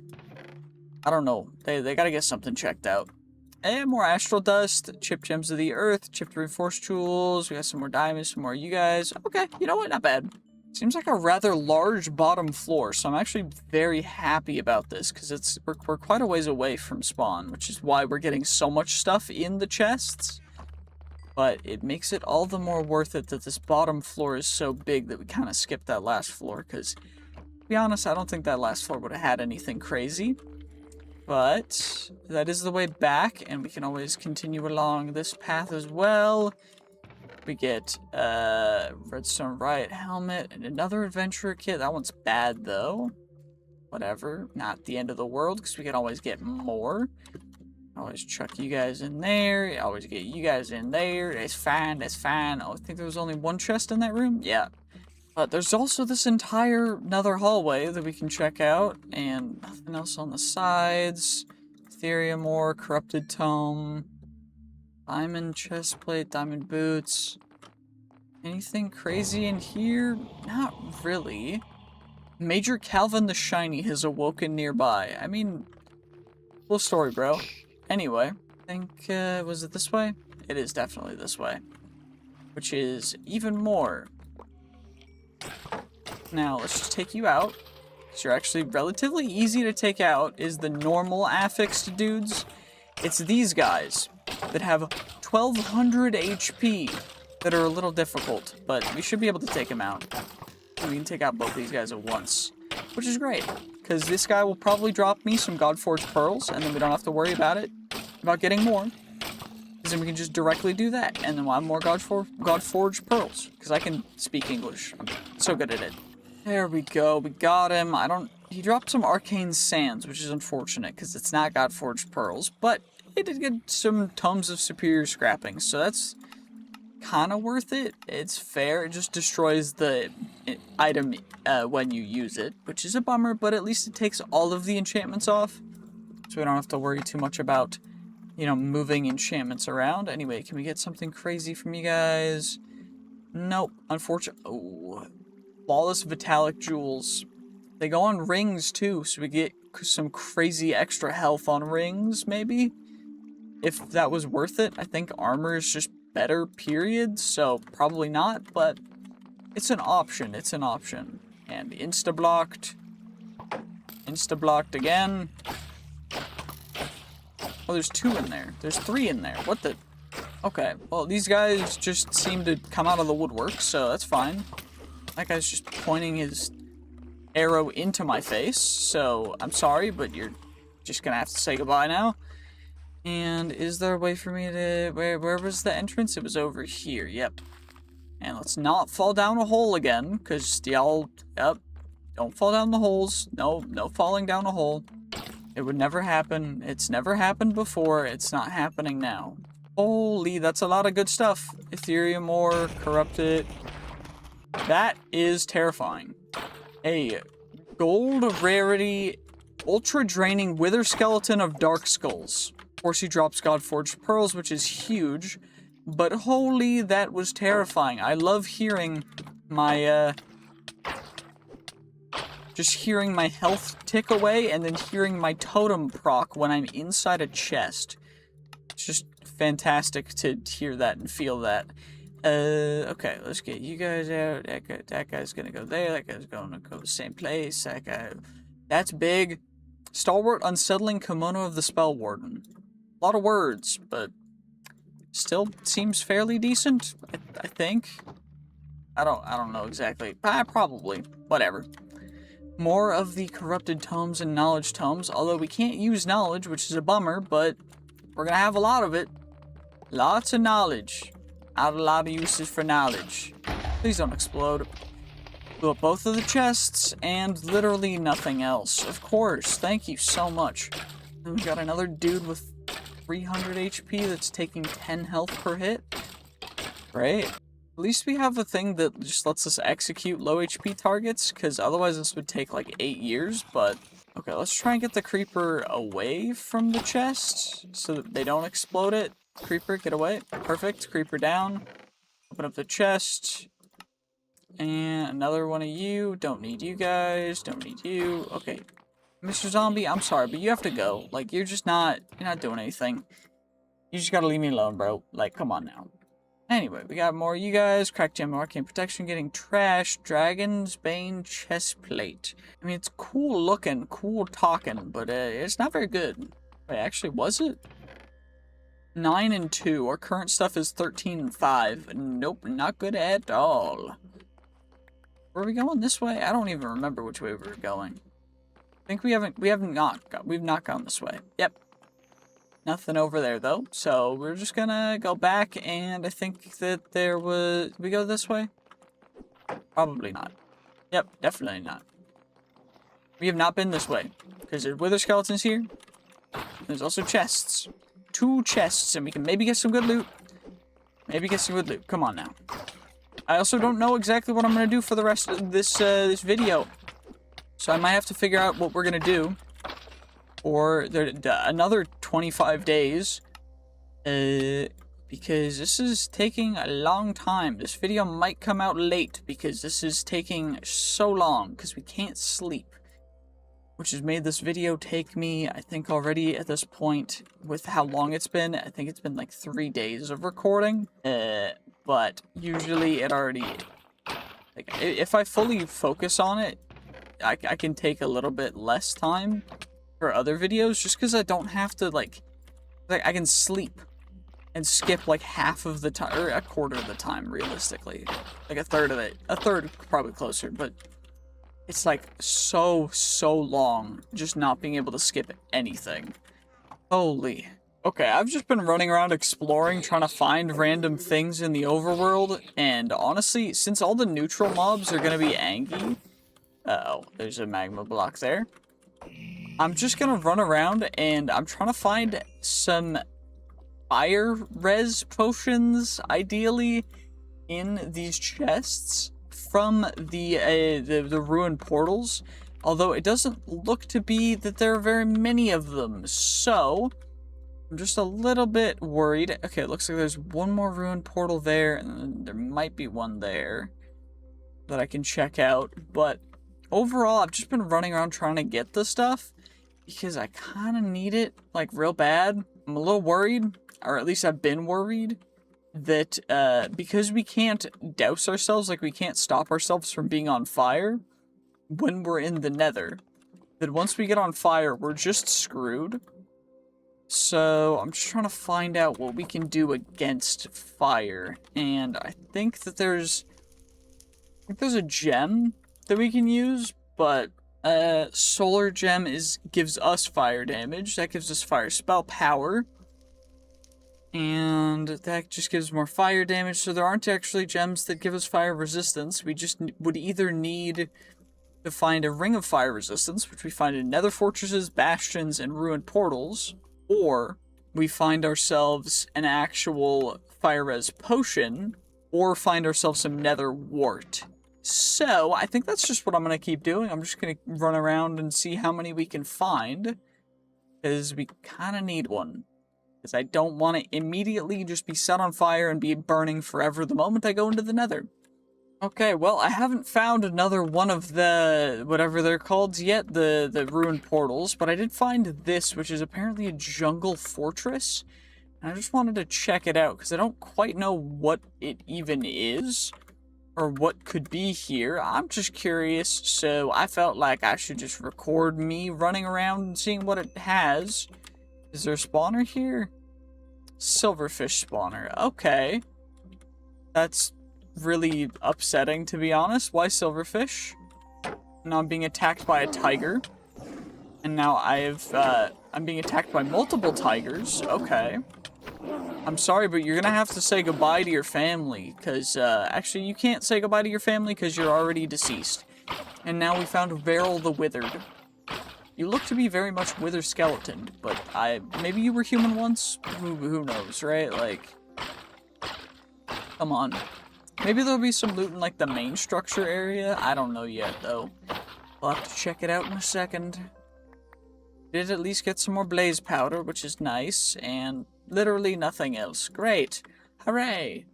I don't know. They gotta get something checked out. And more astral dust, chipped gems of the earth, chipped reinforced tools, we got some more diamonds, some more you guys. Okay, you know what? Not bad. Seems like a rather large bottom floor, so I'm actually very happy about this, because we're quite a ways away from spawn, which is why we're getting so much stuff in the chests. But it makes it all the more worth it that this bottom floor is so big that we kind of skipped that last floor, because, to be honest, I don't think that last floor would have had anything crazy. But that is the way back, and we can always continue along this path as well. We get redstone riot helmet and another adventurer kit. That one's bad though. Whatever, not the end of the world because we can always get more. Always chuck you guys in there. Always get you guys in there. That's fine. That's fine. Oh, I think there was only one chest in that room. Yeah. But there's also this entire nether hallway that we can check out, and nothing else on the sides. Ethereum ore, corrupted tome. Diamond chestplate, diamond boots. Anything crazy in here? Not really. Major Calvin the Shiny has awoken nearby. I mean, cool story, bro. Anyway, I think, was it this way? It is definitely this way. Which is even more. Now, let's just take you out. Because you're actually relatively easy to take out, is the normal affixed dudes. It's these guys that have 1200 HP that are a little difficult, but we should be able to take them out. We can take out both these guys at once, which is great, because this guy will probably drop me some Godforged Pearls, and then we don't have to worry about getting more, because then we can just directly do that, and then we'll have more Godforged Pearls, because I can speak English. I'm so good at it. There we go, we got him. He dropped some Arcane Sands, which is unfortunate, because it's not Godforged Pearls, but it did get some Tomes of Superior Scrapping, so that's kind of worth it. It's fair. It just destroys the item when you use it, which is a bummer, but at least it takes all of the enchantments off, so we don't have to worry too much about, you know, moving enchantments around. Anyway, can we get something crazy from you guys? Nope. Unfortunately. Oh, flawless Vitalic Jewels. They go on rings, too, so we get some crazy extra health on rings, maybe? If that was worth it. I think armor is just better, period, so probably not, but it's an option. It's an option. And insta-blocked. Insta-blocked again. Oh, there's 2 in there. There's 3 in there. What the? Okay, well, these guys just seem to come out of the woodwork, so that's fine. That guy's just pointing his arrow into my face, so I'm sorry, but you're just gonna have to say goodbye now. And is there a way for me to... Where was the entrance? It was over here, yep. And let's not fall down a hole again, because y'all... Yep. Don't fall down the holes. No falling down a hole. It would never happen. It's never happened before. It's not happening now. Holy, that's a lot of good stuff. Ethereum ore, corrupted. That is terrifying. A gold rarity, ultra draining wither skeleton of dark skulls. Of course, he drops Godforged Pearls, which is huge. But holy, that was terrifying. I love hearing my, just hearing my health tick away and then hearing my totem proc when I'm inside a chest. It's just fantastic to hear that and feel that. Okay, let's get you guys out. That guy's gonna go there. That guy's gonna go the same place. That guy... That's big. Stalwart, unsettling kimono of the Spell Warden. A lot of words, but still seems fairly decent, I think. I don't know exactly. Probably. Whatever. More of the corrupted tomes and knowledge tomes, although we can't use knowledge, which is a bummer, but we're gonna have a lot of it. Lots of knowledge. Not a lot of uses for knowledge. Please don't explode. Blew up both of the chests, and literally nothing else. Of course, thank you so much. And we got another dude with 300 HP that's taking 10 health per hit. Great. At least we have a thing that just lets us execute low HP targets, because otherwise this would take like 8 years, but... Okay, let's try and get the creeper away from the chest, so that they don't explode it. Creeper, get away. Perfect. Creeper down. Open up the chest. And another one of you. Don't need you guys. Don't need you. Okay. Mr. Zombie, I'm sorry, but you have to go. Like, you're not doing anything. You just gotta leave me alone, bro. Like, come on now. Anyway, we got more of you guys. Cracked gem, arcane protection, getting trash. Dragon's Bane chest plate. I mean, it's cool looking, cool talking, but it's not very good. Wait, actually, was it? 9 and 2. Our current stuff is 13 and 5. Nope, not good at all. Where are we going? This way? I don't even remember which way we were going. I think we've not gone this way. Yep. Nothing over there though. So we're just gonna go back, and I think that there was... Did we go this way? Probably not. Yep, definitely not. We have not been this way, because there's wither skeletons here. There's also chests. 2 chests, and we can maybe get some good loot. Maybe get some good loot. Come on now. I also don't know exactly what I'm going to do for the rest of this this video. So I might have to figure out what we're going to do. Or another 25 days. Because this is taking a long time. This video might come out late because this is taking so long. Because we can't sleep. Which has made this video take me, I think already at this point, with how long it's been, I think it's been like 3 days of recording. But usually it already, like, if I fully focus on it, I can take a little bit less time for other videos, just because I don't have to, like, I can sleep and skip like half of the time, or a quarter of the time, realistically. Like a third of it. A third, probably closer, but... It's like so long just not being able to skip anything. Holy. Okay, I've just been running around exploring, trying to find random things in the overworld, and honestly, since all the neutral mobs are gonna be angry... Uh-oh, there's a magma block there. I'm just gonna run around, and I'm trying to find some fire res potions, ideally, in these chests. From the ruined portals, although it doesn't look to be that there are very many of them, so I'm just a little bit worried. Okay, it looks like there's one more ruined portal there, and there might be one there that I can check out, but overall, I've just been running around trying to get the stuff, because I kind of need it, like, real bad. I'm a little worried, or at least I've been worried, that because we can't douse ourselves, like we can't stop ourselves from being on fire when we're in the Nether, that once we get on fire, we're just screwed. So I'm just trying to find out what we can do against fire, and I think that there's a gem that we can use, but solar gem gives us fire damage, that gives us fire spell power. And that just gives more fire damage, so there aren't actually gems that give us fire resistance. We just would either need to find a ring of fire resistance, which we find in nether fortresses, bastions, and ruined portals, or we find ourselves an actual fire res potion, or find ourselves some nether wart. So, I think that's just what I'm going to keep doing. I'm just going to run around and see how many we can find, because we kind of need one. Because I don't want to immediately just be set on fire and be burning forever the moment I go into the Nether. Okay, well, I haven't found another one of the, whatever they're called yet, the ruined portals, but I did find this, which is apparently a jungle fortress. And I just wanted to check it out, because I don't quite know what it even is, or what could be here. I'm just curious, so I felt like I should just record me running around and seeing what it has. Is there a spawner here? Silverfish spawner. Okay. That's really upsetting, to be honest. Why silverfish? Now I'm being attacked by a tiger. And now I'm being attacked by multiple tigers. Okay. I'm sorry, but you're gonna have to say goodbye to your family, because, actually, you can't say goodbye to your family because you're already deceased. And now we found Beryl the Withered. You look to be very much wither skeleton, but maybe you were human once? Who knows, right? Like, come on. Maybe there'll be some loot in, like, the main structure area? I don't know yet, though. We'll have to check it out in a second. Did at least get some more blaze powder, which is nice, and literally nothing else. Great. Hooray.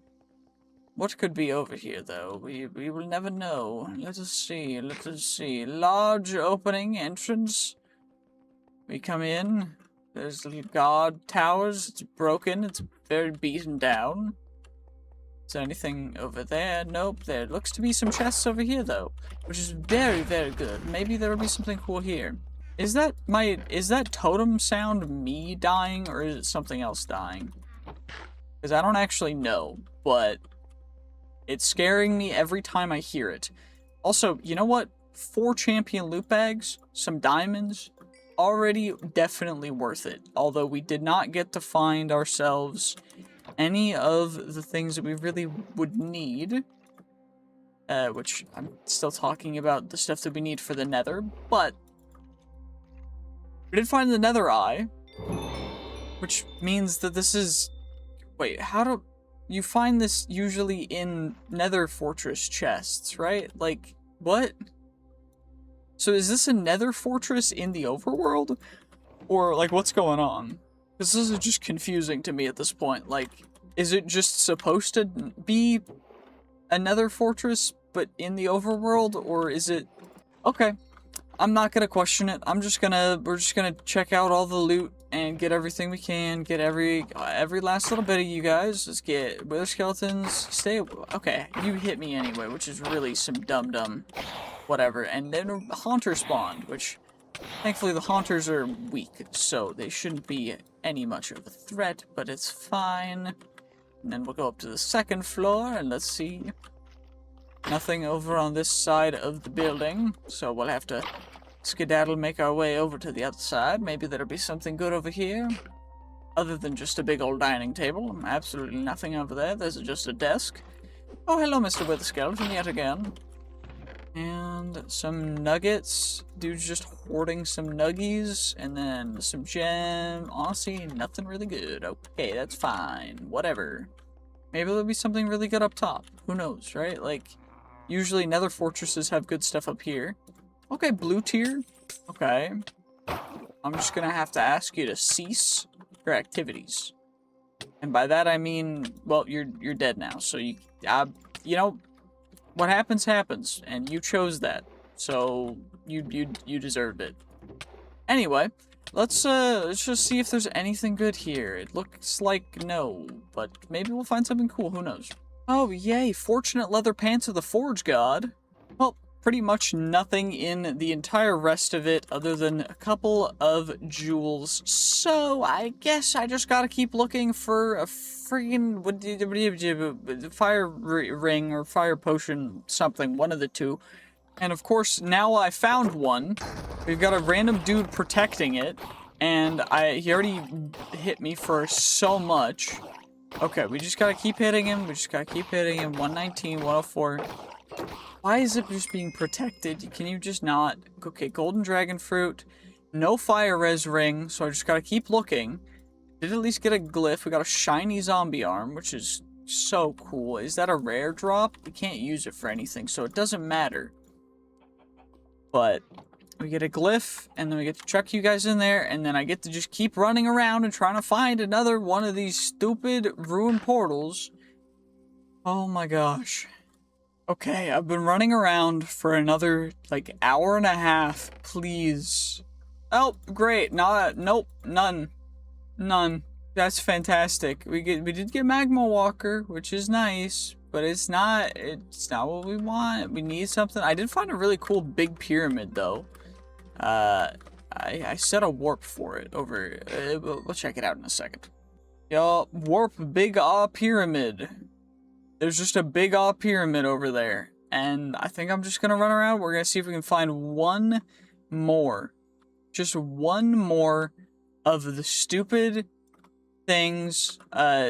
What could be over here, though? We will never know. Let us see. Let us see. Large opening entrance. We come in. There's little guard towers. It's broken. It's very beaten down. Is there anything over there? Nope. There looks to be some chests over here, though, which is very, very good. Maybe there will be something cool here. Is that totem sound me dying, or is it something else dying? Because I don't actually know, but it's scaring me every time I hear it. Also, you know what? 4 champion loot bags, some diamonds, already definitely worth it. Although we did not get to find ourselves any of the things that we really would need. Which, I'm still talking about the stuff that we need for the Nether, but we did find the Nether Eye, which means that this is... Wait, how do... You find this usually in Nether Fortress chests, right? Like, what? So is this a Nether Fortress in the overworld? Or, like, what's going on? This is just confusing to me at this point. Like, is it just supposed to be a Nether Fortress, but in the overworld? Or is it... Okay. I'm not gonna question it. We're just gonna check out all the loot and get everything we can. Get every last little bit of you guys. Let's get wither skeletons. Stay. Okay, you hit me anyway, which is really some dumb whatever. And then a haunter spawned, which thankfully the haunters are weak, so they shouldn't be any much of a threat. But it's fine. And then we'll go up to the second floor and let's see. Nothing over on this side of the building, so we'll have to skedaddle, make our way over to the other side. Maybe there'll be something good over here. Other than just a big old dining table. Absolutely nothing over there. There's just a desk. Oh, hello, Mr. Wither Skeleton, yet again. And some nuggets. Dude's just hoarding some nuggies. And then some gem. Honestly, nothing really good. Okay, that's fine. Whatever. Maybe there'll be something really good up top. Who knows, right? Like, usually Nether Fortresses have good stuff up here. Okay, blue tier. Okay. I'm just gonna have to ask you to cease your activities. And by that I mean, well, you're dead now. So you know, what happens happens, and you chose that. So you deserved it. Anyway, let's just see if there's anything good here. It looks like no, but maybe we'll find something cool. Who knows? Oh, yay! Fortunate leather pants of the Forge God. Well, pretty much nothing in the entire rest of it other than a couple of jewels. So, I guess I just gotta keep looking for a friggin' fire ring or fire potion, something, one of the two. And of course, now I found one. We've got a random dude protecting it, and he already hit me for so much. Okay, we just gotta keep hitting him. 119, 104. Why is it just being protected? Can you just not? Okay, golden dragon fruit. No fire res ring, so I just gotta keep looking. Did at least get a glyph. We got a shiny zombie arm, which is so cool. Is that a rare drop? We can't use it for anything, so it doesn't matter. But we get a glyph, and then we get to chuck you guys in there, and then I get to just keep running around and trying to find another one of these stupid ruined portals. Oh my gosh. Okay, I've been running around for another, like, hour and a half. Please. Oh, great. Nope. None. That's fantastic. We did get Magma Walker, which is nice, but it's not what we want. We need something. I did find a really cool big pyramid though. I set a warp for it over. We'll check it out in a second. Yo, warp big pyramid. There's just a big pyramid over there, and I think I'm just gonna run around. We're gonna see if we can find one more, just one more of the stupid things.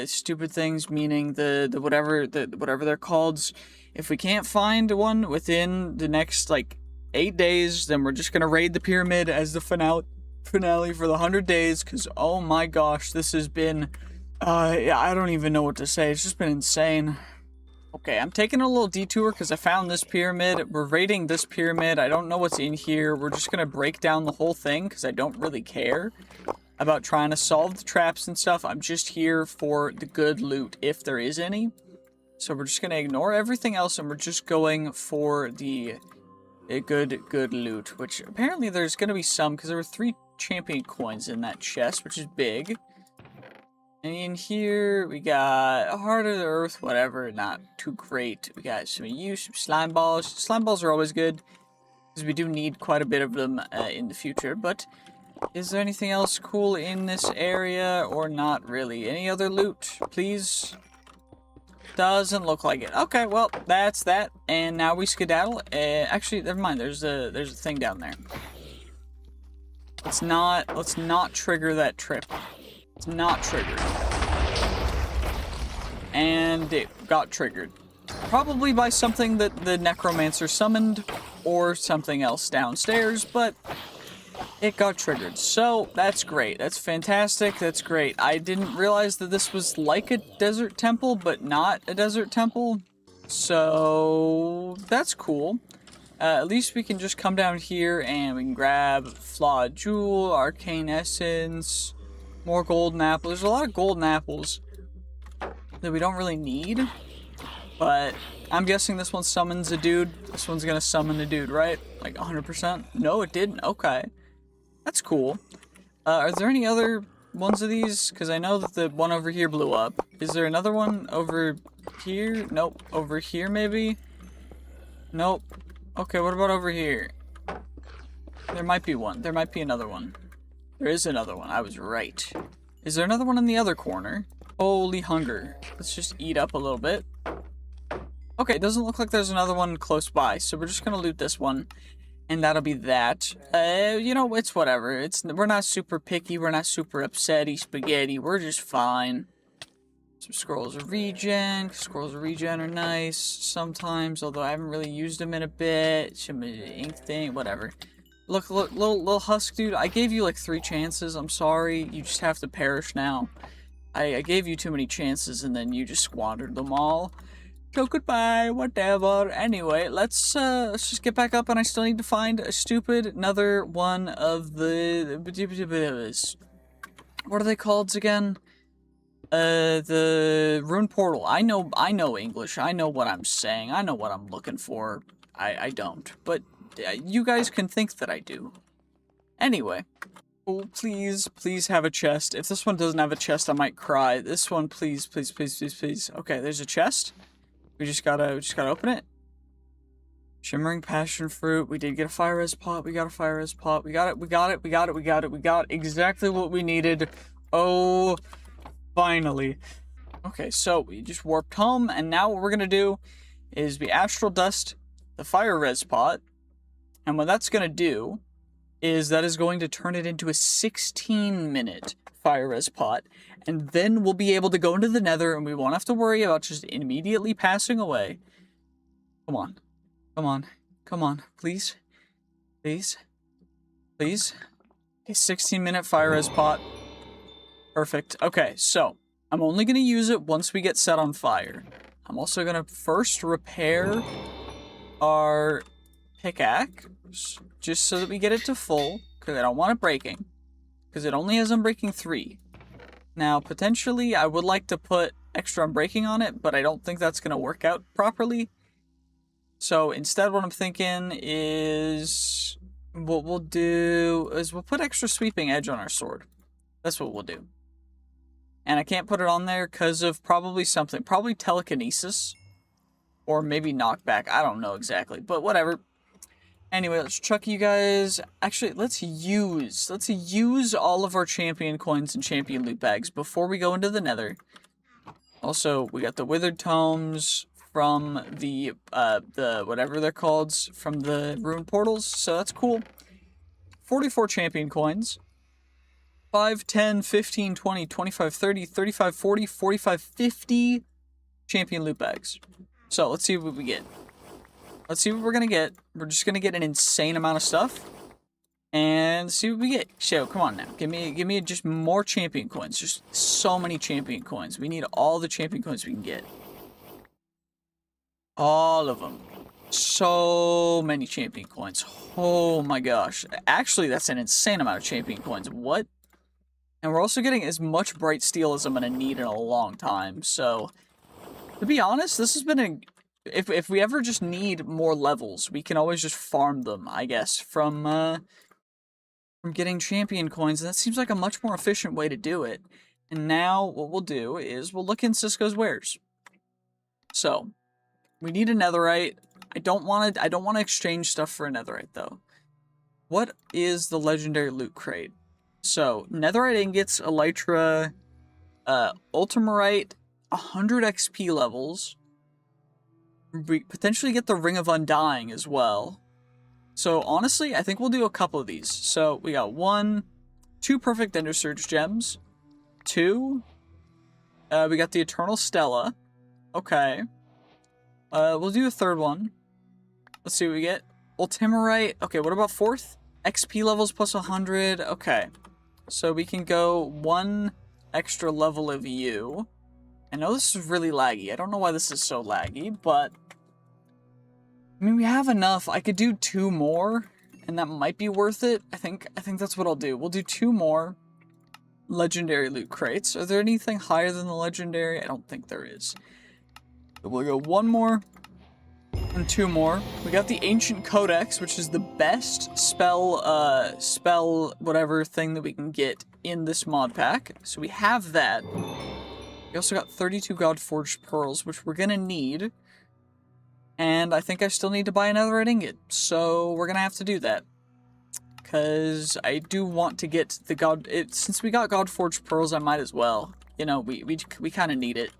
Stupid things meaning the whatever they're called. If we can't find one within the next like 8 days, then we're just gonna raid the pyramid as the finale for the 100 days. Cause oh my gosh, this has been yeah, I don't even know what to say. It's just been insane. Okay, I'm taking a little detour because I found this pyramid. We're raiding this pyramid. I don't know what's in here. We're just gonna break down the whole thing because I don't really care about trying to solve the traps and stuff. I'm just here for the good loot, if there is any. So we're just gonna ignore everything else and we're just going for the good loot, which apparently there's gonna be some because there were 3 champion coins in that chest, which is big. And in here, we got a Heart of the Earth, whatever, not too great. We got some slime balls. Slime balls are always good, because we do need quite a bit of them in the future. But is there anything else cool in this area, or not really? Any other loot, please? Doesn't look like it. Okay, well, that's that. And now we skedaddle. Actually, never mind. There's a thing down there. Let's not trigger that trip. It's not triggered. And it got triggered. Probably by something that the necromancer summoned or something else downstairs, but it got triggered. So that's great. That's fantastic. That's great. I didn't realize that this was like a desert temple, but not a desert temple. So that's cool. At least we can just come down here and we can grab Flawed Jewel, Arcane Essence, more golden apples. There's a lot of golden apples that we don't really need, but I'm guessing this one summons a dude. This one's gonna summon a dude, right? Like 100%? No, it didn't. Okay. That's cool. Are there any other ones of these? Because I know that the one over here blew up. Is there another one over here? Nope. Over here, maybe? Nope. Okay, what about over here? There might be one. There might be another one. There is another one. I was right. Is there another one in the other corner? Holy hunger. Let's just eat up a little bit. Okay, it doesn't look like there's another one close by, so we're just gonna loot this one, and that'll be that. You know, it's whatever. We're not super picky. We're not super upsetty spaghetti. We're just fine. Some scrolls of regen. Scrolls of regen are nice sometimes, although I haven't really used them in a bit. Some ink thing, whatever. Look, little husk dude, I gave you like 3 chances. I'm sorry. You just have to perish now. I gave you too many chances and then you just squandered them all. So goodbye, whatever. Anyway, let's just get back up, and I still need to find another one of the what are they called again? The rune portal. I know English. I know what I'm saying. I know what I'm looking for. I don't, but you guys can think that I do. Anyway. Oh, please have a chest. If this one doesn't have a chest, I might cry. This one, please. Okay, there's a chest. We just gotta open it. Shimmering passion fruit. We did get a fire res pot. We got a fire res pot. We got it. We got exactly what we needed. Oh, finally. Okay, so we just warped home, and now what we're gonna do is we astral dust the fire res pot, and what that's gonna do is that is going to turn it into a 16-minute fire res pot, and then we'll be able to go into the Nether, and we won't have to worry about just immediately passing away. Come on, please. A 16-minute fire res pot. Perfect. Okay, so I'm only going to use it once we get set on fire. I'm also going to first repair our pickaxe, just so that we get it to full, because I don't want it breaking, because it only has Unbreaking 3. Now, potentially, I would like to put extra Unbreaking on it, but I don't think that's going to work out properly. So instead, what I'm thinking is, what we'll do is we'll put extra Sweeping Edge on our sword. That's what we'll do. And I can't put it on there because of probably something. Probably telekinesis. Or maybe knockback. I don't know exactly. But whatever. Anyway, let's chuck you guys. Actually, let's use all of our champion coins and champion loot bags before we go into the Nether. Also, we got the withered tomes from the whatever they're called, from the rune portals, so that's cool. 44 champion coins. 5, 10, 15, 20, 25, 30, 35, 40, 45, 50 champion loot bags. So, let's see what we get. Let's see what we're gonna get. We're just gonna get an insane amount of stuff. And see what we get. So, come on now. Give me just more champion coins. Just so many champion coins. We need all the champion coins we can get. All of them. So many champion coins. Oh my gosh. Actually, that's an insane amount of champion coins. What? And we're also getting as much bright steel as I'm going to need in a long time. So, to be honest, this has been a... If we ever just need more levels, we can always just farm them, I guess, from getting champion coins, and that seems like a much more efficient way to do it. And now, what we'll do is we'll look in Cisco's wares. So, we need a netherite. I don't want to exchange stuff for a netherite, though. What is the legendary loot crate? So, netherite ingots, elytra, ultimarite, 100 XP levels. We potentially get the Ring of Undying as well. So, honestly, I think we'll do a couple of these. So, we got 2 perfect Ender Surge gems. 2. We got the Eternal Stella. Okay. We'll do a 3rd one. Let's see what we get. Ultimarite. Okay, what about 4th? XP levels plus 100. Okay. So, we can go 1 extra level of you. I know this is really laggy. I don't know why this is so laggy, but... I mean, we have enough. I could do 2 more, and that might be worth it. I think that's what I'll do. We'll do 2 more legendary loot crates. Are there anything higher than the legendary? I don't think there is. But we'll go 1 more and 2 more. We got the Ancient Codex, which is the best spell whatever thing that we can get in this mod pack. So we have that. We also got 32 God-Forged Pearls, which we're gonna need. And I think I still need to buy another red ingot, so we're gonna have to do that. Because I do want to get the since we got God-Forged Pearls, I might as well. You know, we kind of need it.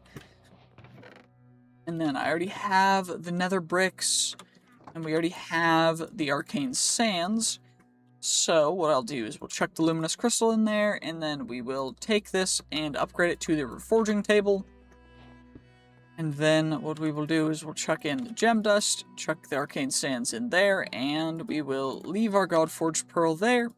And then I already have the Nether bricks, and we already have the Arcane Sands. So what I'll do is we'll chuck the Luminous Crystal in there, and then we will take this and upgrade it to the Reforging table. And then what we will do is we'll chuck in the Gem Dust, chuck the Arcane Sands in there, and we will leave our God-Forged Pearl there.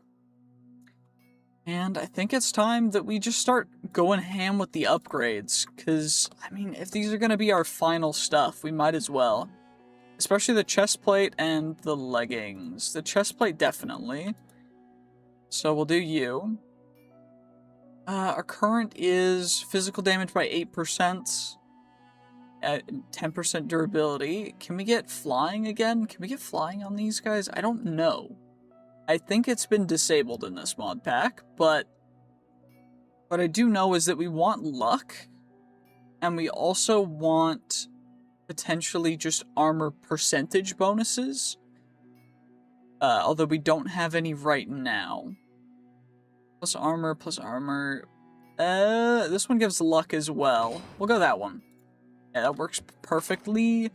And I think it's time that we just start going ham with the upgrades, because, I mean, if these are going to be our final stuff, we might as well. Especially the chestplate and the leggings. The chestplate, definitely. So we'll do you. Our current is physical damage by 8%. At 10% durability. Can we get flying again? Can we get flying on these guys? I don't know. I think it's been disabled in this mod pack, but what I do know is that we want luck, and we also want potentially just armor percentage bonuses, although we don't have any right now. Plus armor, plus armor. This one gives luck as well. We'll go that one. Yeah, that works perfectly.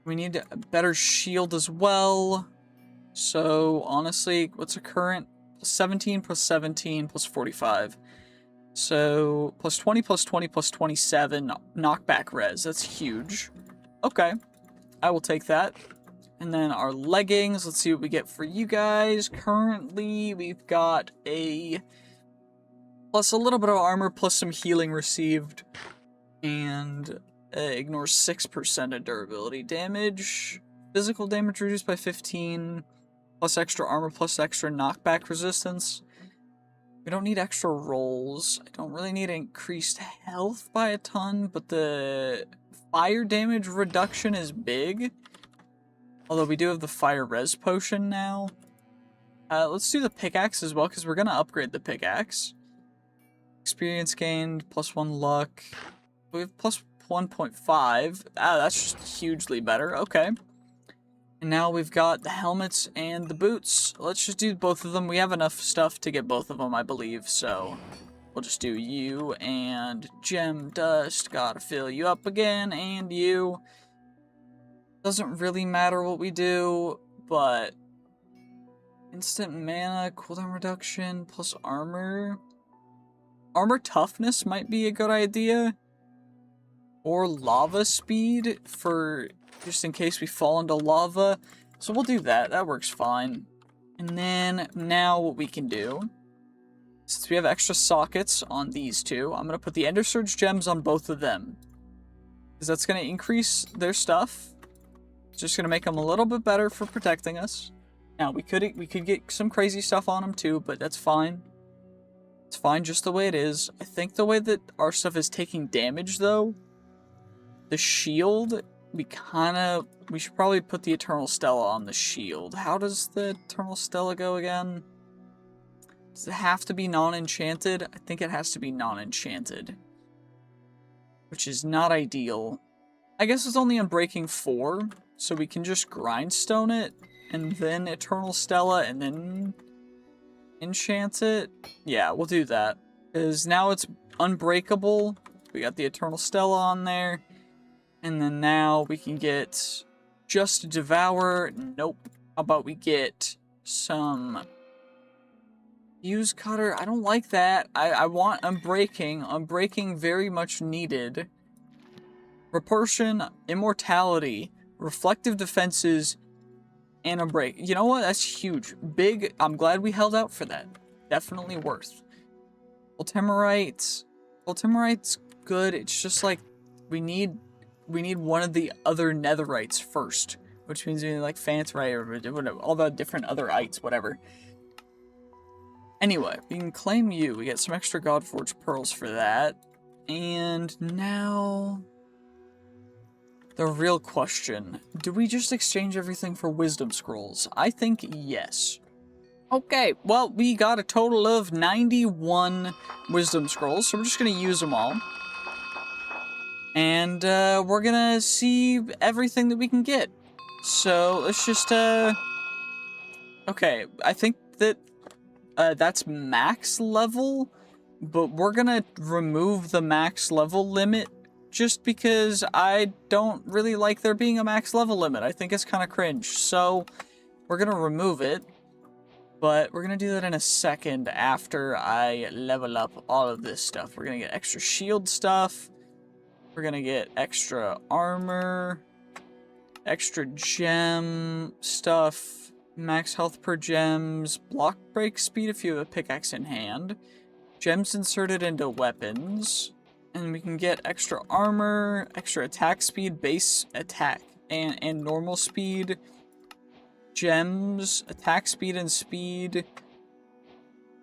We need a better shield as well. So, honestly, what's a current? 17 plus 17 plus 45. So, plus 20 plus 20 plus 27 knockback res. That's huge. Okay. I will take that. And then our leggings. Let's see what we get for you guys. Currently, we've got a... plus a little bit of armor, plus some healing received. And ignores 6% of durability damage. Physical damage reduced by 15. Plus extra armor, plus extra knockback resistance. We don't need extra rolls. I don't really need increased health by a ton, but the fire damage reduction is big. Although we do have the fire res potion now. Let's do the pickaxe as well, because we're going to upgrade the pickaxe. Experience gained, +1 luck. We have plus 1.5. Ah, that's just hugely better. Okay. And now we've got the helmets and the boots. Let's just do both of them. We have enough stuff to get both of them, I believe. So we'll just do you and gem dust. Gotta fill you up again. And you. Doesn't really matter what we do, but instant mana, cooldown reduction, plus armor. Armor toughness might be a good idea. Or lava speed for just in case we fall into lava. So we'll do that. That works fine. And then now what we can do, since we have extra sockets on these two, I'm going to put the Ender Surge gems on both of them. Because that's going to increase their stuff. It's just going to make them a little bit better for protecting us. Now, we could get some crazy stuff on them too, but that's fine. It's fine just the way it is. I think the way that our stuff is taking damage, though, the shield, we should probably put the Eternal Stella on the shield. How does the Eternal Stella go again? Does it have to be non-enchanted? I think it has to be non-enchanted. Which is not ideal. I guess it's only on breaking 4, so we can just grindstone it, and then Eternal Stella, and then enchant it. Yeah, we'll do that. Because now it's unbreakable. We got the Eternal Stella on there. And then now we can get just Devour. Nope. How about we get some Fuse Cutter? I don't like that. I want Unbreaking. Unbreaking very much needed. Repulsion, Immortality, Reflective Defenses, and Unbreak. You know what? That's huge. Big. I'm glad we held out for that. Definitely worth. Ultimerite. Ultimerite's good. It's just like we need one of the other netherites first, which means we need like Phantorite or whatever, all the different other ites, whatever. Anyway, we can claim you. We get some extra Godforged pearls for that. And now the real question, do we just exchange everything for wisdom scrolls? I think yes. Okay, well, we got a total of 91 wisdom scrolls, so we're just going to use them all. And we're going to see everything that we can get. So let's just, okay, I think that that's max level, but we're going to remove the max level limit just because I don't really like there being a max level limit. I think it's kind of cringe. So we're going to remove it. But we're going to do that in a second after I level up all of this stuff. We're going to get extra shield stuff. We're going to get extra armor. Extra gem stuff. Max health per gems. Block break speed if you have a pickaxe in hand. Gems inserted into weapons. And we can get extra armor. Extra attack speed, base attack, and normal speed. Gems, attack speed and speed,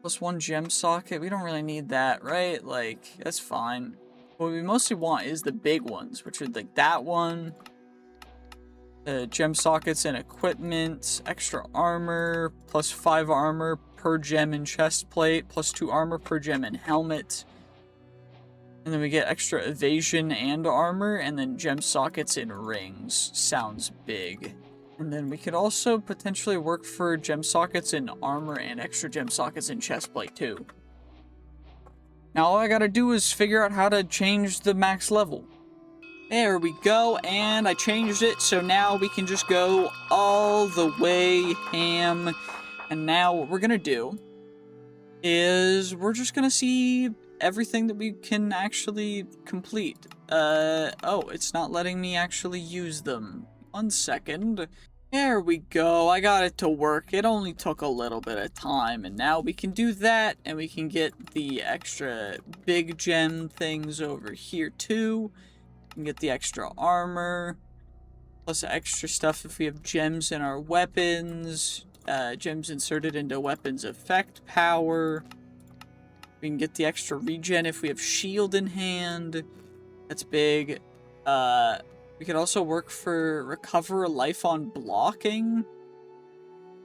+1 gem socket. We don't really need that, right? Like, that's fine. What we mostly want is the big ones, which are like that one, gem sockets and equipment, extra armor, +5 armor per gem and chest plate, +2 armor per gem and helmet. And then we get extra evasion and armor, and then gem sockets and rings. Sounds big. And then we could also potentially work for gem sockets in armor and extra gem sockets in chestplate too. Now all I gotta do is figure out how to change the max level. There we go, and I changed it, so now we can just go all the way ham. And now what we're gonna do is we're just gonna see everything that we can actually complete. Oh, it's not letting me actually use them. 1 second. There we go. I got it to work. It only took a little bit of time, and now we can do that, and we can get the extra big gem things over here too. We can get the extra armor, plus extra stuff if we have gems in our weapons, gems inserted into weapons effect power. We can get the extra regen if we have shield in hand. That's big. We could also work for recover life on blocking,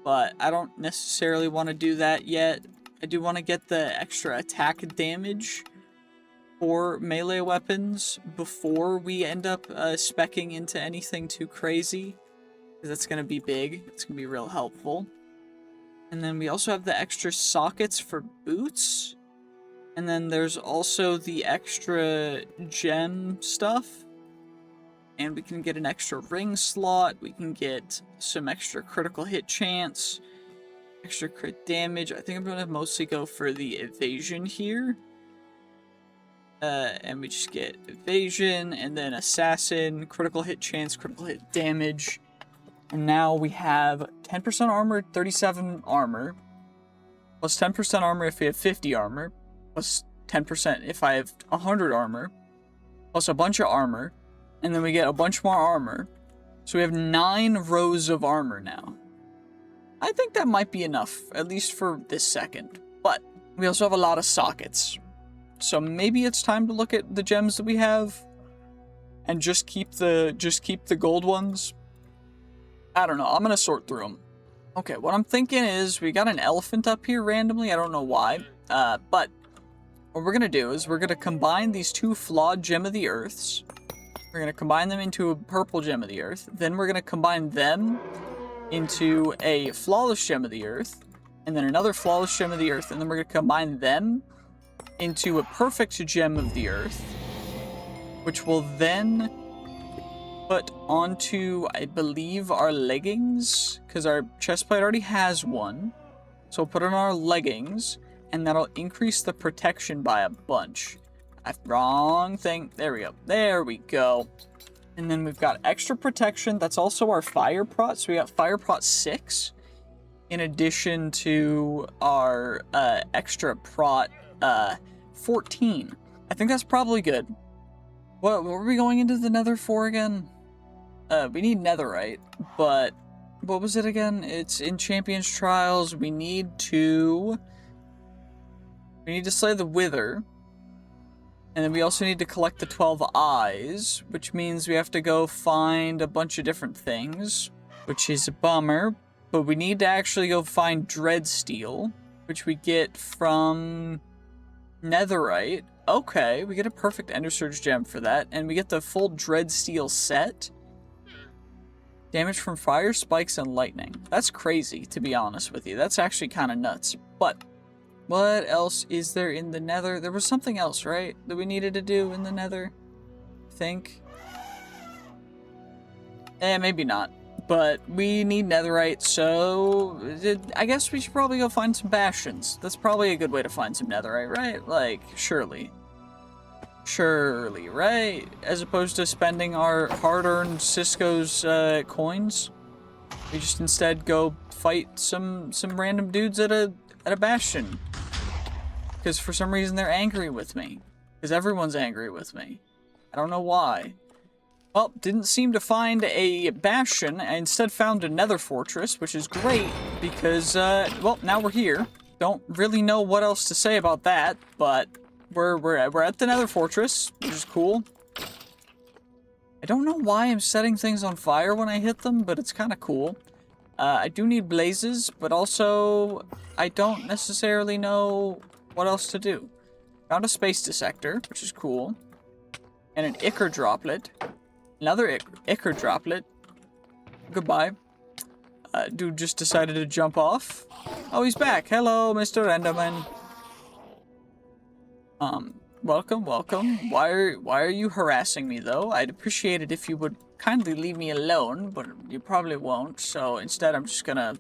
but I don't necessarily want to do that yet. I do want to get the extra attack damage for melee weapons before we end up speccing into anything too crazy. Because that's going to be big. It's going to be real helpful. And then we also have the extra sockets for boots. And then there's also the extra gem stuff. And we can get an extra ring slot. We can get some extra critical hit chance. Extra crit damage. I think I'm going to mostly go for the evasion here. And we just get evasion, and then assassin, critical hit chance, critical hit damage. And now we have 10% armor, 37 armor, plus 10% armor if we have 50 armor, plus 10% if I have 100 armor, plus a bunch of armor, and then we get a bunch more armor. So we have 9 rows of armor now. I think that might be enough, at least for this second. But we also have a lot of sockets. So maybe it's time to look at the gems that we have and just keep the gold ones. I don't know. I'm going to sort through them. Okay, what I'm thinking is we got an elephant up here randomly. I don't know why. But what we're going to do is we're going to combine these 2 flawed gem of the earths. We're going to combine them into a purple gem of the earth. Then we're going to combine them into a flawless gem of the earth. And then another flawless gem of the earth. And then we're going to combine them into a perfect gem of the earth, which will then put onto, I believe, our leggings, because our chestplate already has one. So we'll put it on our leggings, and that'll increase the protection by a bunch. Wrong thing. There we go. There we go. And then we've got extra protection. That's also our fire prot. So we got fire prot 6, in addition to our extra prot 14. I think that's probably good. What were we going into the Nether for again? We need Netherite, but what was it again? It's in Champions Trials. We need to slay the Wither. And then we also need to collect the 12 eyes, which means we have to go find a bunch of different things, which is a bummer. But we need to actually go find Dreadsteel, which we get from Netherite. Okay, we get a perfect Ender Surge gem for that, and we get the full Dreadsteel set. Damage from fire, spikes, and lightning. That's crazy, to be honest with you. That's actually kind of nuts. But what else is there in the Nether? There was something else, right, that we needed to do in the Nether? I think. Maybe not. But we need Netherite, so I guess we should probably go find some bastions. That's probably a good way to find some Netherite, right? Like, surely. Surely, right? As opposed to spending our hard-earned Cisco's coins. We just instead go fight some random dudes at a bastion. Because for some reason they're angry with me. Because everyone's angry with me. I don't know why. Well, didn't seem to find a bastion. I instead found a nether fortress, which is great because, well, now we're here. Don't really know what else to say about that, but we're at the nether fortress, which is cool. I don't know why I'm setting things on fire when I hit them, but it's kind of cool. I do need blazes, but also I don't necessarily know what else to do. Found a space dissector, which is cool, and an ichor droplet. Another ichor droplet. Goodbye. Dude just decided to jump off. Oh, he's back. Hello, Mr. Enderman. Welcome, welcome. Why are you harassing me, though? I'd appreciate it if you would kindly leave me alone, but you probably won't. So instead, I'm just gonna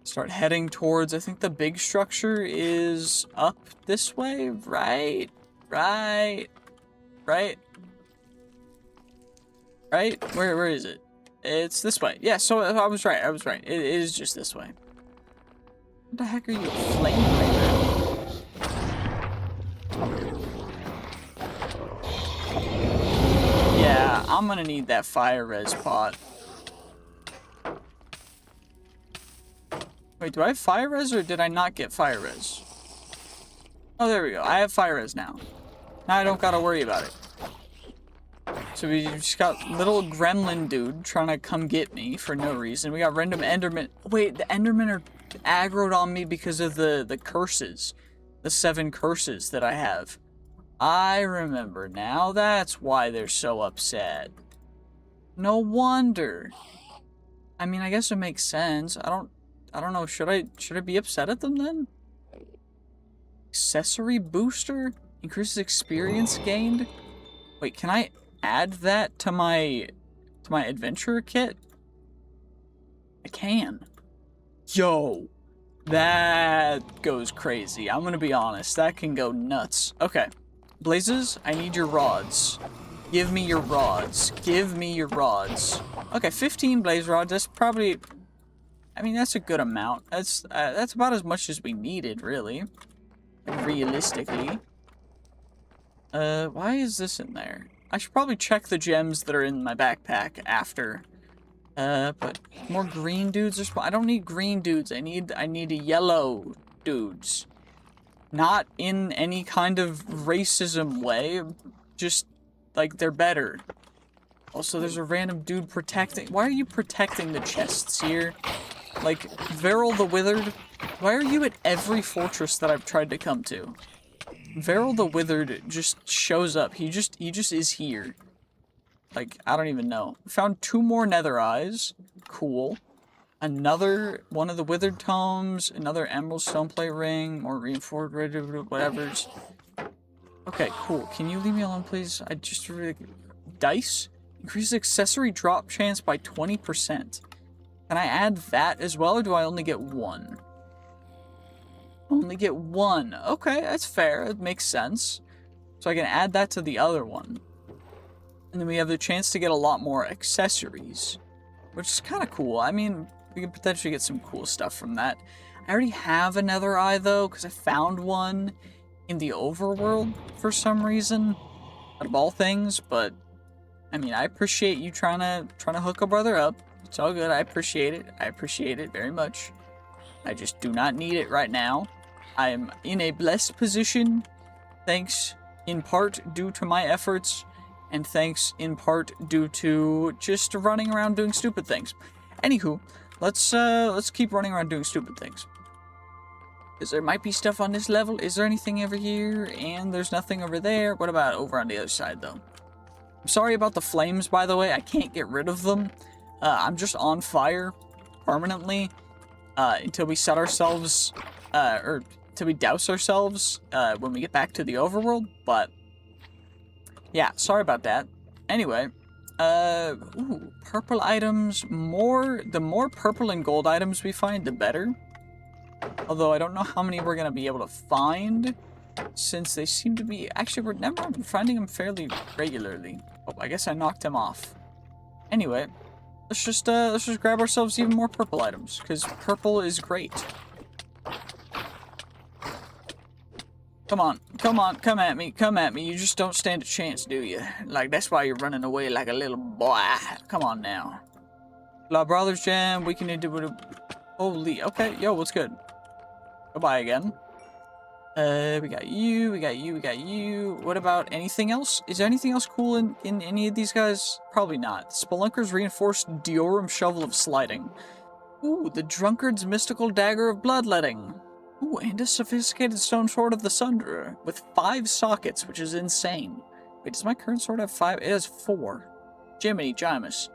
start heading towards, I think the big structure is up this way, right? Right? Where is it? It's this way. Yeah, so I was right. It is just this way. What the heck are you, a flame breather? Yeah, I'm gonna need that fire res pot. Wait, do I have fire res or did I not get fire res? Oh, there we go. I have fire res now. Now I don't gotta worry about it. So we just got little gremlin dude trying to come get me for no reason. We got random enderman. Wait, the endermen are aggroed on me because of the curses. The 7 curses that I have. I remember now. That's why they're so upset. No wonder. I mean, I guess it makes sense. I don't know. Should I be upset at them then? Accessory booster? Increases experience gained? Wait, can I add that to my adventure kit? I can. Yo. That goes crazy. I'm gonna be honest. That can go nuts. Okay. Blazes, I need your rods. Give me your rods. Give me your rods. Okay, 15 blaze rods. That's probably... I mean, that's a good amount. That's about as much as we needed, really. Realistically. Why is this in there? I should probably check the gems that are in my backpack after. But more green dudes are I don't need green dudes. I need yellow dudes. Not in any kind of racism way. Just, like, they're better. Also, there's a random dude protecting... Why are you protecting the chests here? Like, Veril the Withered, why are you at every fortress that I've tried to come to? Veril the Withered just shows up. He just is here. Like, I don't even know. Found 2 more nether eyes. Cool. Another one of the withered tomes. Another emerald stoneplate ring. More reinforced whatever's. Okay, cool. Can you leave me alone, please? I just really... Dice? Increases accessory drop chance by 20%. Can I add that as well, or do I only get 1? Only get 1. Okay, that's fair. It makes sense. So I can add that to the other one. And then we have the chance to get a lot more accessories, which is kind of cool. I mean, we can potentially get some cool stuff from that. I already have a nether eye, though, because I found one in the overworld for some reason, out of all things. But I mean, I appreciate you trying to hook a brother up. It's all good. I appreciate it. I appreciate it very much. I just do not need it right now. I am in a blessed position, thanks in part due to my efforts, and thanks in part due to just running around doing stupid things. Anywho, let's keep running around doing stupid things. Because there might be stuff on this level. Is there anything over here? And there's nothing over there. What about over on the other side, though? I'm sorry about the flames, by the way. I can't get rid of them. I'm just on fire permanently until we set ourselves, or until we douse ourselves when we get back to the overworld. But yeah, sorry about that. Anyway, ooh, purple items. The more purple and gold items we find, the better. Although I don't know how many we're gonna be able to find, since they seem to be... Actually, we're finding them fairly regularly. Oh, I guess I knocked him off. Anyway, let's just grab ourselves even more purple items, because purple is great. Come on, come at me, You just don't stand a chance, do you? Like, that's why you're running away like a little boy. Come on now. La Brothers Jam, we can do it. Holy, okay, yo, what's good? Goodbye again. We got you. What about anything else? Is there anything else cool in any of these guys? Probably not. Spelunker's Reinforced Diorum Shovel of Sliding. Ooh, the Drunkard's Mystical Dagger of Bloodletting. Ooh, and a Sophisticated Stone Sword of the Sunderer with 5 sockets, which is insane. Wait, does my current sword have 5? It has 4. Jiminy Jimus.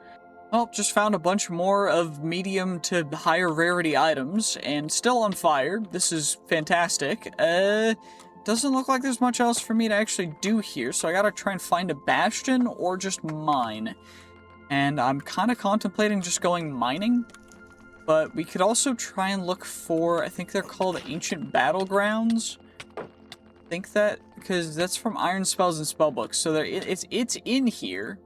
Well, just found a bunch more of medium to higher rarity items, and still on fire. This is fantastic. Doesn't look like there's much else for me to actually do here, so I gotta try and find a bastion or just mine. And I'm kind of contemplating just going mining, but we could also try and look for, I think they're called Ancient Battlegrounds. I think that, because that's from Iron Spells and Spellbooks, so it's in here.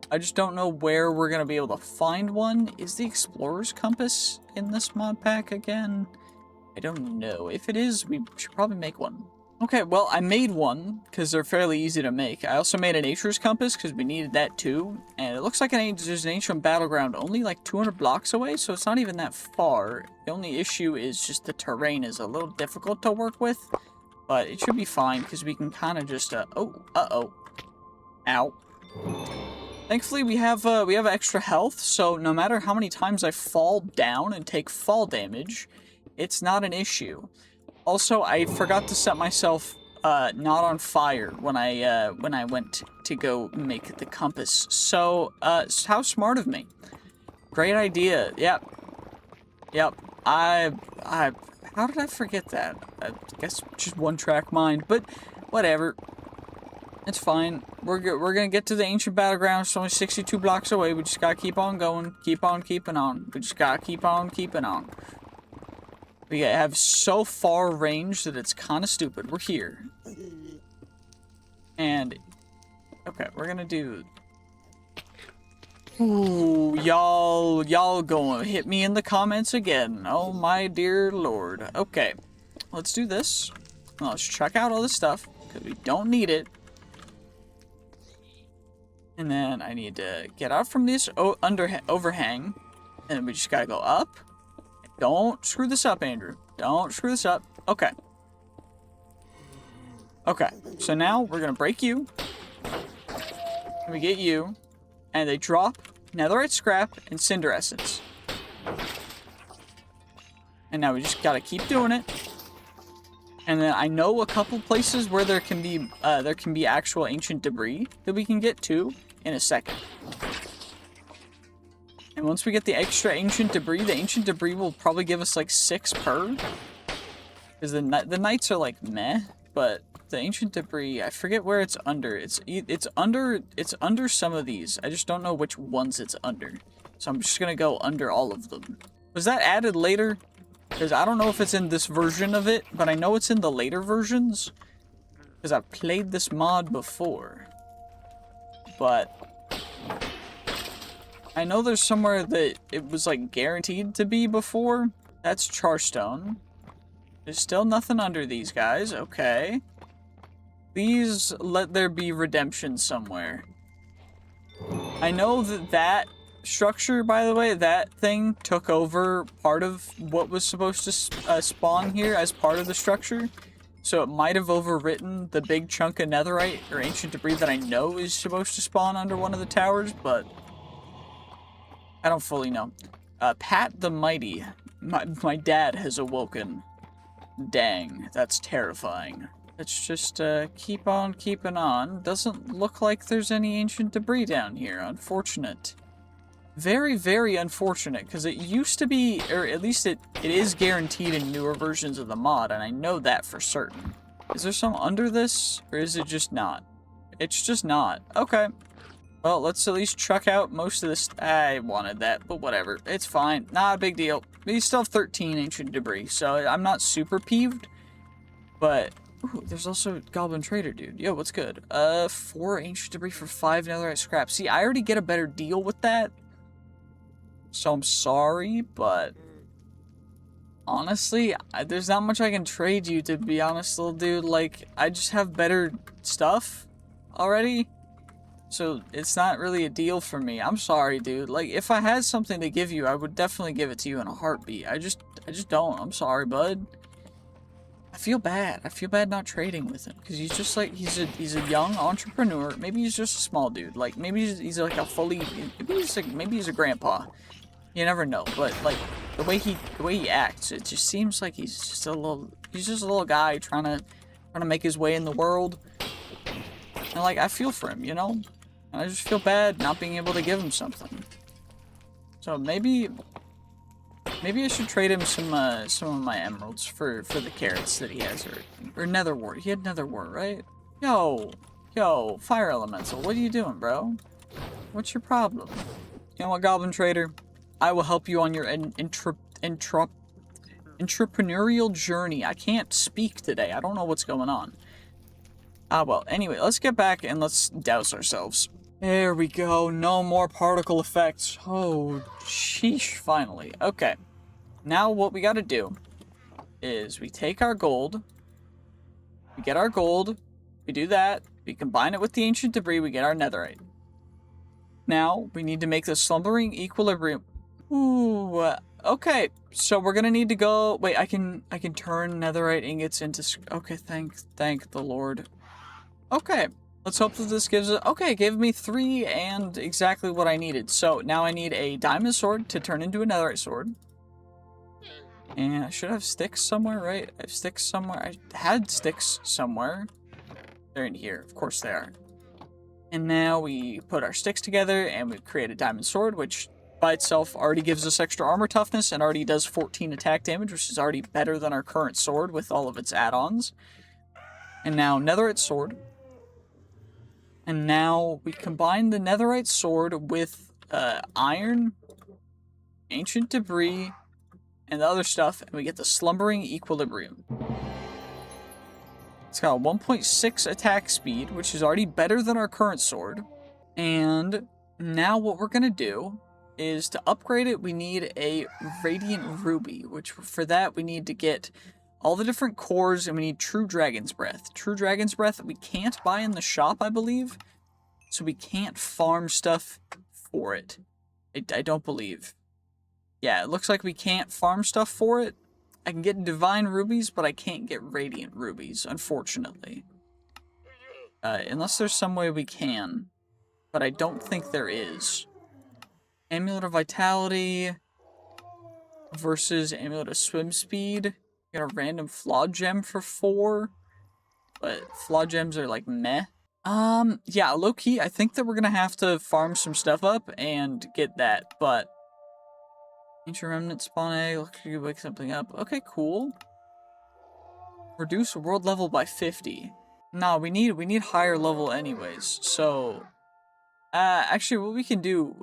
I just don't know where we're going to be able to find one. Is the Explorer's Compass in this mod pack again? I don't know. If it is, we should probably make one. Okay, well, I made one, because they're fairly easy to make. I also made a Nature's Compass, because we needed that too. And it looks like there's an Ancient Battleground only like 200 blocks away, so it's not even that far. The only issue is just the terrain is a little difficult to work with. But it should be fine, because we can kind of just, Ow. Thankfully, we have extra health, so no matter how many times I fall down and take fall damage, It's not an issue. Also, I forgot to set myself not on fire when I went to go make the compass. So, how smart of me. Great idea. Yep. Yep. How did I forget that? I guess just one-track mind, but whatever. It's fine. We're gonna get to the ancient battleground. It's only 62 blocks away. We just gotta keep on going. Keep on keeping on. We just gotta keep on keeping on. We have so far range that it's kind of stupid. We're here. And, okay, we're gonna do... Ooh, y'all gonna hit me in the comments again. Oh my dear lord. Okay, let's do this. Let's check out all this stuff, because we don't need it. And then I need to get out from this overhang. And we just gotta go up. Don't screw this up, Andrew. Don't screw this up. Okay. Okay, so now we're gonna break you. And we get you. And they drop netherite scrap and cinder essence. And now we just gotta keep doing it. And then I know a couple places where there can be actual ancient debris that we can get to in a second. And once we get the extra ancient debris, the ancient debris will probably give us like 6 per. Because the knights are like meh, but the ancient debris, I forget where it's under. It's under some of these. I just don't know which ones it's under. So I'm just gonna go under all of them. Was that added later? Because I don't know if it's in this version of it, but I know it's in the later versions. Because I've played this mod before. But I know there's somewhere that it was like guaranteed to be before. That's Charstone. There's still nothing under these guys. Okay. Please let there be redemption somewhere. I know that structure, by the way, that thing took over part of what was supposed to spawn here as part of the structure. So it might have overwritten the big chunk of netherite or ancient debris that I know is supposed to spawn under one of the towers, but I don't fully know. Pat the Mighty. My dad has awoken. Dang, that's terrifying. Let's just keep on keeping on. Doesn't look like there's any ancient debris down here. Unfortunate. Very, very unfortunate, because it used to be, or at least it is guaranteed in newer versions of the mod, and I know that for certain. Is there some under this, or is it just not? It's just not. Okay. Well, let's at least chuck out most of this. I wanted that, but whatever. It's fine. Not a big deal. We still have 13 ancient debris, so I'm not super peeved, but... Ooh, there's also Goblin Trader, dude. Yo, what's good? 4 ancient debris for 5 netherite scrap. See, I already get a better deal with that. So I'm sorry, but... honestly, there's not much I can trade you, to be honest, little dude. Like, I just have better stuff already. So, it's not really a deal for me. I'm sorry, dude. Like, if I had something to give you, I would definitely give it to you in a heartbeat. I just don't. I'm sorry, bud. I feel bad. I feel bad not trading with him, because he's just like, he's a young entrepreneur. Maybe he's just a small dude. Like, maybe he's like a fully, maybe he's a grandpa. You never know. But like the way he acts, it just seems like he's just a little guy trying to make his way in the world. And like, I feel for him, you know? And I just feel bad not being able to give him something. So maybe I should trade him some of my emeralds for the carrots that he has, or nether wart. He had nether wart, right? Yo, fire elemental, what are you doing, bro? What's your problem? You know what, Goblin Trader? I will help you on your entrepreneurial journey. I can't speak today. I don't know what's going on. Ah, well, anyway, let's get back and let's douse ourselves. There we go. No more particle effects. Oh, sheesh, finally. Okay. Now what we gotta do is we take our gold. We get our gold. We do that. We combine it with the ancient debris. We get our netherite. Now, we need to make the slumbering equilibrium. Ooh, okay. So we're gonna need to go... Wait, I can turn netherite ingots into... Okay, thank the Lord. Okay. Let's hope that this gives it... Okay, it gave me 3 and exactly what I needed. So now I need a diamond sword to turn into a netherite sword. And I should have sticks somewhere, right? I have sticks somewhere. I had sticks somewhere. They're in here. Of course they are. And now we put our sticks together and we create a diamond sword, which by itself already gives us extra armor toughness and already does 14 attack damage, which is already better than our current sword with all of its add-ons. And now netherite sword. And now we combine the netherite sword with iron, ancient debris, and the other stuff, and we get the slumbering equilibrium. It's got a 1.6 attack speed, which is already better than our current sword. And now what we're gonna do is to upgrade it, we need a radiant ruby, which for that we need to get all the different cores, and we need true dragon's breath. True dragon's breath we can't buy in the shop, I believe, so we can't farm stuff for it. I don't believe. Yeah, it looks like we can't farm stuff for it. I can get divine rubies, but I can't get radiant rubies, unfortunately. Unless there's some way we can. But I don't think there is. Amulet of Vitality versus Amulet of Swim Speed. Got a random Flaw Gem for 4. But Flaw Gems are like meh. Yeah, low-key, I think that we're gonna have to farm some stuff up and get that, but Ancient Remnant spawn egg, look, you wake something up. Okay, cool. Reduce world level by 50. No, we need higher level anyways. So, actually, what we can do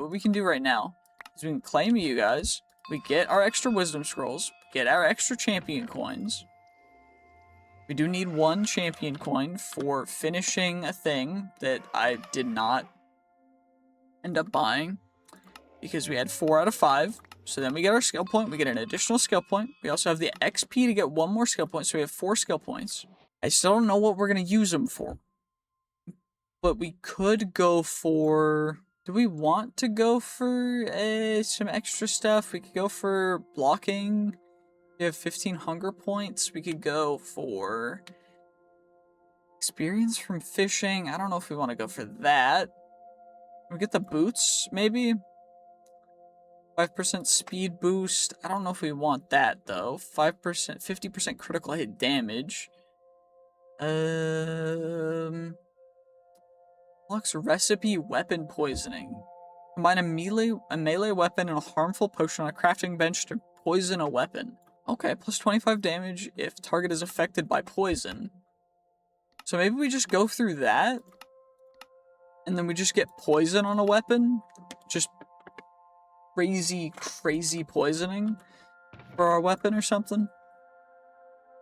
right now is we can claim you guys. We get our extra wisdom scrolls, get our extra champion coins. We do need 1 champion coin for finishing a thing that I did not end up buying because we had 4 out of 5. So then we get our skill point, we get an additional skill point. We also have the XP to get 1 more skill point, so we have 4 skill points. I still don't know what we're going to use them for. But we could go for... Do we want to go for some extra stuff? We could go for blocking. We have 15 hunger points. We could go for experience from fishing. I don't know if we want to go for that. We get the boots, maybe? 5% speed boost. I don't know if we want that, though. 5%, 50% critical hit damage. Looks recipe weapon poisoning. Combine a melee weapon and a harmful potion on a crafting bench to poison a weapon. Okay, plus 25 damage if target is affected by poison. So maybe we just go through that. And then we just get poison on a weapon. Just crazy poisoning for our weapon or something.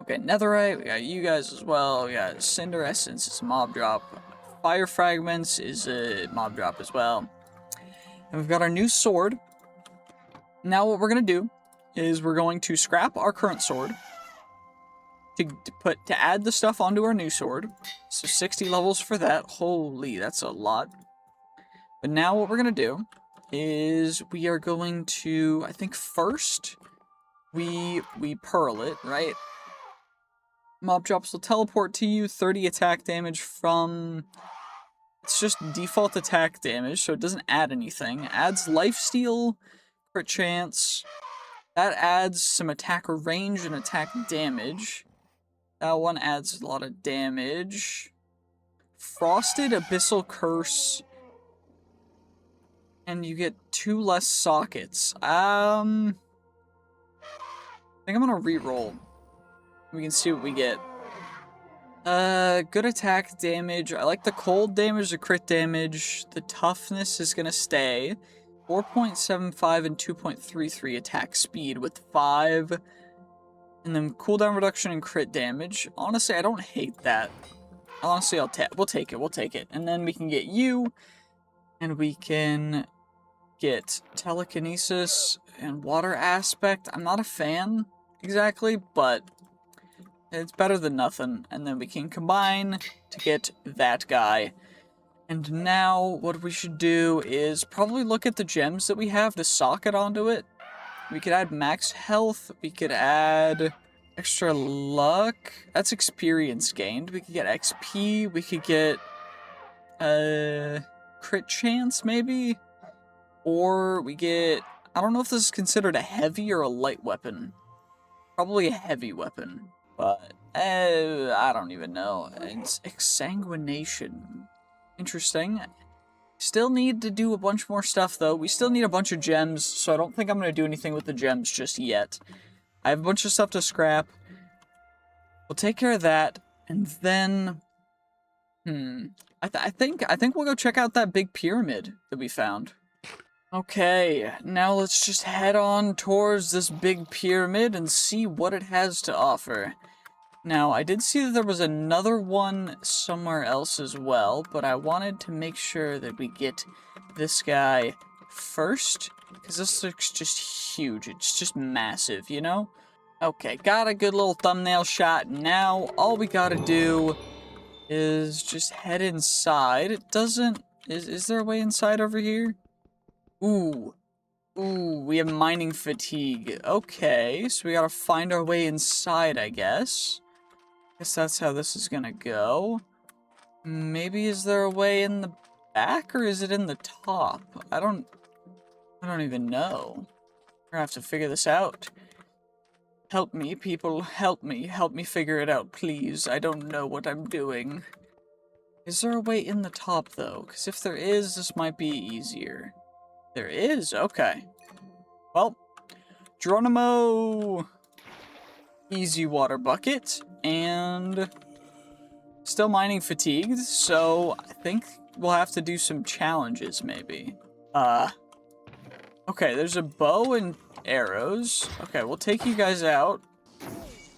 Okay, netherite, we got you guys as well. We got cinder essence, it's a mob drop. Fire fragments is a mob drop as well. And we've got our new sword. Now what we're gonna do is we're going to scrap our current sword to add the stuff onto our new sword. So 60 levels for that. Holy, that's a lot. But now what we're gonna do is we are going to, I think first, we pearl it, right? Mob drops will teleport to you, 30 attack damage from... It's just default attack damage, so it doesn't add anything. Adds lifesteal, crit chance. That adds some attack range and attack damage. That one adds a lot of damage. Frosted Abyssal Curse. And you get 2 less sockets. I think I'm gonna re-roll. We can see what we get. Good attack damage. I like the cold damage, the crit damage. The toughness is gonna stay. 4.75 and 2.33 attack speed with 5. And then cooldown reduction and crit damage. Honestly, I don't hate that. Honestly, we'll take it. And then we can get you. And we can get telekinesis and water aspect. I'm not a fan, exactly, but it's better than nothing. And then we can combine to get that guy. And now what we should do is probably look at the gems that we have to socket onto it. We could add max health. We could add extra luck. That's experience gained. We could get XP. We could get crit chance, maybe? Or we get... I don't know if this is considered a heavy or a light weapon. Probably a heavy weapon. But, I don't even know. It's exsanguination. Interesting. Still need to do a bunch more stuff, though. We still need a bunch of gems, so I don't think I'm going to do anything with the gems just yet. I have a bunch of stuff to scrap. We'll take care of that, and then... I think we'll go check out that big pyramid that we found. Okay, now let's just head on towards this big pyramid and see what it has to offer. Now, I did see that there was another one somewhere else as well, but I wanted to make sure that we get this guy first, because this looks just huge. It's just massive, you know? Okay, got a good little thumbnail shot. Now, all we gotta do is just head inside. It doesn't... Is there a way inside over here? Ooh, we have mining fatigue. Okay, so we gotta find our way inside, I guess. Guess that's how this is gonna go. Maybe is there a way in the back, or is it in the top? I don't even know. We're gonna have to figure this out. Help me, people, help me figure it out, please. I don't know what I'm doing. Is there a way in the top, though? Because if there is, this might be easier. There is? Okay. Well, Geronimo! Easy water bucket, and still mining fatigued, so I think we'll have to do some challenges, maybe. Okay, there's a bow and arrows. Okay, we'll take you guys out.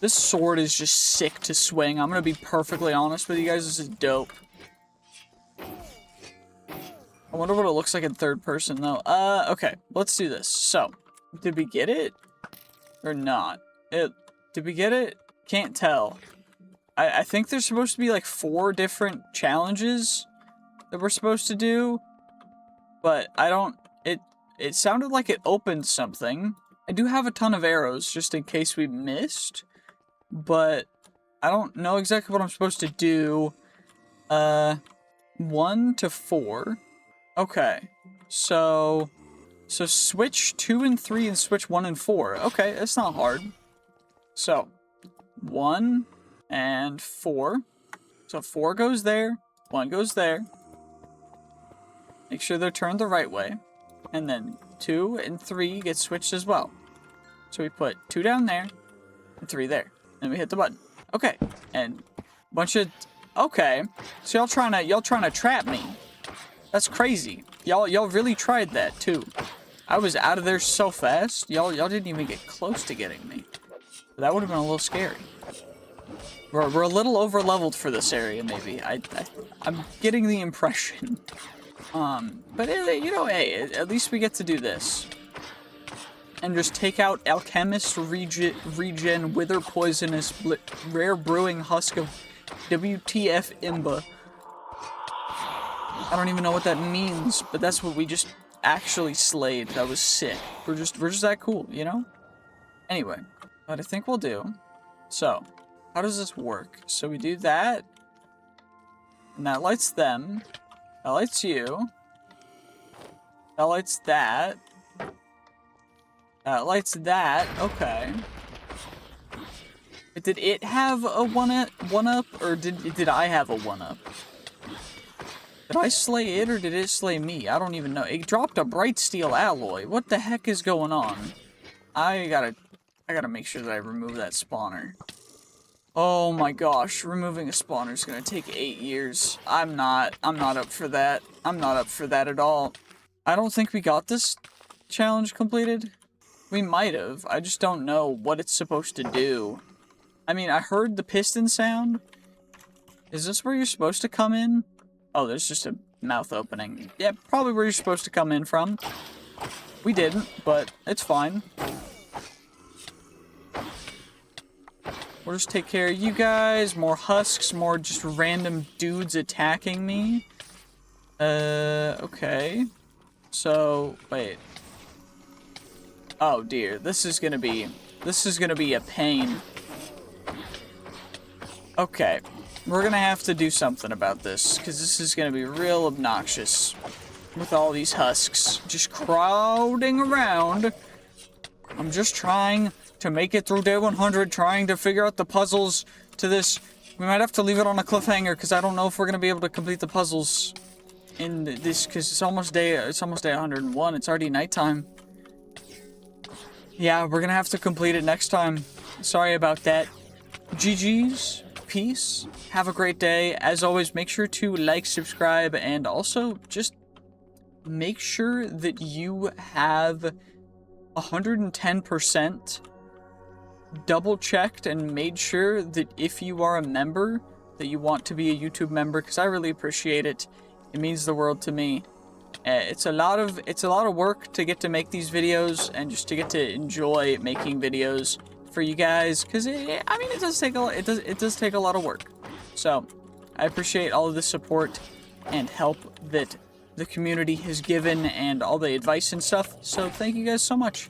This sword is just sick to swing. I'm gonna be perfectly honest with you guys, this is dope. I wonder what it looks like in third person, though. Okay, let's do this. So, did we get it? Or not? Did we get it? Can't tell. I think there's supposed to be, like, 4 different challenges that we're supposed to do. But I don't... It sounded like it opened something. I do have a ton of arrows, just in case we missed. But I don't know exactly what I'm supposed to do. 1 to 4. Okay, so switch 2 and 3 and switch 1 and 4. Okay, it's not hard. So, 1 and 4. So 4 goes there, 1 goes there. Make sure they're turned the right way. And then 2 and 3 get switched as well. So we put 2 down there and 3 there. And we hit the button. Okay, and bunch of... Okay, so y'all trying to trap me. That's crazy. Y'all really tried that, too. I was out of there so fast, y'all didn't even get close to getting me. That would have been a little scary. We're a little over-leveled for this area, maybe. I'm getting the impression. But, you know, hey, at least we get to do this. And just take out Alchemist, Regen, Wither Poisonous, Rare Brewing Husk of WTF Imba. I don't even know what that means, but that's what we just actually slayed. That was sick. We're just that cool, you know? Anyway, what I think we'll do. So, how does this work? So we do that. And that lights them. That lights you. That lights that. That lights that. Okay. But did it have a one-up, or did I have a one-up? Did I slay it, or did it slay me? I don't even know. It dropped a bright steel alloy. What the heck is going on? I gotta make sure that I remove that spawner. Oh my gosh, removing a spawner is gonna take 8 years. I'm not up for that. I'm not up for that at all. I don't think we got this challenge completed. We might have. I just don't know what it's supposed to do. I mean, I heard the piston sound. Is this where you're supposed to come in? Oh, there's just a mouth opening. Yeah, probably where you're supposed to come in from. We didn't, but it's fine. We'll just take care of you guys. More husks, more just random dudes attacking me. Okay. So, wait. Oh dear, this is gonna be a pain. Okay. We're gonna have to do something about this, because this is gonna be real obnoxious. With all these husks just crowding around. I'm just trying to make it through day 100, trying to figure out the puzzles to this. We might have to leave it on a cliffhanger, because I don't know if we're going to be able to complete the puzzles in this, because it's almost day 101. It's already nighttime. Yeah, we're going to have to complete it next time. Sorry about that. GG's. Peace. Have a great day. As always, make sure to like, subscribe, and also just make sure that you have 110% double checked and made sure that if you are a member, that you want to be a YouTube member, because I really appreciate it. It means the world to me. It's a lot of work to get to make these videos and just to get to enjoy making videos for you guys, because I mean, it does take a lot of work. So I appreciate all of the support and help that the community has given and all the advice and stuff. So thank you guys so much.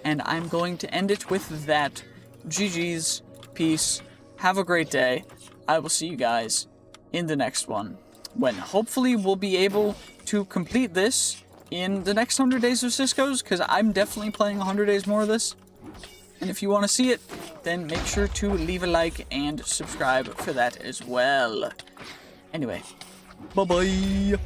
And I'm going to end it with that. GG's. Peace. Have a great day. I will see you guys in the next one, when hopefully we'll be able to complete this in the next 100 days of Cisco's, because I'm definitely playing 100 days more of this. And if you want to see it, then make sure to leave a like and subscribe for that as well. Anyway, bye-bye.